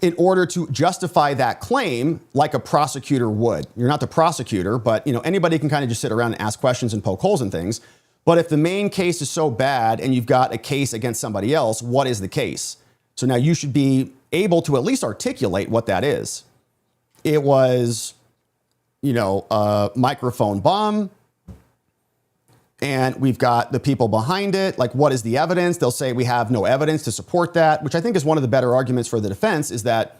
in order to justify that claim like a prosecutor would. You're not the prosecutor, but anybody can kind of just sit around and ask questions and poke holes in things. But if the main case is so bad and you've got a case against somebody else, what is the case? So now you should be able to at least articulate what that is. it was, a microphone bomb. And we've got the people behind it. Like, what is the evidence? They'll say we have no evidence to support that, which I think is one of the better arguments for the defense, is that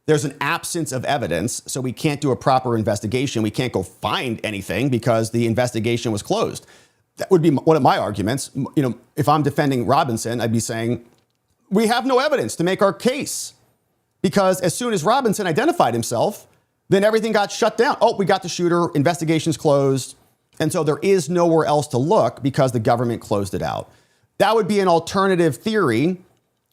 there's an absence of evidence. So we can't do a proper investigation. We can't go find anything because the investigation was closed. That would be one of my arguments. If I'm defending Robinson, I'd be saying we have no evidence to make our case, because as soon as Robinson identified himself, then everything got shut down. Oh, we got the shooter, investigation's closed. And so there is nowhere else to look because the government closed it out. That would be an alternative theory,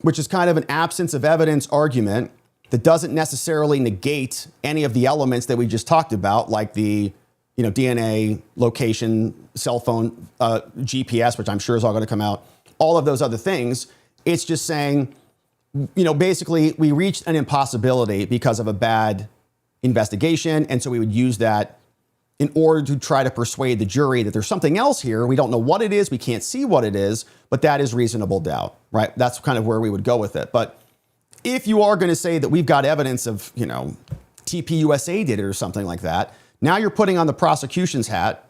which is kind of an absence of evidence argument that doesn't necessarily negate any of the elements that we just talked about, like the DNA, location, cell phone, GPS, which I'm sure is all going to come out, all of those other things. It's just saying, basically we reached an impossibility because of a bad investigation. And so we would use that in order to try to persuade the jury that there's something else here. We don't know what it is. We can't see what it is, but that is reasonable doubt, right? That's kind of where we would go with it. But if you are going to say that we've got evidence of, TPUSA did it or something like that, now you're putting on the prosecution's hat,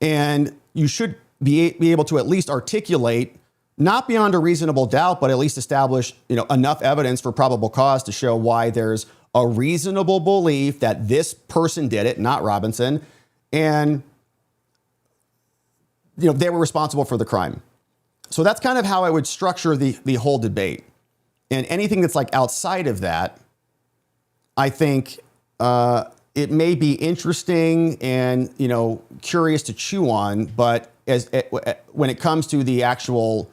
and you should be able to at least articulate, not beyond a reasonable doubt, but at least establish, enough evidence for probable cause to show why there's a reasonable belief that this person did it, not Robinson, and they were responsible for the crime. So that's kind of how I would structure the whole debate. And anything that's like outside of that, I think it may be interesting and curious to chew on, but when it comes to the actual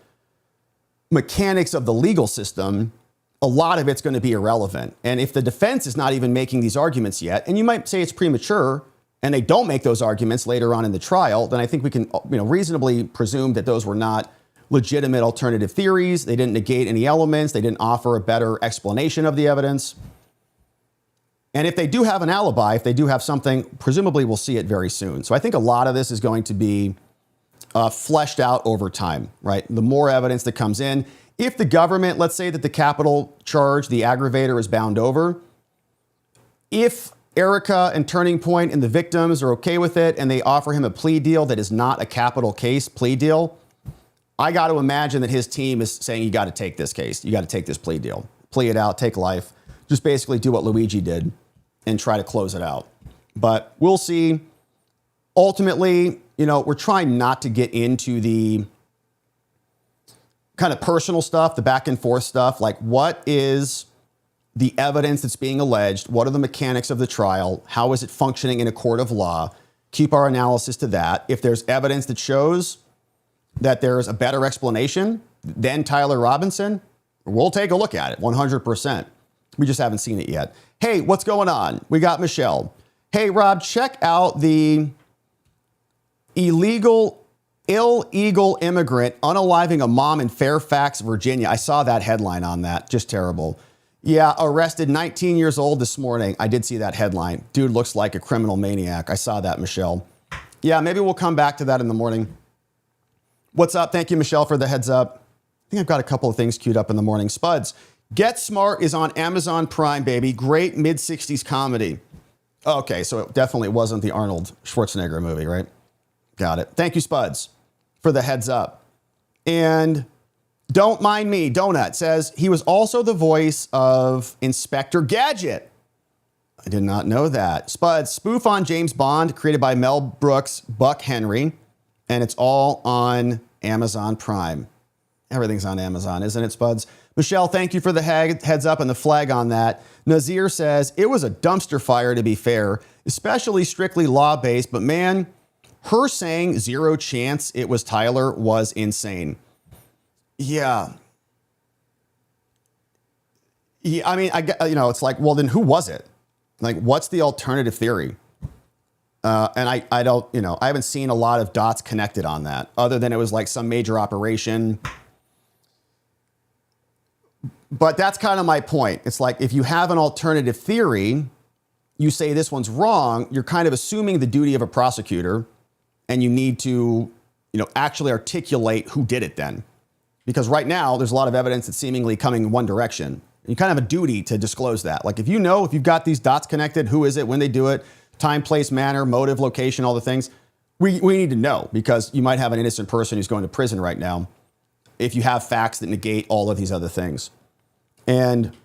mechanics of the legal system, a lot of it's going to be irrelevant. And if the defense is not even making these arguments yet, and you might say it's premature, and they don't make those arguments later on in the trial, then I think we can reasonably presume that those were not legitimate alternative theories. They didn't negate any elements. They didn't offer a better explanation of the evidence. And if they do have an alibi, if they do have something, presumably we'll see it very soon. So I think a lot of this is going to be fleshed out over time, right? The more evidence that comes in. If the government, let's say that the capital charge, the aggravator, is bound over, if Erica and Turning Point and the victims are okay with it and they offer him a plea deal that is not a capital case plea deal, I got to imagine that his team is saying, you got to take this case. You got to take this plea deal. Plea it out, take life. Just basically do what Luigi did and try to close it out. But we'll see. Ultimately, we're trying not to get into the kind of personal stuff, the back and forth stuff, like what is the evidence that's being alleged? What are the mechanics of the trial? How is it functioning in a court of law? Keep our analysis to that. If there's evidence that shows that there's a better explanation than Tyler Robinson, we'll take a look at it 100%. We just haven't seen it yet. Hey, what's going on? We got Michelle. Hey, Rob, check out the illegal immigrant unaliving a mom in Fairfax, Virginia. I saw that headline on that. Just terrible. Yeah, arrested 19 years old this morning. I did see that headline. Dude looks like a criminal maniac. I saw that, Michelle. Yeah, maybe we'll come back to that in the morning. What's up? Thank you, Michelle, for the heads up. I think I've got a couple of things queued up in the morning. Spuds, Get Smart is on Amazon Prime, baby. Great mid-60s comedy. Okay, so it definitely wasn't the Arnold Schwarzenegger movie, right? Got it. Thank you, Spuds, for the heads up. And Don't Mind Me, Donut says he was also the voice of Inspector Gadget. I did not know that. Spuds, spoof on James Bond, created by Mel Brooks, Buck Henry, and it's all on Amazon Prime. Everything's on Amazon, isn't it, Spuds? Michelle, thank you for the heads up and the flag on that. Nazir says, it was a dumpster fire, to be fair, especially strictly law-based, but man, her saying zero chance it was Tyler was insane. Yeah. I mean, it's like, well, then who was it? Like, what's the alternative theory? And I don't, I haven't seen a lot of dots connected on that, other than it was like some major operation. But that's kind of my point. It's like, if you have an alternative theory, you say this one's wrong, you're kind of assuming the duty of a prosecutor, and you need to, actually articulate who did it then. Because right now, there's a lot of evidence that's seemingly coming in one direction. You kind of have a duty to disclose that. Like if you've got these dots connected, who is it, when they do it, time, place, manner, motive, location, all the things, we need to know, because you might have an innocent person who's going to prison right now if you have facts that negate all of these other things. And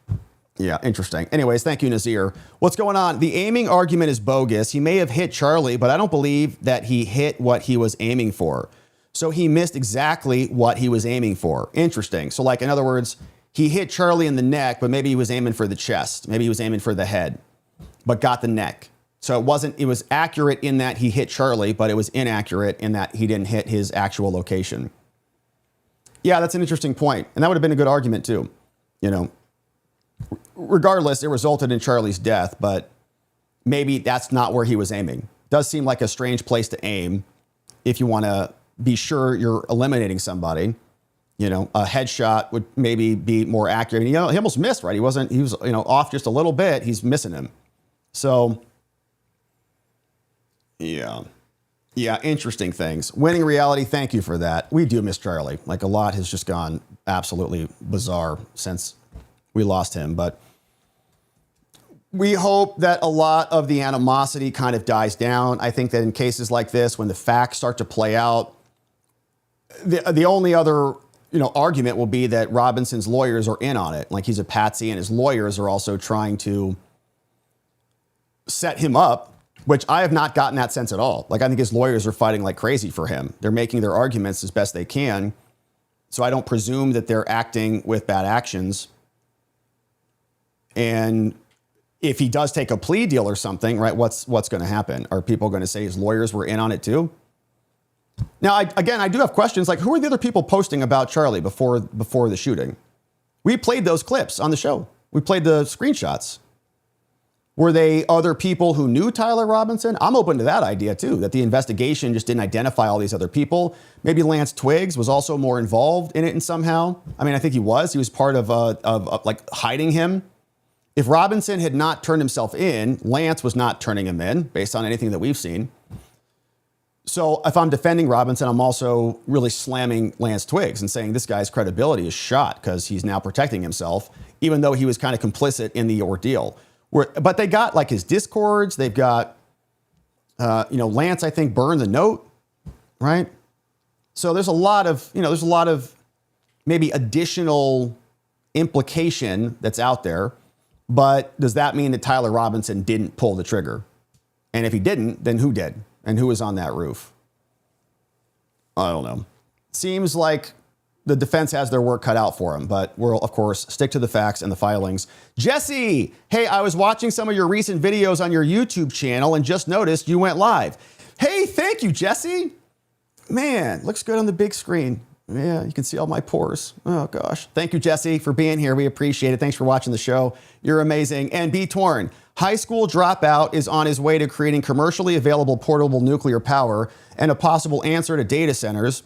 yeah, interesting. Anyways, thank you, Nazir. What's going on? The aiming argument is bogus. He may have hit Charlie, but I don't believe that he hit what he was aiming for. So he missed exactly what he was aiming for. Interesting. So like, in other words, he hit Charlie in the neck, but maybe he was aiming for the chest. Maybe he was aiming for the head, but got the neck. So it was accurate in that he hit Charlie, but it was inaccurate in that he didn't hit his actual location. Yeah, that's an interesting point. And that would have been a good argument too. Regardless, it resulted in Charlie's death, but maybe that's not where he was aiming. Does seem like a strange place to aim if you want to be sure you're eliminating somebody. A headshot would maybe be more accurate. He almost missed, right? He was off just a little bit. He's missing him. So, yeah, interesting things. Winning reality, thank you for that. We do miss Charlie. Like, a lot has just gone absolutely bizarre since we lost him, but we hope that a lot of the animosity kind of dies down. I think that in cases like this, when the facts start to play out, the only other argument will be that Robinson's lawyers are in on it. Like, he's a patsy, and his lawyers are also trying to set him up, which I have not gotten that sense at all. Like, I think his lawyers are fighting like crazy for him. They're making their arguments as best they can. So I don't presume that they're acting with bad actions. And if he does take a plea deal or something, right, what's going to happen? Are people going to say his lawyers were in on it too? Now, I do have questions like, who are the other people posting about Charlie before the shooting? We played those clips on the show. We played the screenshots. Were they other people who knew Tyler Robinson? I'm open to that idea too, that the investigation just didn't identify all these other people. Maybe Lance Twiggs was also more involved in it and somehow. I mean, I think he was part of like hiding him. If Robinson had not turned himself in, Lance was not turning him in based on anything that we've seen. So if I'm defending Robinson, I'm also really slamming Lance Twiggs and saying this guy's credibility is shot because he's now protecting himself, even though he was kind of complicit in the ordeal. But they got like his discords. They've got, Lance, I think, burned the note, right? So there's a lot of maybe additional implication that's out there. But does that mean that Tyler Robinson didn't pull the trigger? And if he didn't, then who did? And who was on that roof? I don't know. Seems like the defense has their work cut out for them, but we'll, of course, stick to the facts and the filings. Jesse, hey, I was watching some of your recent videos on your YouTube channel and just noticed you went live. Hey, thank you, Jesse. Man, looks good on the big screen. Yeah, you can see all my pores. Oh, gosh. Thank you, Jesse, for being here. We appreciate it. Thanks for watching the show. You're amazing. And B. Torn, high school dropout is on his way to creating commercially available portable nuclear power and a possible answer to data centers.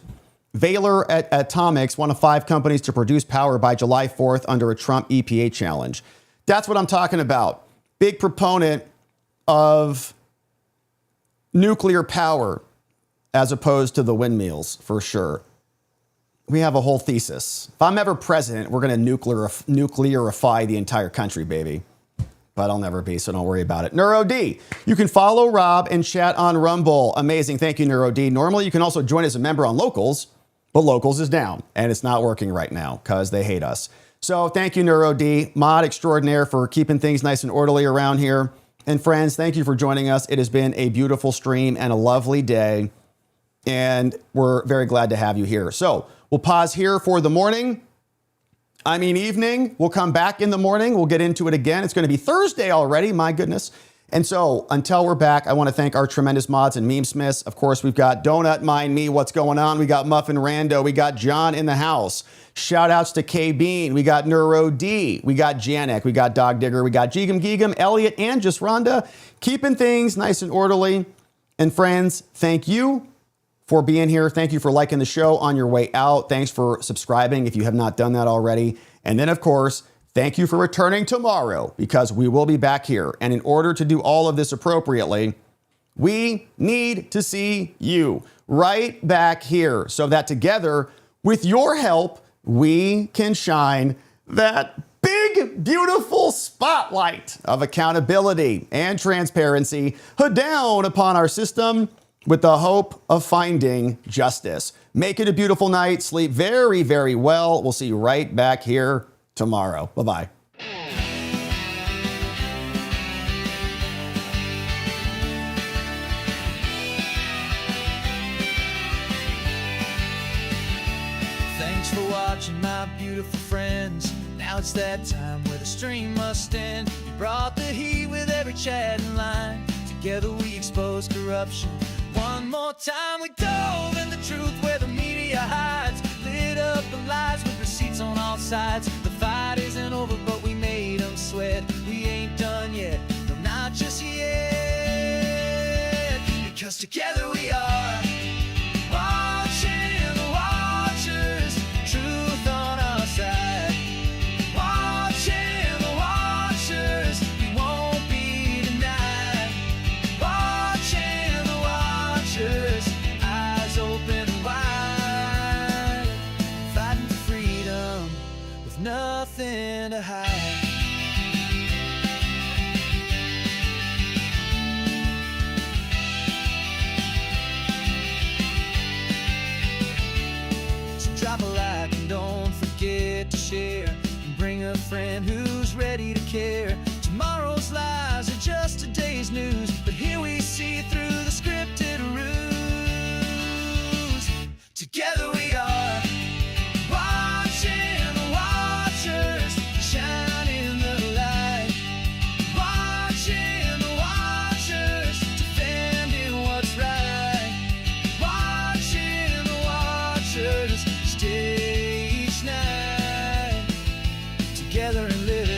Valor at Atomics, one of 5 companies to produce power by July 4th under a Trump EPA challenge. That's what I'm talking about. Big proponent of nuclear power as opposed to the windmills, for sure. We have a whole thesis. If I'm ever president, we're going to nuclearify the entire country, baby. But I'll never be, so don't worry about it. Neuro D, you can follow Rob and chat on Rumble. Amazing. Thank you, Neuro D. Normally, you can also join as a member on Locals, but Locals is down, and it's not working right now because they hate us. So thank you, Neuro D, mod extraordinaire, for keeping things nice and orderly around here. And friends, thank you for joining us. It has been a beautiful stream and a lovely day, and we're very glad to have you here. So we'll pause here for the evening. We'll come back in the morning. We'll get into it again. It's going to be Thursday already. My goodness. And so until we're back, I want to thank our tremendous mods and meme smiths. Of course, we've got Donut Mind Me. What's going on? We got Muffin Rando. We got John in the house. Shout outs to K Bean. We got Neuro D. We got Janek. We got Dog Digger. We got Geegum Geegum, Elliot, and just Rhonda. Keeping things nice and orderly. And friends, thank you for being here. Thank you for liking the show on your way out. Thanks for subscribing if you have not done that already. And then, of course, thank you for returning tomorrow because we will be back here. And in order to do all of this appropriately, we need to see you right back here so that together, with your help, we can shine that big beautiful spotlight of accountability and transparency hood down upon our system with the hope of finding justice. Make it a beautiful night. Sleep very, very well. We'll see you right back here tomorrow. Bye-bye.
Thanks for watching, my beautiful friends. Now it's that time where the stream must end. We brought the heat with every chat and line. Together we exposed corruption. One more time we dove in the truth where the media hides. Lit up the lies with receipts on all sides. The fight isn't over, but we made them sweat. We ain't done yet, no, not just yet. Because together we are watching the watchers, truth on our side. Watching the watchers, we won't be denied. Watching the watchers, eyes open wide. Fighting for freedom with nothing to hide. Drop a like and don't forget to share. And bring a friend who's ready to care. Tomorrow's lies are just today's news, but here we see through the scripted ruse. Together we are watching the watchers, shining the light. Watching the watchers, defending what's right. Watching the watchers, stay each night together and live it.